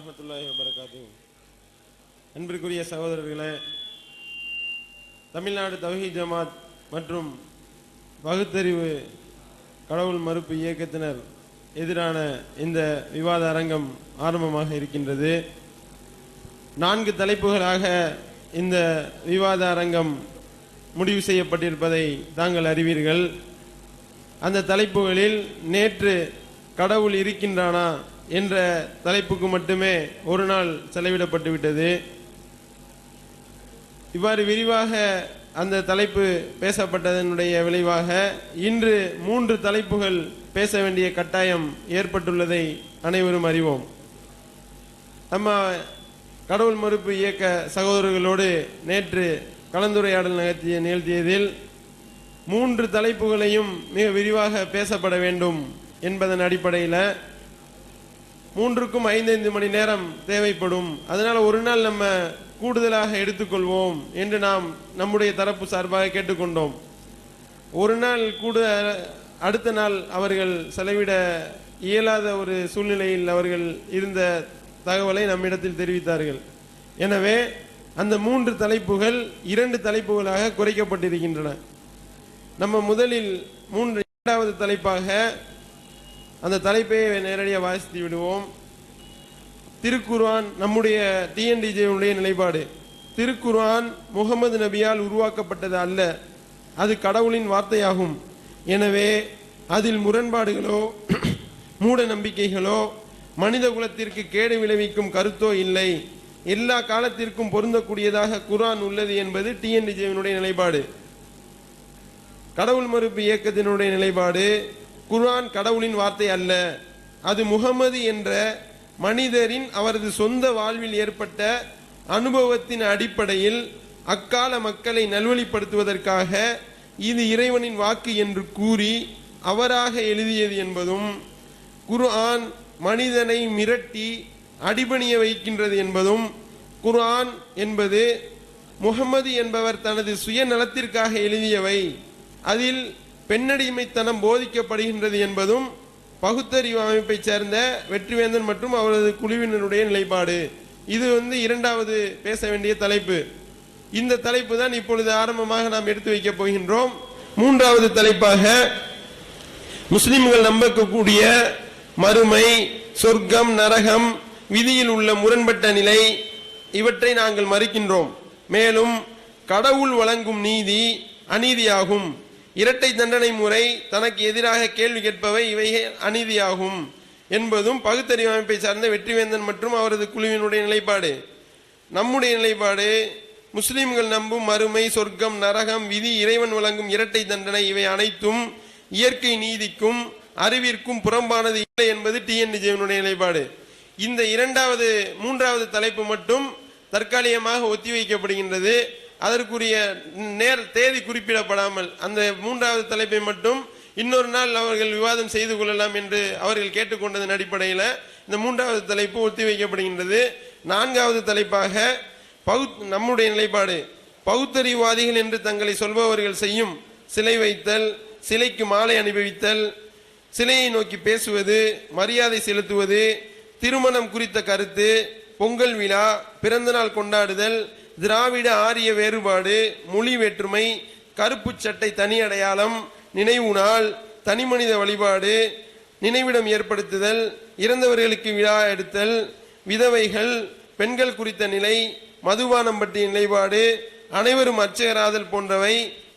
வரஹ்மத்துல்லாஹி வபரகாத்துஹு. அன்பிற்குரிய சகோதரர்களே, தமிழ்நாடு தௌஹீத் ஜமாத் மற்றும் பகுத்தறிவு கடவுள் மறுப்பு இயக்கத்தினர் எதிரான இந்த விவாத அரங்கம் ஆரம்பமாக இருக்கின்றது. 4 தலைப்புகளாக இந்த விவாத அரங்கம் முடிவு செய்யப்பட்டிருப்பதை தாங்கள் அறிவீர்கள். அந்த தலைப்புகளில் நேற்று கடவுள் இருக்கின்றானா என்ற தலைப்புக்கு மட்டுமே ஒரு நாள் செலவிடப்பட்டு விட்டது. இவ்வாறு விரிவாக அந்த தலைப்பு பேசப்பட்டதனுடைய விளைவாக இன்று 3 தலைப்புகள் பேச வேண்டிய கட்டாயம் ஏற்பட்டுள்ளதை அனைவரும் அறிவோம். நம்ம கடவுள் மறுப்பு இயக்க சகோதரர்களோடு நேற்று கலந்துரையாடல் நிகழ்த்தியதில் 3 தலைப்புகளையும் மிக விரிவாக பேசப்பட வேண்டும் என்பதன் அடிப்படையில் 3க்கும் 5 மணி நேரம் தேவைப்படும். அதனால் ஒரு நாள் நம்ம கூடுதலாக எடுத்துக்கொள்வோம் என்று நாம் நம்முடைய தரப்பு சார்பாக கேட்டுக்கொண்டோம். ஒரு நாள் அடுத்த நாள் அவர்கள் செலவிட இயலாத ஒரு சூழ்நிலையில் அவர்கள் இருந்த தகவலை நம்மிடத்தில் தெரிவித்தார்கள். எனவே அந்த 3 தலைப்புகள் 2 தலைப்புகளாக குறைக்கப்பட்டிருக்கின்றன. நம்ம முதலில் 2வது தலைப்பாக அந்த தலைப்பை நேரடியாக வாசித்து விடுவோம். திருக்குர்ஆன் நம்முடைய டிஎன்டிஜேவுடைய நிலைப்பாடு. திருக்குர்ஆன் முகமது நபியால் உருவாக்கப்பட்டது அல்ல, அது கடவுளின் வார்த்தையாகும். எனவே அதில் முரண்பாடுகளோ மூட நம்பிக்கைகளோ மனித குலத்திற்கு கேடு விளைவிக்கும் கருத்தோ இல்லை. எல்லா காலத்திற்கும் பொருந்தக்கூடியதாக குர்ஆன் உள்ளது என்பது டிஎன்டிஜேவினுடைய நிலைப்பாடு. கடவுள் மறுப்பு இயக்கத்தினுடைய நிலைப்பாடு, குர்ஆன் கடவுளின் வார்த்தை அல்ல, அது முகமது என்ற மனிதரின் அவரது சொந்த வாழ்வில் ஏற்பட்ட அனுபவத்தின் அடிப்படையில் அக்கால மக்களை நல்வழிப்படுத்துவதற்காக இது இறைவனின் வாக்கு என்று கூறி அவராக எழுதியது என்பதும், குர்ஆன் மனிதனை மிரட்டி அடிபணிய வைக்கின்றது என்பதும், குர்ஆன் என்பது முகமது என்பவர் தனது சுயநலத்திற்காக எழுதியவை, அதில் பெண்ணடிமைத்தனம் போதிக்கப்படுகின்றது என்பதும் பகுத்தறிவு அமைப்பை சேர்ந்த வெற்றிவேந்தன் மற்றும் அவரது குழுவினருடைய நிலைப்பாடு. இது 2வது பேச வேண்டிய தலைப்பு. இந்த தலைப்பு தான் இப்பொழுது ஆரம்பமாக நாம் எடுத்து வைக்கப் போகின்றோம். 3வது தலைப்பாக முஸ்லிம்கள் நம்பக்கூடிய மறுமை, சொர்க்கம், நரகம், விதியில் உள்ள முரண்பட்ட நிலை, இவற்றை நாங்கள் மறுக்கின்றோம். மேலும் கடவுள் வழங்கும் நீதி அநீதியாகும், இரட்டை தண்டனை முறை, தனக்கு எதிராக கேள்வி கேட்பவை இவை அநீதியாகும் என்பதும் பகுத்தறிவு அமைப்பை சார்ந்த வெற்றிவேந்தன் மற்றும் அவரது குழுவினுடைய நிலைப்பாடு. நம்முடைய நிலைப்பாடு, முஸ்லிம்கள் நம்பும் மறுமை, சொர்க்கம், நரகம், விதி, இறைவன் வழங்கும் இரட்டை தண்டனை இவை அனைத்தும் இயற்கை நீதிக்கும் அறிவிற்கும் புறம்பானது இல்லை என்பது டிஎன்டிஜேவினுடைய நிலைப்பாடு. இந்த 3வது தலைப்பு மட்டும் தற்காலிகமாக ஒத்திவைக்கப்படுகின்றது. அதற்குரிய தேதி குறிப்பிடப்படாமல் அந்த 3வது தலைப்பை மட்டும் இன்னொரு நாள் அவர்கள் விவாதம் செய்து கொள்ளலாம் என்று அவர்கள் கேட்டுக்கொண்டதன் அடிப்படையில் இந்த 3வது தலைப்பு ஒத்திவைக்கப்படுகின்றது. 4வது தலைப்பாக நம்முடைய நிலைப்பாடு, பகுத்தறிவாதிகள் என்று தங்களை சொல்பவர்கள் செய்யும் சிலை வைத்தல், சிலைக்கு மாலை அணிவித்தல், சிலையை நோக்கி பேசுவது, மரியாதை செலுத்துவது, திருமணம் குறித்த கருத்து, பொங்கல் விழா, பிறந்தநாள் கொண்டாடுதல், திராவிட ஆரிய வேறுபாடு, மொழி வேற்றுமை, கருப்பு சட்டை தனி அடையாளம், நினைவு நாள், தனிமனித வழிபாடு, நினைவிடம் ஏற்படுத்துதல், இறந்தவர்களுக்கு விழா எடுத்தல், விதவைகள், பெண்கள் குறித்த நிலை, மதுபானம் பற்றிய நிலைப்பாடு, அனைவரும் அர்ச்சகராதல் போன்றவை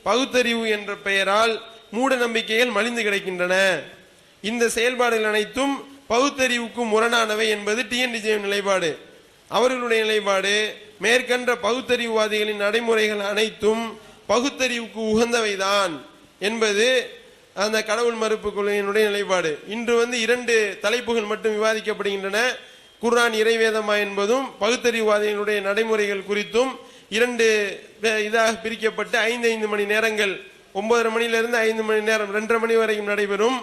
பகுத்தறிவு என்ற பெயரால் மூட நம்பிக்கைகள் மலிந்து கிடக்கின்றன. இந்த செயல்பாடுகள் அனைத்தும் பகுத்தறிவுக்கு முரணானவை என்பது டிஎன்டிஜே நிலைப்பாடு. அவர்களுடைய நிலைப்பாடு, மேற்கண்ட பகுத்தறிவுவாதிகளின் நடைமுறைகள் அனைத்தும் பகுத்தறிவுக்கு உகந்தவைதான் என்பது அந்த கடவுள் மறுப்பு கொள்கையினுடைய நிலைப்பாடு. இன்று 2 தலைப்புகள் மட்டும் விவாதிக்கப்படுகின்றன. குர்ஆன் இறைவேதமா என்பதும் பகுத்தறிவுவாதிகளுடைய நடைமுறைகள் குறித்தும் 2 இதாக பிரிக்கப்பட்டு 5 மணி நேரங்கள் 9:30 மணியிலிருந்து 5 மணி நேரம் 2:30 மணி வரைக்கும் நடைபெறும்.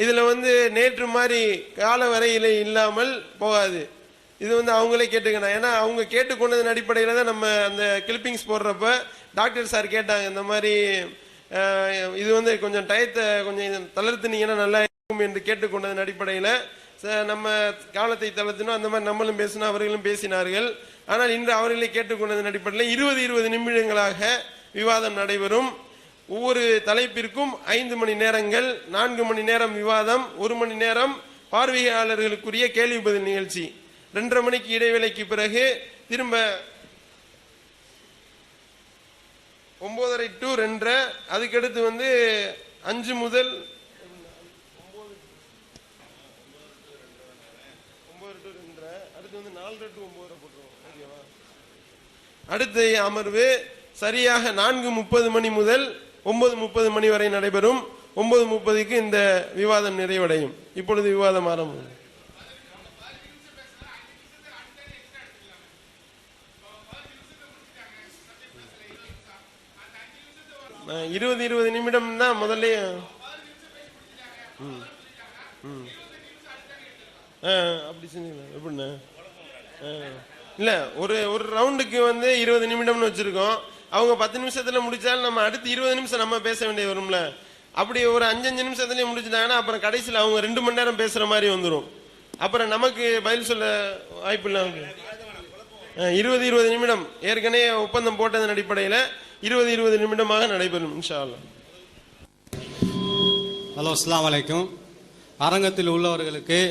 இதுல நேற்று மாதிரி கால வரையிலே இல்லாமல் போகாது. இது அவங்களே கேட்டுக்கணும். ஏன்னா அவங்க கேட்டுக்கொண்டதன் அடிப்படையில் தான் நம்ம அந்த கிளிப்பிங்ஸ் போடுறப்ப டாக்டர் சார் கேட்டாங்க, இந்த மாதிரி இது கொஞ்சம் டயத்தை கொஞ்சம் தளர்த்துனீங்கன்னா நல்லா இருக்கும் என்று கேட்டுக்கொண்டதன் அடிப்படையில் நம்ம காலத்தை தளர்த்தினோம், அந்த மாதிரி நம்மளும் பேசினோம், அவர்களும் பேசினார்கள். ஆனால் இன்று அவர்களை கேட்டுக்கொண்டதன் அடிப்படையில் 20 நிமிடங்களாக விவாதம் நடைபெறும். ஒவ்வொரு தலைப்பிற்கும் 5 மணி நேரங்கள், 4 மணி நேரம் விவாதம், 1 மணி நேரம் பார்வையாளர்களுக்குரிய கேள்வி பதில் நிகழ்ச்சி. 2:30 மணிக்கு இடைவேளைக்கு பிறகு திரும்ப 9:30 to 2:30, அதுக்கடுத்து 5 முதல் 9 to 2:30, அடுத்து 4:30 to 9:30 போட்டுருவோம். ஓகேவா? அடுத்த அமர்வு சரியாக 4:30 மணி முதல் 9:30 மணி வரை நடைபெறும். 9:30க்கு இந்த விவாதம் நிறைவடையும். இப்பொழுது விவாதம் ஆரம்பம். 20 நிமிடம் தான் முதல்ல. அப்படி செஞ்சீங்களா? எப்படின்னா இல்ல, ஒரு ரவுண்டுக்கு 20 நிமிடம்னு வச்சிருக்கோம். அவங்க 10 நிமிஷத்துல முடிச்சாலும் நம்ம அடுத்து 20 நிமிஷம் நம்ம பேச வேண்டியது வரும்ல. அப்படி ஒரு 5 நிமிஷத்துலயே முடிச்சுட்டாங்கன்னா அப்புறம் கடைசியில் அவங்க 2 மணி நேரம் பேசுற மாதிரி வந்துடும். அப்புறம் நமக்கு பதில் சொல்ல வாய்ப்பு இல்லாம 20 நிமிடம் ஏற்கனவே ஒப்பந்தம் போட்டதன் அடிப்படையில் 20 நிமிடமாக நடைபெறும் இன்ஷா அல்லாஹ். ஹலோ, அஸ்ஸலாமு அலைக்கும். அரங்கத்தில் உள்ளவர்களுக்கு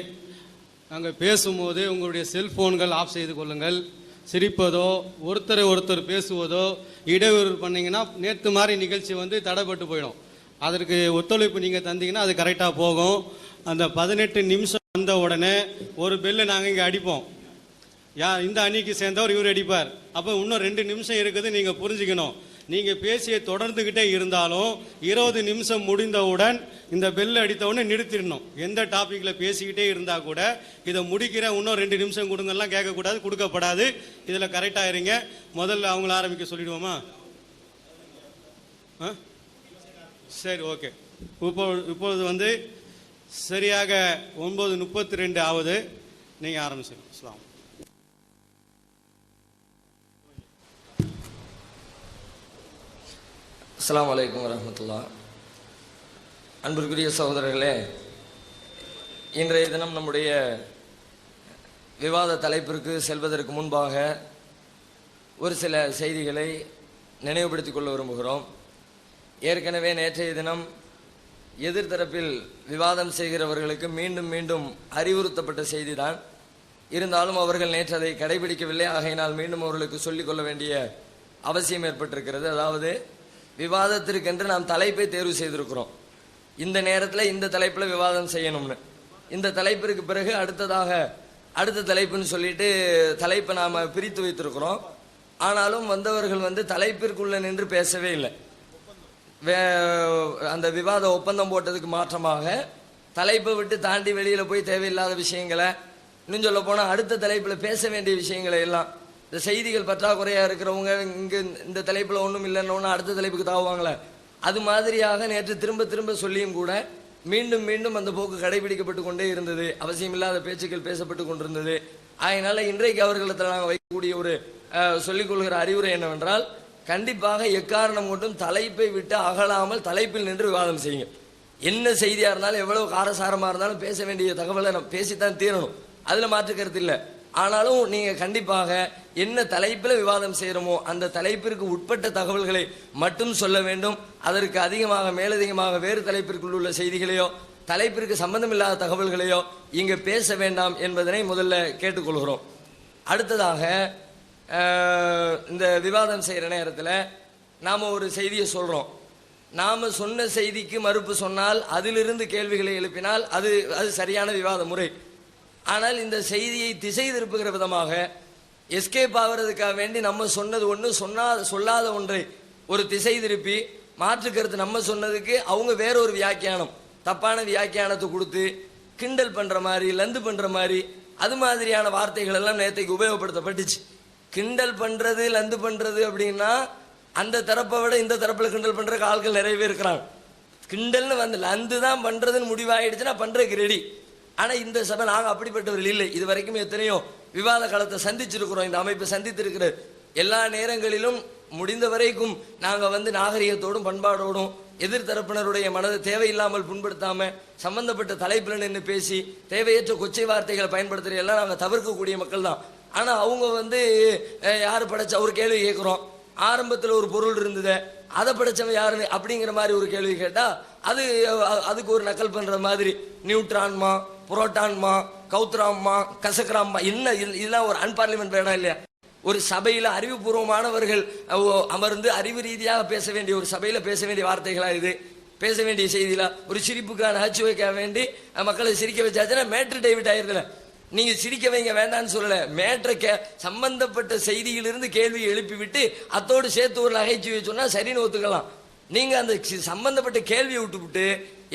நாங்கள் பேசும்போது உங்களுடைய செல்போன்கள் ஆஃப் செய்து கொள்ளுங்கள். சிரிப்பதோ ஒருத்தர் பேசுவதோ இடையூறு பண்ணிங்கன்னா நேற்று மாதிரி நிகழ்ச்சி தடைப்பட்டு போயிடும். அதற்கு ஒத்துழைப்பு நீங்கள் தந்தீங்கன்னா அது கரெக்டாக போகும். அந்த 18 நிமிஷம் வந்த உடனே ஒரு பெல்லு நாங்கள் இங்கே அடிப்போம். இந்த அணிக்கு சேர்ந்தவர் இவர் அடிப்பார். அப்போ இன்னும் 2 நிமிஷம் இருக்குது. நீங்கள் புரிஞ்சுக்கணும், நீங்கள் பேசிய தொடர்ந்துக்கிட்டே இருந்தாலும் 20 நிமிஷம் முடிந்தவுடன் இந்த பெல் அடித்தவுடனே நிறுத்திடணும். எந்த டாப்பிக்கில் பேசிக்கிட்டே இருந்தால் கூட இதை முடிக்கிற இன்னும் 2 நிமிஷம் கொடுங்கலாம் கேட்கக்கூடாது, கொடுக்கப்படாது. இதில் கரெக்டாக இருங்க. முதல்ல அவங்கள ஆரம்பிக்க சொல்லிடுவோமா? சரி, ஓகே. இப்பொழுது சரியாக 9:32 ஆகுது. நீங்கள் ஆரம்பிச்சிடும். அஸ்ஸலாமு அஸ்ஸலாமு அலைக்கும் வரஹ்மத்துல்லாஹ். அன்பிற்குரிய சகோதரர்களே, இன்றைய தினம் நம்முடைய விவாத தலைப்பிற்கு செல்வதற்கு முன்பாக ஒரு சில செய்திகளை நினைவுபடுத்திக் கொள்ள விரும்புகிறோம். ஏற்கனவே நேற்றைய தினம் எதிர்த்தரப்பில் விவாதம் செய்கிறவர்களுக்கு மீண்டும் மீண்டும் அறிவுறுத்தப்பட்ட செய்திதான். இருந்தாலும் அவர்கள் நேற்று அதை கடைபிடிக்கவில்லை. ஆகையினால் மீண்டும் அவர்களுக்கு சொல்லிக்கொள்ள வேண்டிய அவசியம் ஏற்பட்டிருக்கிறது. அதாவது, விவாதத்திற்கென்று நாம் தலைப்பை தேர்வு செய்திருக்கிறோம். இந்த நேரத்தில் இந்த தலைப்பில் விவாதம் செய்யணும்னு. இந்த தலைப்பிற்கு பிறகு அடுத்த தலைப்புன்னு சொல்லிட்டு தலைப்பை நாம் பிரித்து வைத்திருக்கிறோம். ஆனாலும் வந்தவர்கள் தலைப்பிற்குள்ள நின்று பேசவே இல்லை. அந்த விவாத ஒப்பந்தம் போட்டதுக்கு மாற்றமாக தலைப்பை விட்டு தாண்டி வெளியில் போய் தேவையில்லாத விஷயங்களை, இன்னும் சொல்ல போனால் அடுத்த தலைப்பில் பேச வேண்டிய விஷயங்களை எல்லாம், இந்த செய்திகள் பற்றாக்குறையாக இருக்கிறவங்க இங்கே இந்த தலைப்பில் ஒன்றும் இல்லைன்னு அடுத்த தலைப்புக்கு தாவுவாங்களே, அது மாதிரியாக நேற்று திரும்ப திரும்ப சொல்லியும் கூட மீண்டும் மீண்டும் அந்த போக்கு கடைபிடிக்கப்பட்டு கொண்டே இருந்தது. அவசியமில்லாத பேச்சுக்கள் பேசப்பட்டு கொண்டிருந்தது. அதனால் இன்றைக்கு அவர்களிடத்தில் நாங்கள் வைக்கக்கூடிய ஒரு சொல்லிக்கொள்கிற அறிவுரை என்னவென்றால், கண்டிப்பாக எக்காரணம் கொண்டும் தலைப்பை விட்டு அகலாமல் தலைப்பில் நின்று விவாதம் செய்யுங்க. என்ன செய்தியாக இருந்தாலும் எவ்வளவு காரசாரமாக இருந்தாலும் பேச வேண்டிய தகவலை நம்ம பேசித்தான் தீரணும். அதில் மாற்று கருத்து இல்லை. ஆனாலும் நீங்கள் கண்டிப்பாக என்ன தலைப்பில் விவாதம் செய்கிறோமோ அந்த தலைப்பிற்கு உட்பட்ட தகவல்களை மட்டும் சொல்ல வேண்டும். அதற்கு அதிகமாக மேலதிகமாக வேறு தலைப்பிற்குள் உள்ள செய்திகளையோ தலைப்பிற்கு சம்பந்தமில்லாத தகவல்களையோ இங்கே பேச வேண்டாம் என்பதனை முதல்ல கேட்டுக்கொள்கிறோம். அடுத்ததாக, இந்த விவாதம் செய்கிற நேரத்தில் நாம் ஒரு செய்தியை சொல்கிறோம். நாம் சொன்ன செய்திக்கு மறுப்பு சொன்னால், அதிலிருந்து கேள்விகளை எழுப்பினால் அது சரியான விவாத முறை. ஆனால் இந்த செய்தியை திசை திருப்புகிற விதமாக எஸ்கேப் ஆகிறதுக்காக வேண்டி நம்ம சொன்னது ஒன்று சொல்லாத ஒன்றை ஒரு திசை திருப்பி மாற்று கருத்து நம்ம சொன்னதுக்கு அவங்க வேற ஒரு வியாக்கியானம், தப்பான வியாக்கியானத்தை கொடுத்து கிண்டல் பண்ணுற மாதிரி, லந்து பண்ணுற மாதிரி, அது மாதிரியான வார்த்தைகள் எல்லாம் நேற்றைக்கு உபயோகப்படுத்தப்பட்டுச்சு. கிண்டல் பண்ணுறது, லந்து பண்ணுறது அப்படின்னா அந்த தரப்பை விட இந்த தரப்பில் கிண்டல் பண்ணுறக்கு ஆட்கள் நிறையவே இருக்கிறாங்க. கிண்டல்னு லந்து தான் பண்ணுறதுன்னு முடிவாயிடுச்சுன்னா பண்ணுறதுக்கு ரெடி. ஆனால் இந்த சபை நாங்கள் அப்படிப்பட்டவர்கள் இல்லை. இது வரைக்கும் எத்தனையோ விவாத காலத்தை சந்திச்சிருக்கிறோம். இந்த அமைப்பை சந்தித்திருக்கிற எல்லா நேரங்களிலும் முடிந்த வரைக்கும் நாங்கள் நாகரிகத்தோடும் பண்பாடோடும் எதிர்த்தரப்பினருடைய மனதை தேவையில்லாமல் புண்படுத்தாம சம்பந்தப்பட்ட தலைப்பில் நின்று பேசி தேவையற்ற கொச்சை வார்த்தைகளை பயன்படுத்துகிற எல்லாம் நாங்கள் தவிர்க்கக்கூடிய மக்கள் தான். ஆனால் அவங்க வந்து யார் படைச்சா ஒரு கேள்வி கேட்குறோம், ஆரம்பத்தில் ஒரு பொருள் இருந்தது அதை படைச்சவன் யாருன்னு அப்படிங்கிற மாதிரி ஒரு கேள்வி கேட்டால் அதுக்கு ஒரு நக்கல் பண்ணுற மாதிரி நியூட்ரான்மா, புரோட்டான்மா, கௌத்ராம்மா, கசக்ராம்மா, என்ன இதெல்லாம் ஒரு அன்பார்லிமெண்ட் வேடம் இல்லையா? ஒரு சபையில் அறிவுபூர்வமானவர்கள் அமர்ந்து அறிவு ரீதியாக பேச வேண்டிய ஒரு சபையில் பேச வேண்டிய வார்த்தைகளா இது? பேச வேண்டிய செய்திகளா? ஒரு சிரிப்புக்கான வைக்க வேண்டி மக்களை சிரிக்க வச்சாச்சுன்னா மேட்ரு டைவர்ட் ஆயிருதுல. நீங்க சிரிக்க வைங்க வேண்டான்னு சொல்லல, மேட்ரை சம்பந்தப்பட்ட செய்தியிலிருந்து கேள்வியை எழுப்பி விட்டு அத்தோடு சேர்த்து ஒரு நகைச்சுவை சொன்னா சரின்னு ஒத்துக்கலாம். நீங்க அந்த சம்பந்தப்பட்ட கேள்வியை விட்டுவிட்டு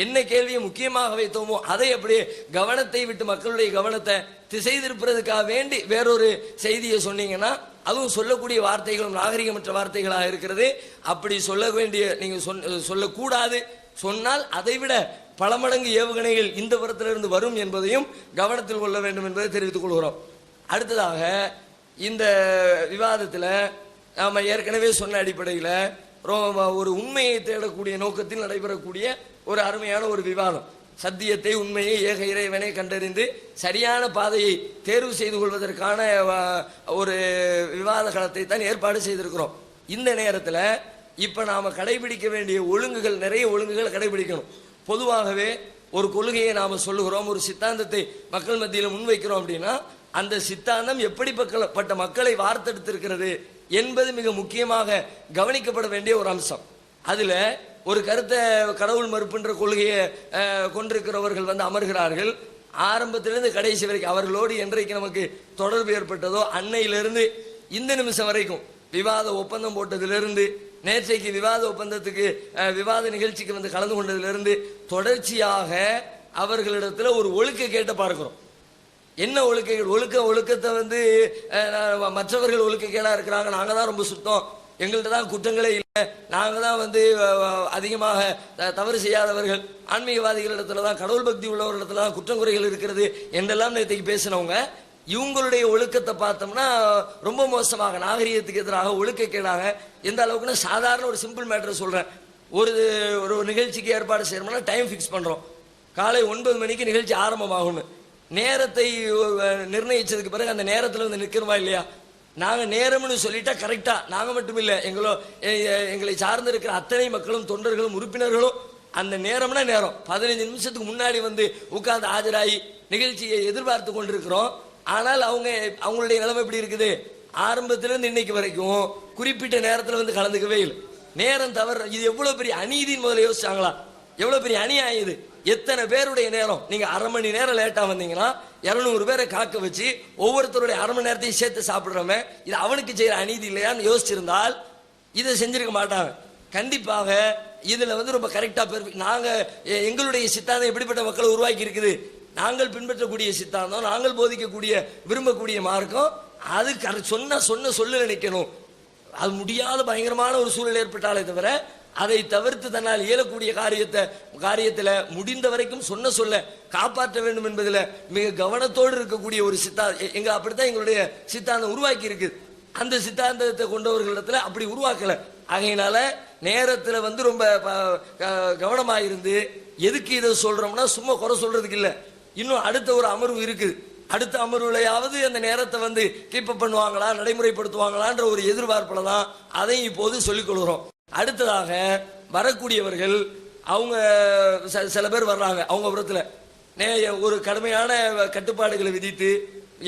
என்ன கேள்வியை முக்கியமாக வைத்தோமோ அதை அப்படியே கவனத்தை விட்டு மக்களுடைய கவனத்தை திசை திருப்புறதுக்காக வேண்டி வேறொரு செய்தியை சொன்னீங்கன்னா அதுவும் சொல்லக்கூடிய வார்த்தைகளும் நாகரிகமற்ற வார்த்தைகளாக இருக்கிறது. அப்படி சொல்ல வேண்டிய நீங்க சொல்லக்கூடாது. சொன்னால் அதைவிட பல மடங்கு ஏவுகணைகள் இந்த புறத்திலிருந்து வரும் என்பதையும் கவனத்தில் கொள்ள வேண்டும் என்பதை தெரிவித்துக் கொள்கிறோம். அடுத்ததாக இந்த விவாதத்தில் நாம ஏற்கனவே சொன்ன அடிப்படையில் ஒரு உண்மையை தேடக்கூடிய நோக்கத்தில் நடைபெறக்கூடிய ஒரு அருமையான ஒரு விவாதம். சத்தியத்தை, உண்மையை, ஏக இறைவனை கண்டறிந்து சரியான பாதையை தேர்வு செய்து கொள்வதற்கான ஒரு விவாத களத்தை தான் ஏற்பாடு செய்திருக்கிறோம். இந்த நேரத்தில் இப்போ நாம் கடைபிடிக்க வேண்டிய ஒழுங்குகள், நிறைய ஒழுங்குகள் கடைபிடிக்கணும். பொதுவாகவே ஒரு கொள்கையை நாம் சொல்லுகிறோம், ஒரு சித்தாந்தத்தை மக்கள் மத்தியில் முன்வைக்கிறோம் அப்படின்னா அந்த சித்தாந்தம் எப்படிப்பட்ட மக்களை வார்த்தெடுத்திருக்கிறது என்பது மிக முக்கியமாக கவனிக்கப்பட வேண்டிய ஒரு அம்சம். அதில் ஒரு கருத்தை கடவுள் மறுப்புன்ற கொள்கையை கொண்டிருக்கிறவர்கள் வந்து அமர்கிறார்கள். ஆரம்பத்திலிருந்து கடைசி வரைக்கும் அவர்களோடு என்றைக்கு நமக்கு தொடர்பு ஏற்பட்டதோ அன்னையிலிருந்து இந்த நிமிஷம் வரைக்கும் விவாத ஒப்பந்தம் போட்டதிலிருந்து நேற்றைக்கு விவாத ஒப்பந்தத்துக்கு விவாத நிகழ்ச்சிக்கு வந்து கலந்து கொண்டதிலிருந்து தொடர்ச்சியாக அவர்களிடத்தில் ஒரு ஒழுக்க கேட்ட பார்க்கிறோம். என்ன ஒழுக்கத்தை வந்து மற்றவர்கள் ஒழுக்கக்கேடாக இருக்கிறாங்க, நாங்கள் தான் ரொம்ப சுத்தம், எங்கள்கிட்ட தான் குற்றங்களே இல்லை, நாங்கள் தான் வந்து அதிகமாக தவறு செய்யாதவர்கள், ஆன்மீகவாதிகளிடத்துல தான், கடவுள் பக்தி உள்ளவர்களிடத்துல தான் குற்றம் குறைகள் இருக்கிறது என்றெல்லாம் நேற்றைக்கு பேசினவங்க இவங்களுடைய ஒழுக்கத்தை பார்த்தோம்னா ரொம்ப மோசமாக நாகரிகத்துக்கு எதிராக ஒழுக்கக்கேடாக. எந்த அளவுக்குன்னா சாதாரண ஒரு சிம்பிள் மேட்டர் சொல்கிறேன். ஒரு நிகழ்ச்சிக்கு ஏற்பாடு செய்யணும்னா டைம் ஃபிக்ஸ் பண்ணுறோம், காலை 9 மணிக்கு நிகழ்ச்சி ஆரம்பமாகும்னு. நேரத்தை நிர்ணயிச்சதுக்கு பிறகு அந்த நேரத்தில் வந்து நிற்கிறோமா இல்லையா? நாங்கள் நேரம்னு சொல்லிட்டா கரெக்டாக நாங்கள் மட்டும் இல்லை, எங்களை சார்ந்து இருக்கிற அத்தனை மக்களும் தொண்டர்களும் உறுப்பினர்களும் அந்த நேரம்னா நேரம் 15 நிமிஷத்துக்கு முன்னாடி வந்து உட்கார்ந்து ஆஜராகி நிகழ்ச்சியை எதிர்பார்த்து கொண்டிருக்கிறோம். ஆனால் அவங்களுடைய நிலைமை எப்படி இருக்குது? ஆரம்பத்திலிருந்து இன்னைக்கு வரைக்கும் குறிப்பிட்ட நேரத்தில் வந்து கலந்துக்கவே இல்லை. நேரம் தவறு. இது எவ்வளவு பெரிய அநீதின்னு முதல்ல யோசிச்சாங்களா? எவ்வளவு பெரிய அநியாயம் இது! எத்தனை பேருடைய நேரம்! நீங்க அரை மணி நேரம் லேட்டா வந்தீங்கன்னா 200 பேரை காக்க வச்சு ஒவ்வொருத்தருடைய அரை மணி நேரத்தையும் சேர்த்து சாப்பிடுறோமே, இது அவனுக்கு செய்யற அநீதி இல்லையான்னு யோசிச்சிருந்தால் இதை செஞ்சிருக்க மாட்டாங்க. கண்டிப்பாக இதுல வந்து ரொம்ப கரெக்டா நாங்க எங்களுடைய சித்தாந்தம் எப்படிப்பட்ட மக்களை உருவாக்கி இருக்குது, நாங்கள் பின்பற்றக்கூடிய சித்தாந்தம், நாங்கள் போதிக்கக்கூடிய விரும்பக்கூடிய மார்க்கம், அது சொன்ன சொல்ல நிற்கணும். அது முடியாத பயங்கரமான ஒரு சூழல் ஏற்பட்டாலே தவிர அதை தவிர்த்து தன்னால் இயலக்கூடிய காரியத்தில் முடிந்த வரைக்கும் சொல்ல காப்பாற்ற வேண்டும் என்பதில் மிக கவனத்தோடு இருக்கக்கூடிய ஒரு சித்தாந்தம் அப்படித்தான் எங்களுடைய சித்தாந்தம் உருவாக்கி இருக்குது. அந்த சித்தாந்தத்தை கொண்டவர்களிடத்துல அப்படி உருவாக்கல. ஆகையினால நேரத்தில் வந்து ரொம்ப கவனமாக இருந்து எதுக்கு இதை சொல்றோம்னா சும்மா குறை சொல்றதுக்கு இல்லை, இன்னும் அடுத்த ஒரு அமர்வு இருக்குது, அடுத்த அமர்வுலையாவது அந்த நேரத்தை வந்து கீப்பப் பண்ணுவாங்களா, நடைமுறைப்படுத்துவாங்களான்ற ஒரு எதிர்பார்ப்பில் தான் அதையும் இப்போது சொல்லிக் கொள்கிறோம். அடுத்ததாக வரக்கூடியவர்கள் அவங்க சில பேர் வர்றாங்க, அவங்க புறத்தில் ஒரு கடுமையான கட்டுப்பாடுகளை விதித்து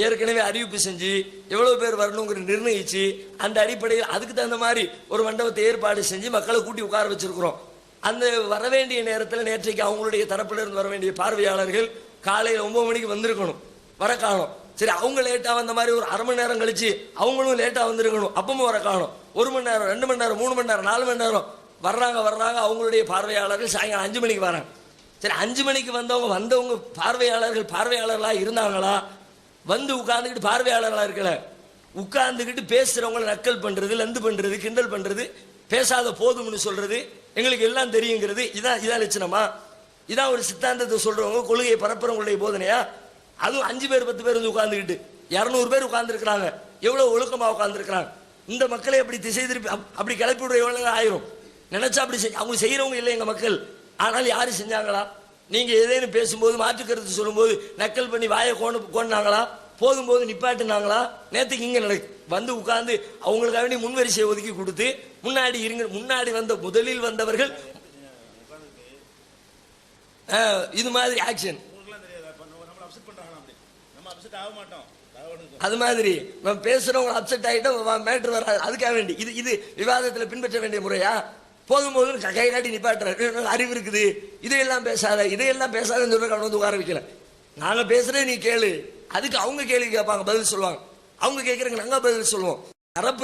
ஏற்கனவே அறிவிப்பு செஞ்சு எவ்வளவு பேர் வரணுங்கிற நிர்ணயிச்சு அந்த அடிப்படையில் அதுக்கு தகுந்த மாதிரி ஒரு மண்டபத்தை ஏற்பாடு செஞ்சு மக்களை கூட்டி உட்கார வச்சிருக்கிறோம். அந்த வரவேண்டிய நேரத்தில் நேற்றைக்கு அவங்களுடைய தரப்புல இருந்து வர வேண்டிய பார்வையாளர்கள் காலையில் 9 மணிக்கு வந்திருக்கணும், வர காணும். சரி, அவங்க லேட்டா வந்த மாதிரி ஒரு அரை மணி நேரம் கழிச்சு அவங்களும் லேட்டா வந்திருக்கணும், அப்பவும் வர காணும். 1 மணி நேரம், 2 மணி நேரம், 3 மணி நேரம், 4 மணி நேரம் வர்றாங்க. அவங்களுடைய பார்வையாளர்கள் சாயங்காலம் 5 மணிக்கு வராங்க. சரி, 5 மணிக்கு வந்தவங்க பார்வையாளர்களா இருந்தாங்களா? வந்து உட்கார்ந்துக்கிட்டு பார்வையாளர்களா இருக்கல, உட்கார்ந்துக்கிட்டு பேசுறவங்களை நக்கல் பண்றது, லந்து பண்றது, கிண்டல் பண்றது, பேசாத போதும்னு சொல்றது, எங்களுக்கு எல்லாம் தெரியுங்கிறது, இதான் லட்சணமா? இதான் ஒரு சித்தாந்தத்தை சொல்றவங்க கொள்கையை பரப்புறவங்களுடைய போதனையா? அதுவும் 5 பேர் 10 பேர் வந்து உட்கார்ந்துக்கிட்டு 200 பேர் உட்கார்ந்துருக்கிறாங்க, எவ்வளவு ஒழுக்கமா உட்கார்ந்துருக்கிறாங்க. இந்த மக்களை அப்படி திசை திருப்பி அப்படி கிளப்பி விட எவ்வளவு ஆயிரும்? நினைச்சா அப்படி அவங்க செய்யறவங்க இல்லை எங்க மக்கள். ஆனால் யாரு செஞ்சாங்களா? நீங்க ஏதேனும் பேசும்போது மாற்று கருத்து சொல்லும்போது நக்கல் பண்ணி வாயை கொண்டாங்களா? போதும்போது நிப்பாட்டுனாங்களா? நேற்றுக்கு இங்க வந்து உட்கார்ந்து அவங்களுக்காக வேண்டி முன்வரிசையை ஒதுக்கி கொடுத்து முன்னாடி இருங்க, முன்னாடி வந்த முதலில் வந்தவர்கள் இது மாதிரி ஆக்ஷன். அது மாதிரி நம்ம பேசுறவங்க அப்செட் ஆகிட்டோம், மேட்ரு வராது. அதுக்காக வேண்டி இது விவாதத்தில் பின்பற்ற வேண்டிய முறையா? போதும் போதும் கை காட்டி நிப்பாட்டுற அறிவு இருக்குது, இதையெல்லாம் பேசாதன்னு சொல்ற கவனம் வந்து உட்கார வைக்கல. நாங்க பேசுறேன் நீ கேளு, அதுக்கு அவங்க கேள்வி கேட்பாங்க, பதில் சொல்லுவாங்க. அவங்க கேட்கறங்க, நாங்க பதில் சொல்லுவோம்.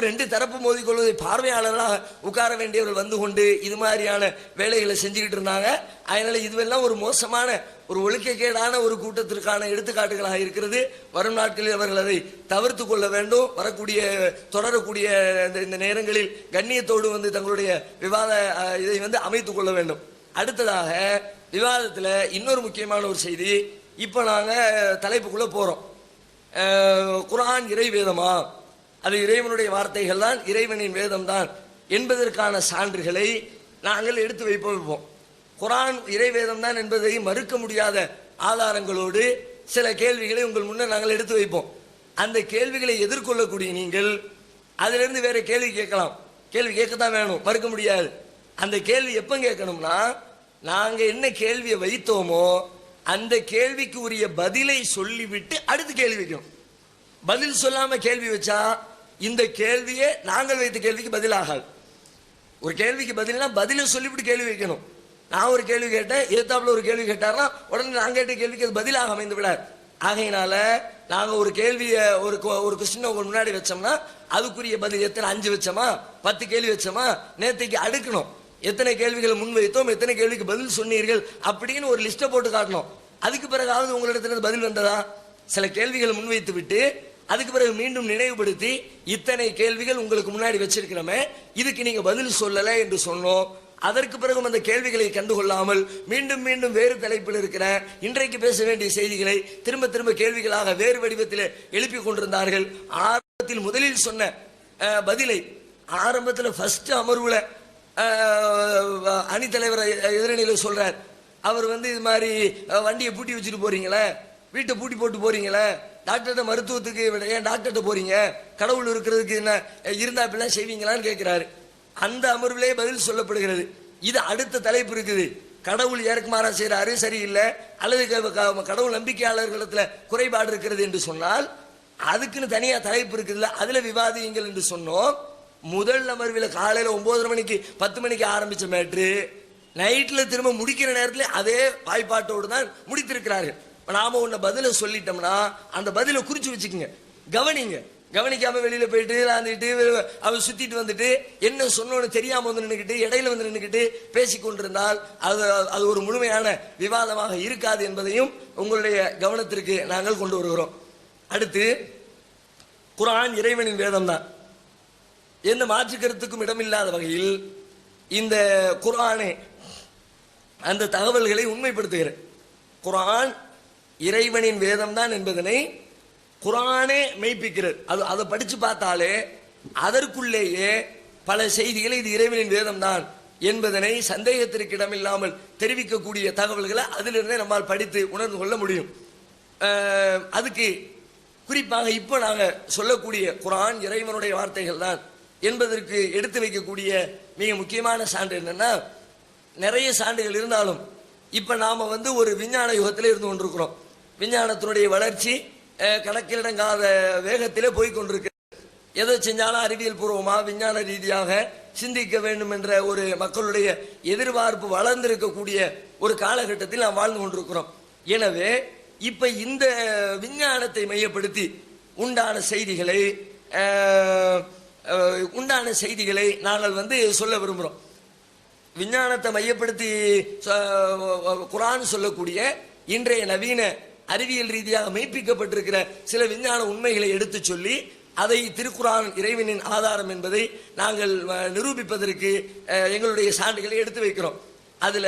ரெண்டு தரப்பு மோதிக்கொள்வதை பார்வையாளர்களாக உட்கார வேண்டியவர்கள் வந்து கொண்டு இது மாதிரியான வேலைகளை செஞ்சுக்கிட்டு இருந்தாங்க. அதனால இதுவெல்லாம் ஒரு மோசமான ஒரு ஒழுக்கக்கேடான ஒரு கூட்டத்திற்கான எடுத்துக்காட்டுகளாக இருக்கிறது. வரும் நாட்களில் அவர்கள் அதை தவிர்த்து கொள்ள வேண்டும். தொடரக்கூடிய இந்த நேரங்களில் கண்ணியத்தோடு வந்து தங்களுடைய விவாத இதை வந்து அமைத்துக் கொள்ள வேண்டும். அடுத்ததாக விவாதத்தில் இன்னொரு முக்கியமான ஒரு செய்தி. இப்போ நாங்கள் தலைப்புக்குள்ள போறோம். குர்ஆன் இறை வேதமா, அது இறைவனுடைய வார்த்தைகள் தான், இறைவனின் வேதம் தான் என்பதற்கான சான்றுகளை நாங்கள் எடுத்து வைப்போம். குர்ஆன் இறை வேதம் தான் என்பதை மறுக்க முடியாத ஆதாரங்களோடு சில கேள்விகளை உங்கள் முன்னர் நாங்கள் எடுத்து வைப்போம். அந்த கேள்விகளை எதிர்கொள்ளக்கூடிய நீங்கள் அதிலிருந்து வேற கேள்வி கேட்கலாம். கேள்வி கேட்கத்தான் வேணும், மறுக்க முடியாது. அந்த கேள்வி எப்ப கேட்கணும்னா, நாங்க என்ன கேள்வியை வைத்தோமோ அந்த கேள்விக்கு உரிய பதிலை சொல்லிவிட்டு அடுத்து கேள்வி வைக்கணும். பதில் சொல்லாம கேள்வி வச்சா இந்த கேள்வியே நாங்கள் வைத்த கேள்விக்கு பதில் ஆகாது. ஒரு கேள்விக்கு பதில்னா பதிலை சொல்லிவிட்டு கேள்வி வைக்கணும். நான் ஒரு கேள்வி கேட்டேன், எதிர்த்தாப்புல ஒரு கேள்வி கேட்டார்னா உடனே நான் கேட்ட கேள்விக்கு அது பதிலாக அமைந்து விடாது. ஆகையினால நாங்க ஒரு கேள்வியை ஒரு கொஸ்டின் உங்க முன்னாடி வச்சோம்னா அதுக்குரிய பதில் எத்தனை 5 வச்சோமா 10 கேள்வி வச்சோமா நேற்றுக்கு அடுக்கணும். எத்தனை கேள்விகளை முன்வைத்தோம், எத்தனை கேள்விக்கு பதில் சொன்னீர்கள் அப்படின்னு ஒரு லிஸ்ட்டை போட்டு காட்டணும். அதுக்கு பிறகாவது உங்களிடத்துல பதில் வந்ததா? சில கேள்விகளை முன்வைத்து விட்டு அதுக்கு பிறகு மீண்டும் நினைவுபடுத்தி இத்தனை கேள்விகள் உங்களுக்கு முன்னாடி வச்சிருக்கிறோமே, இதுக்கு நீங்க பதில் சொல்லல என்று சொன்னோம். அதற்கு பிறகும் அந்த கேள்விகளை கண்டுகொள்ளாமல் மீண்டும் மீண்டும் வேறு தலைப்பில் இருக்கிற இன்றைக்கு பேச வேண்டிய செய்திகளை திரும்ப திரும்ப கேள்விகளாக வேறு வடிவத்தில் எழுப்பி கொண்டிருந்தார்கள். ஆரம்பத்தில் முதலில் சொன்ன பதிலை ஆரம்பத்தில் ஃபர்ஸ்ட் அமர்வுல அணித்தலைவர் எதிரணியில சொல்றார். அவர் வந்து இது மாதிரி வண்டியை பூட்டி வச்சுட்டு போறீங்களே, வீட்டை பூட்டி போட்டு போறீங்களே, டாக்டர்கிட்ட மருத்துவத்துக்கு ஏன் டாக்டர்கிட்ட போறீங்க, கடவுள் இருக்கிறதுக்கு என்ன இருந்தா இப்பெல்லாம் செய்வீங்களான்னு கேட்கிறாரு. அந்த அமர்விலே பதில் சொல்லப்படுகிறது. இது அடுத்த தலைப்பு இருக்குது. கடவுள் ஏற்குமாறா செய்யறாரு சரியில்லை, அல்லது கடவுள் நம்பிக்கையாளர்களிடத்துல குறைபாடு இருக்கிறது என்று சொன்னால் அதுக்குன்னு தனியா தலைப்பு இருக்குதுல்ல, அதுல விவாதியுங்கள் என்று சொன்னோம். முதல் அமர்வில் காலையில 9:30 மணிக்கு 10 மணிக்கு ஆரம்பிச்ச மேட்ரு நைட்ல திரும்ப முடிக்கிற நேரத்தில் அதே வாய்ப்பாட்டோடு தான் முடித்திருக்கிறார்கள். நாம உன்ன பதில சொல்லிட்டோம்னா அந்த பதில குறிச்சு வச்சுக்கோங்க, கவனிங்க. கவனிக்காம வெளியில போயிட்டு விளாந்துட்டு அவர் சுத்திட்டு வந்துட்டு என்ன சொன்னோன்னு தெரியாம வந்து நின்றுக்கிட்டு இடையில வந்து நின்றுக்கிட்டு பேசிக் கொண்டிருந்தால் அது ஒரு முழுமையான விவாதமாக இருக்காது என்பதையும் உங்களுடைய கவனத்திற்கு நாங்கள் கொண்டு வருகிறோம். அடுத்து, குர்ஆன் இறைவனின் வேதம் தான், எந்த மாற்று கருத்துக்கும் இடமில்லாத வகையில் இந்த குர்ஆனே அந்த தகவல்களை உண்மைப்படுத்துகிறது. குர்ஆன் இறைவனின் வேதம் தான் என்பதனை குர்ஆனே மெய்ப்பிக்கிறது. அதை படிச்சு பார்த்தாலே அதற்குள்ளேயே பல செய்திகளை இது இறைவனின் வேதம் தான் என்பதனை சந்தேகத்திற்கு இடமில்லாமல் தெரிவிக்கக்கூடிய தகவல்களை அதிலிருந்தே நம்மால் படித்து உணர்ந்து கொள்ள முடியும். அதுக்கு குறிப்பாக இப்போ நாங்கள் சொல்லக்கூடிய குர்ஆன் இறைவனுடைய வார்த்தைகள் தான் என்பதற்கு எடுத்து வைக்கக்கூடிய மிக முக்கியமான சான்று என்னன்னா, நிறைய சான்றுகள் இருந்தாலும் இப்ப நாம வந்து ஒரு விஞ்ஞான யுகத்தில் இருந்து கொண்டிருக்கிறோம். விஞ்ஞானத்தினுடைய வளர்ச்சி கணக்கிலடங்காத வேகத்திலே போய்கொண்டிருக்கு. எதை செஞ்சாலும் அறிவியல் பூர்வமா விஞ்ஞான ரீதியாக சிந்திக்க வேண்டும் என்ற ஒரு மக்களுடைய எதிர்பார்ப்பு வளர்ந்திருக்கக்கூடிய ஒரு காலகட்டத்தில் நாம் வாழ்ந்து கொண்டிருக்கிறோம். எனவே இப்ப இந்த விஞ்ஞானத்தை மையப்படுத்தி உண்டான செய்திகளை நாங்கள் வந்து சொல்ல விரும்புகிறோம். விஞ்ஞானத்தை மையப்படுத்தி குர்ஆன் சொல்லக்கூடிய இன்றைய நவீன அறிவியல் ரீதியாக மெய்ப்பிக்கப்பட்டிருக்கிற சில விஞ்ஞான உண்மைகளை எடுத்து சொல்லி அதை திருக்குர்ஆன் இறைவனின் ஆதாரம் என்பதை நாங்கள் நிரூபிப்பதற்கு எங்களுடைய சான்றுகளை எடுத்து வைக்கிறோம். அதுல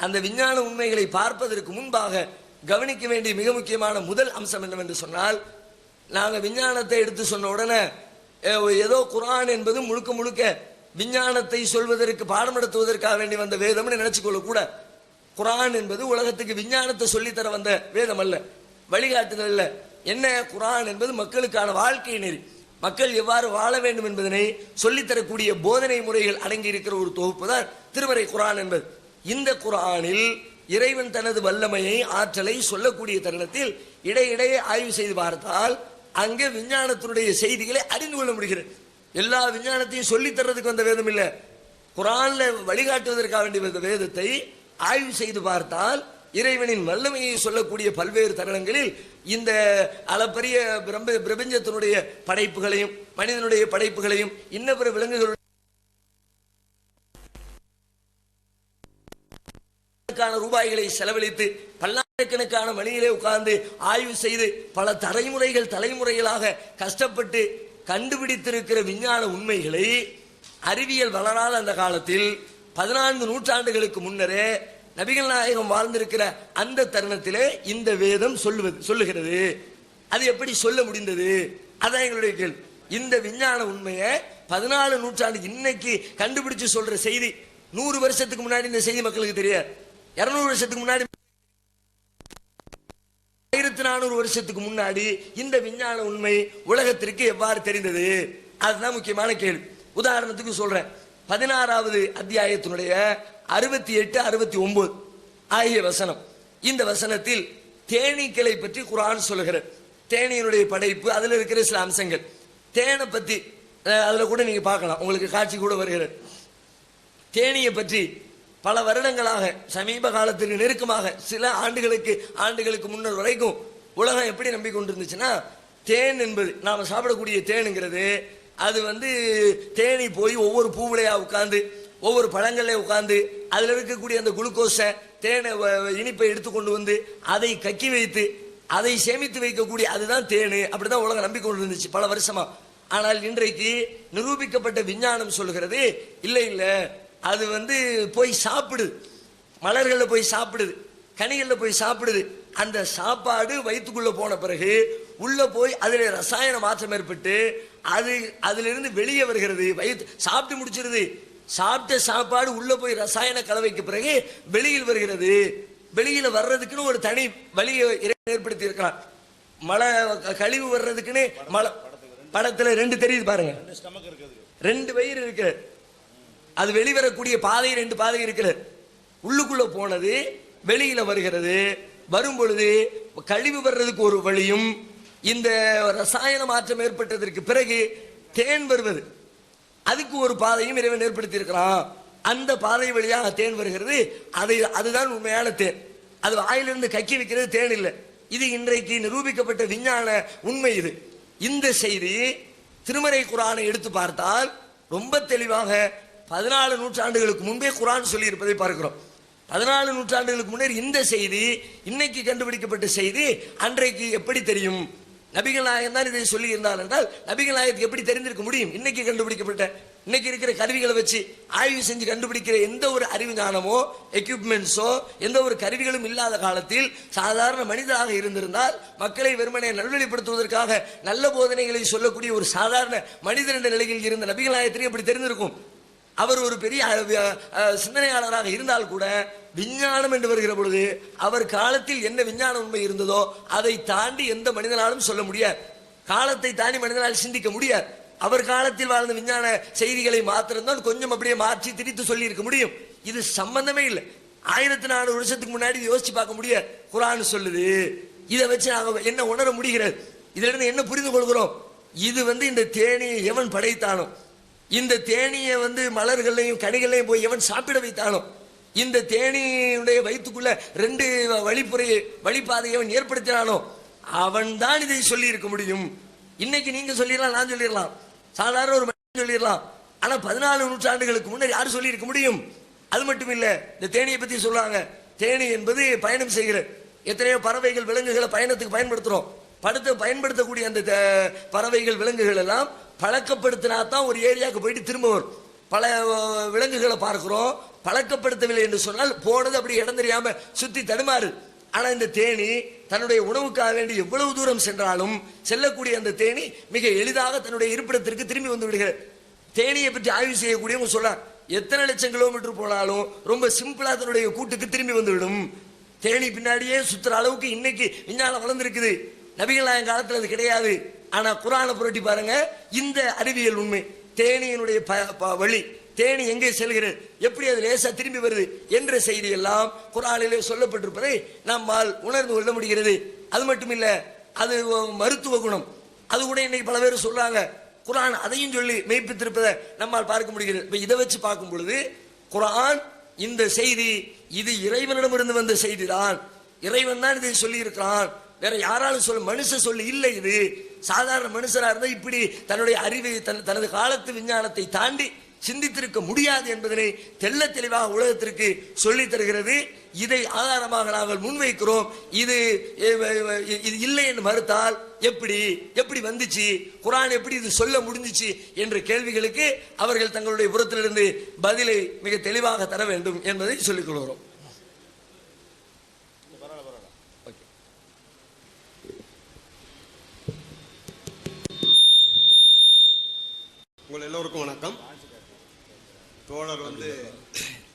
அந்த விஞ்ஞான உண்மைகளை பார்ப்பதற்கு முன்பாக கவனிக்க வேண்டிய மிக முக்கியமான முதல் அம்சம் என்னவென்று சொன்னால், நாங்கள் விஞ்ஞானத்தை எடுத்து சொன்ன உடனே ஏதோ குர்ஆன் என்பது முழுக்க முழுக்க விஞ்ஞானத்தை சொல்வதற்கு பாடம் நடத்துவதற்காக வேண்டி வந்த வேதம்னு நினைச்சுக்கொள்ள கூட. குர்ஆன் என்பது உலகத்துக்கு விஞ்ஞானத்தை சொல்லித்தர வந்த வேதம் அல்ல, வழிகாட்டுதல் அல்ல. என்ன, குர்ஆன் என்பது மக்களுக்கான வாழ்க்கை நெறி, மக்கள் எவ்வாறு வாழ வேண்டும் என்பதனை சொல்லித்தரக்கூடிய போதனை முறைகள் அடங்கி இருக்கிற ஒரு தொகுப்பு தான் திருமறை குர்ஆன் என்பது. இந்த குர்ஆனில் இறைவன் தனது வல்லமையை ஆற்றலை சொல்லக்கூடிய தருணத்தில் இடையிடையே ஆய்வு செய்து பார்த்தால் அங்கே விஞ்ஞானத்தினுடைய செய்திகளை அறிந்து கொள்ள முடிகிறது. எல்லா விஞ்ஞானத்தையும் சொல்லித் தர்றதுக்கு வந்த வேதம் இல்லை, குர்ஆன்ல வழிகாட்டுவதற்காக வேண்டிய வந்த வேதத்தை ஆய்வு செய்து பார்த்தால் இறைவனின் வல்லமையை சொல்லக்கூடிய பல்வேறு தருணங்களில் இந்த அளப்பரிய பிரபஞ்சத்தினுடைய படைப்புகளையும் மனிதனுடைய படைப்புகளையும் இன்ன பிற விலங்குகளுடைய ரூபாய்களை செலவழித்து பல்லாயிரக்கணக்கான மணியிலே உட்கார்ந்து ஆய்வு செய்து பல தலைமுறைகளாக கஷ்டப்பட்டு கண்டுபிடித்திருக்கிற விஞ்ஞான உண்மைகளை அறிவியல் வளராத அந்த காலத்தில் 14 நூற்றாண்டுகளுக்கு முன்னரே நபிகள் நாயகம் வாழ்ந்திருக்கிற அந்த தருணத்திலே இந்த வேதம் சொல்லுகிறது. அது எப்படி சொல்ல முடிந்தது? அதான் எங்களுடைய கேள்வி. இந்த விஞ்ஞான உண்மையை 14 நூற்றாண்டு இன்னைக்கு கண்டுபிடிச்சு சொல்ற செய்தி 100 வருஷத்துக்கு முன்னாடி இந்த செய்தி மக்களுக்கு தெரியாது. 200 வருஷத்துக்கு முன்னாடி, 1400 வருஷத்துக்கு முன்னாடி இந்த விஞ்ஞான உண்மை உலகத்திற்கு எவ்வாறு தெரிந்தது? அதுதான் முக்கியமான கேள்வி. உதாரணத்துக்கு சொல்றேன். 16வது அத்தியாயத்தினுடைய 68, 69 ஆகிய வசனம். இந்த வசனத்தில் தேனீக்களை பற்றி குர்ஆன் சொல்லுகிறது. தேனியினுடைய படைப்பு, அதில் இருக்கிற சில அம்சங்கள். தேனை பற்றி அதில் கூட நீங்க பார்க்கலாம், உங்களுக்கு காட்சி கூட வருகிறது. தேனியை பற்றி பல வருடங்களாக, சமீப காலத்திற்கு நெருக்கமாக, சில ஆண்டுகளுக்கு முன்னர் வரைக்கும் உலகம் எப்படி நம்பிக்கொண்டிருந்துச்சுன்னா, தேன் என்பது நாம சாப்பிடக்கூடிய தேனுங்கிறது அது தேனி போய் ஒவ்வொரு பூவிலையா உட்கார்ந்து ஒவ்வொரு பழங்கள்ல உட்கார்ந்து அதுல இருக்கக்கூடிய அந்த குளுக்கோஸை தேனை இனிப்பை எடுத்துக்கொண்டு வந்து அதை கக்கி வைத்து அதை சேமித்து வைக்கக்கூடிய அதுதான் தேனு. அப்படிதான் உலகம் நம்பிக்கொண்டிருந்துச்சு பல வருஷமா. ஆனால் இன்றைக்கு நிரூபிக்கப்பட்ட விஞ்ஞானம் சொல்லுகிறது, இல்லை அது போய் சாப்பிடுது, மலர்கள்ல போய் சாப்பிடுது, கனிகள்ல போய் சாப்பிடுது. அந்த சாப்பாடு வயிற்றுக்குள்ள போன பிறகு உள்ள போய் அதுல ரசாயன மாற்றம் ஏற்பட்டு அதுல இருந்து வெளியே வருகிறது. சாப்பிட்டு முடிச்சிருது, சாப்பிட்ட சாப்பாடு உள்ள போய் ரசாயன கலவைக்கு பிறகு வெளியில் வருகிறது. வெளியில வர்றதுக்குன்னு ஒரு தனி வழியை ஏற்படுத்தி இருக்கிறான். மழை கழிவு வர்றதுக்குன்னு படத்துல 2 தெரியுது பாருங்க, 2 வயிறு இருக்கு. அது வெளிவரக்கூடிய பாதை 2 பாதை இருக்கிறது. உள்ளுக்குள்ள போனது வெளியில வருகிறது. வரும் பொழுது கழிவு வர்றதுக்கு ஒரு வழியும், இந்த ரசாயன மாற்றம் ஏற்பட்டதற்கு பிறகு தேன் வருவது அதுக்கு ஒரு பாதையும் இறைவன் ஏற்படுத்தி இருக்கிறான். அந்த பாதை வழியாக தேன் வருகிறது. அதுதான் உண்மையான தேன். அது வாயிலிருந்து கக்கி வைக்கிறது தேன் இல்லை. இது இன்றைக்கு நிரூபிக்கப்பட்ட விஞ்ஞான உண்மை. இது இந்த செய்தி திருமறை குர்ஆனை எடுத்து பார்த்தால் ரொம்ப தெளிவாக 14 நூற்றாண்டுகளுக்கு முன்பே குர்ஆன் சொல்லி இருப்பதை பார்க்கிறோம். 14 நூற்றாண்டுகளுக்கு முன்னர் இந்த செய்தி, இன்னைக்கு கண்டுபிடிக்கப்பட்ட செய்தி அன்றைக்கு எப்படி தெரியும்? நபிகள் நாயகம் தான் இதை சொல்லி இருந்தால் என்றால் நபிகள் நாயகத்துக்கு எப்படி தெரிந்திருக்க முடியும்? இன்னைக்கு கண்டுபிடிக்கப்பட்ட, இன்னைக்கு இருக்கிற கருவிகளை வச்சு ஆய்வு செஞ்சு கண்டுபிடிக்கிற எந்த ஒரு அறிவு ஞானமோ எக்யூப்மெண்ட்ஸோ எந்த ஒரு கருவிகளும் இல்லாத காலத்தில் சாதாரண மனிதராக இருந்திருந்தால் மக்களை வெறுமனே நல்வழிப்படுத்துவதற்காக நல்ல போதனைகளை சொல்லக்கூடிய ஒரு சாதாரண மனிதர் என்ற நிலையில் இருந்த நபிகள் நாயகத்திற்கு எப்படி தெரிந்திருக்கும்? அவர் ஒரு பெரிய சிந்தனையாளராக இருந்தால் கூட விஞ்ஞானம் என்று வருகிற பொழுது அவர் காலத்தில் என்ன விஞ்ஞான உண்மை இருந்ததோ அதை தாண்டி எந்த மனிதனாலும் சொல்ல முடியாது. காலத்தை தாண்டி மனிதனால் சிந்திக்க முடியாது. அவர் காலத்தில் வாழ்ந்த விஞ்ஞான செய்திகளை மாத்திரம்தான் கொஞ்சம் அப்படியே மாற்றி திரித்து சொல்லி இருக்க முடியும். இது சம்பந்தமே இல்லை. 1400 வருஷத்துக்கு முன்னாடி யோசிச்சு பார்க்க முடியாது. குர்ஆன் சொல்லுது. இதை வச்சு நாங்க என்ன உணர முடிகிறது? இதுல இருந்து என்ன புரிந்து கொள்கிறோம்? இது இந்த தேனியை எவன் படைத்தானோ, இந்த தேனியை மலர்களையும் கனிகளையும் போய் எவன் சாப்பிட வைத்தானோ, இந்த தேனியுடைய வயிற்றுக்குள்ள 2 வழிபாதையை அவன் ஏற்படுத்தினானோ அவன் தான் இதை சொல்லி இருக்க முடியும். இன்னைக்கு நீங்க சொல்லிடலாம், நான் சொல்லிடலாம், சாதாரண ஒரு மனிதன் சொல்லிடலாம். ஆனா 14 நூற்றாண்டுகளுக்கு முன்னர் யார் சொல்லி இருக்க முடியும்? அது மட்டும் இல்ல, இந்த தேனியை பத்தி சொல்றாங்க. தேனி என்பது பயணம் செய்கிற எத்தனையோ பறவைகள் விலங்குகளை பயணத்துக்கு பயன்படுத்துறோம். பயன்படுத்தக்கூடிய அந்த பறவைகள் விலங்குகள் எல்லாம் பழக்கப்படுத்தினா தான் ஒரு ஏரியாவுக்கு போயிட்டு திரும்ப வரும். பல விலங்குகளை பார்க்கிறோம், பழக்கப்படுத்தவில்லை என்று சொன்னால் போனது அப்படி இடம் தெரியாம சுத்தி தடுமாறு. ஆனா இந்த தேனி தன்னுடைய உணவுக்காக வேண்டி எவ்வளவு தூரம் சென்றாலும் செல்லக்கூடிய அந்த தேனி மிக எளிதாக தன்னுடைய இருப்பிடத்திற்கு திரும்பி வந்து விடுகிறது. தேனியை பற்றி ஆய்வு செய்யக்கூடியவங்க சொல்லலாம், எத்தனை லட்சம் கிலோமீட்டர் போனாலும் ரொம்ப சிம்பிளா தன்னுடைய கூட்டுக்கு திரும்பி வந்துவிடும். தேனி பின்னாடியே சுத்துற அளவுக்கு இன்னைக்கு விஞ்ஞானம் வளர்ந்துருக்குது. நபிகள் நாயகம் காலத்தில் அது கிடையாது. ஆனா குர்ஆனை புரட்டி பாருங்க, இந்த அறிவியல் உண்மை. தேனியினுடைய வழி, தேனி எங்கே செல்கிறது, எப்படி அது லேசா திரும்பி வருது என்ற செய்தி எல்லாம் குர்ஆனிலே சொல்லப்பட்டிருப்பதை நம்மால் உணர்ந்து கொள்ள முடிகிறது. அது மட்டும் இல்ல, அது மருத்துவ குணம். அது கூட இன்னைக்கு பல பேர் சொல்றாங்க. குர்ஆன் அதையும் சொல்லி மெய்ப்பித்திருப்பதை நம்மால் பார்க்க முடிகிறது. இப்ப இதை வச்சு பார்க்கும் பொழுது குர்ஆன் இந்த செய்தி இது இறைவனிடமிருந்து வந்த செய்தி தான். இறைவன் தான் இதை சொல்லி இருக்கிறான், வேற யாராலும் சொல்ல மனுஷன் சொல்லி இல்லை. இது சாதாரண மனுஷனா இருந்தா இப்படி தன்னுடைய அறிவை தனது காலத்து விஞ்ஞானத்தை தாண்டி சிந்தித்திருக்க முடியாது என்பதனை தெள்ள தெளிவாக உலகத்திற்கு சொல்லி தருகிறது. இதை ஆதாரமாக நாங்கள் முன்வைக்கிறோம். இது இல்லை என்று மறுத்தால் எப்படி வந்துச்சு, குர்ஆன் எப்படி இது சொல்ல முடிஞ்சிச்சு என்ற கேள்விகளுக்கு அவர்கள் தங்களுடைய புறத்திலிருந்து பதிலை மிக தெளிவாக தர வேண்டும் என்பதை சொல்லிக் கொள்கிறோம். உங்கள் எல்லோருக்கும் வணக்கம். தோழர்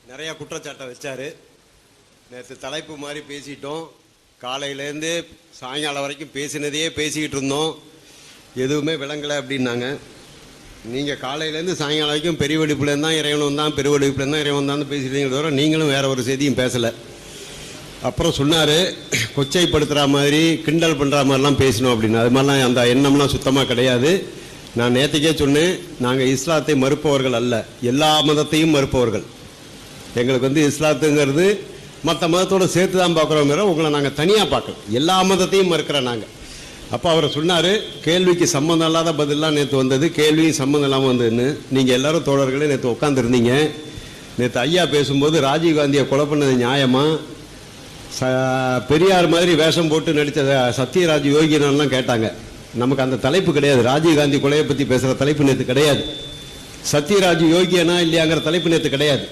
நிறைய குற்றச்சாட்டை வச்சாரு. நேற்று தலைப்பு மாதிரி பேசிட்டோம். காலையிலேருந்து சாயங்காலம் வரைக்கும் பேசினதையே பேசிக்கிட்டு இருந்தோம், எதுவுமே விளங்கலை அப்படின்னாங்க. நீங்கள் காலையிலேருந்து சாயங்காலம் வரைக்கும் பெரிய வெடிப்புலேருந்து தான் இறைவன் வந்தான், பெருவெடிப்புலேருந்து தான் இறைவன் தான் பேசிட்டீங்க தவிர நீங்களும் வேற ஒரு செய்தியும் பேசலை. அப்புறம் சொன்னார், கொச்சைப்படுத்துகிற மாதிரி கிண்டல் பண்ணுற மாதிரிலாம் பேசணும் அப்படின்னு. அது மாதிரிலாம் அந்த எண்ணம்லாம் சுத்தமாக கிடையாது. நான் நேற்றுக்கே சொன்னேன், நாங்கள் இஸ்லாத்தை மறுப்பவர்கள் அல்ல, எல்லா மதத்தையும் மறுப்பவர்கள். எங்களுக்கு இஸ்லாத்துங்கிறது மற்ற மதத்தோடு சேர்த்து தான் பார்க்குறோம், உங்களை நாங்கள் தனியாக பார்க்கல, எல்லா மதத்தையும் மறுக்கிறோம் நாங்கள். அப்போ அவர் சொன்னார், கேள்விக்கு சம்மந்தம் இல்லாத பதிலாம் நேற்று வந்தது, கேள்வியும் சம்மந்தம் இல்லாமல் வந்ததுன்னு. நீங்கள் எல்லாரும் தோழர்களே நேற்று உட்காந்துருந்தீங்க. நேற்று ஐயா பேசும்போது ராஜீவ்காந்தியை கொலை பண்ணது நியாயமா, பெரியார் மாதிரி வேஷம் போட்டு நடித்த சத்யராஜ் யோகினான்லாம் கேட்டாங்க. நமக்கு அந்த தலைப்பு கிடையாது. ராஜீவ்காந்தி கொலையை பற்றி பேசுகிற தலைப்பு நேற்று கிடையாது. சத்யராஜ் யோகியனா இல்லையாங்கிற தலைப்பு நேற்று கிடையாது.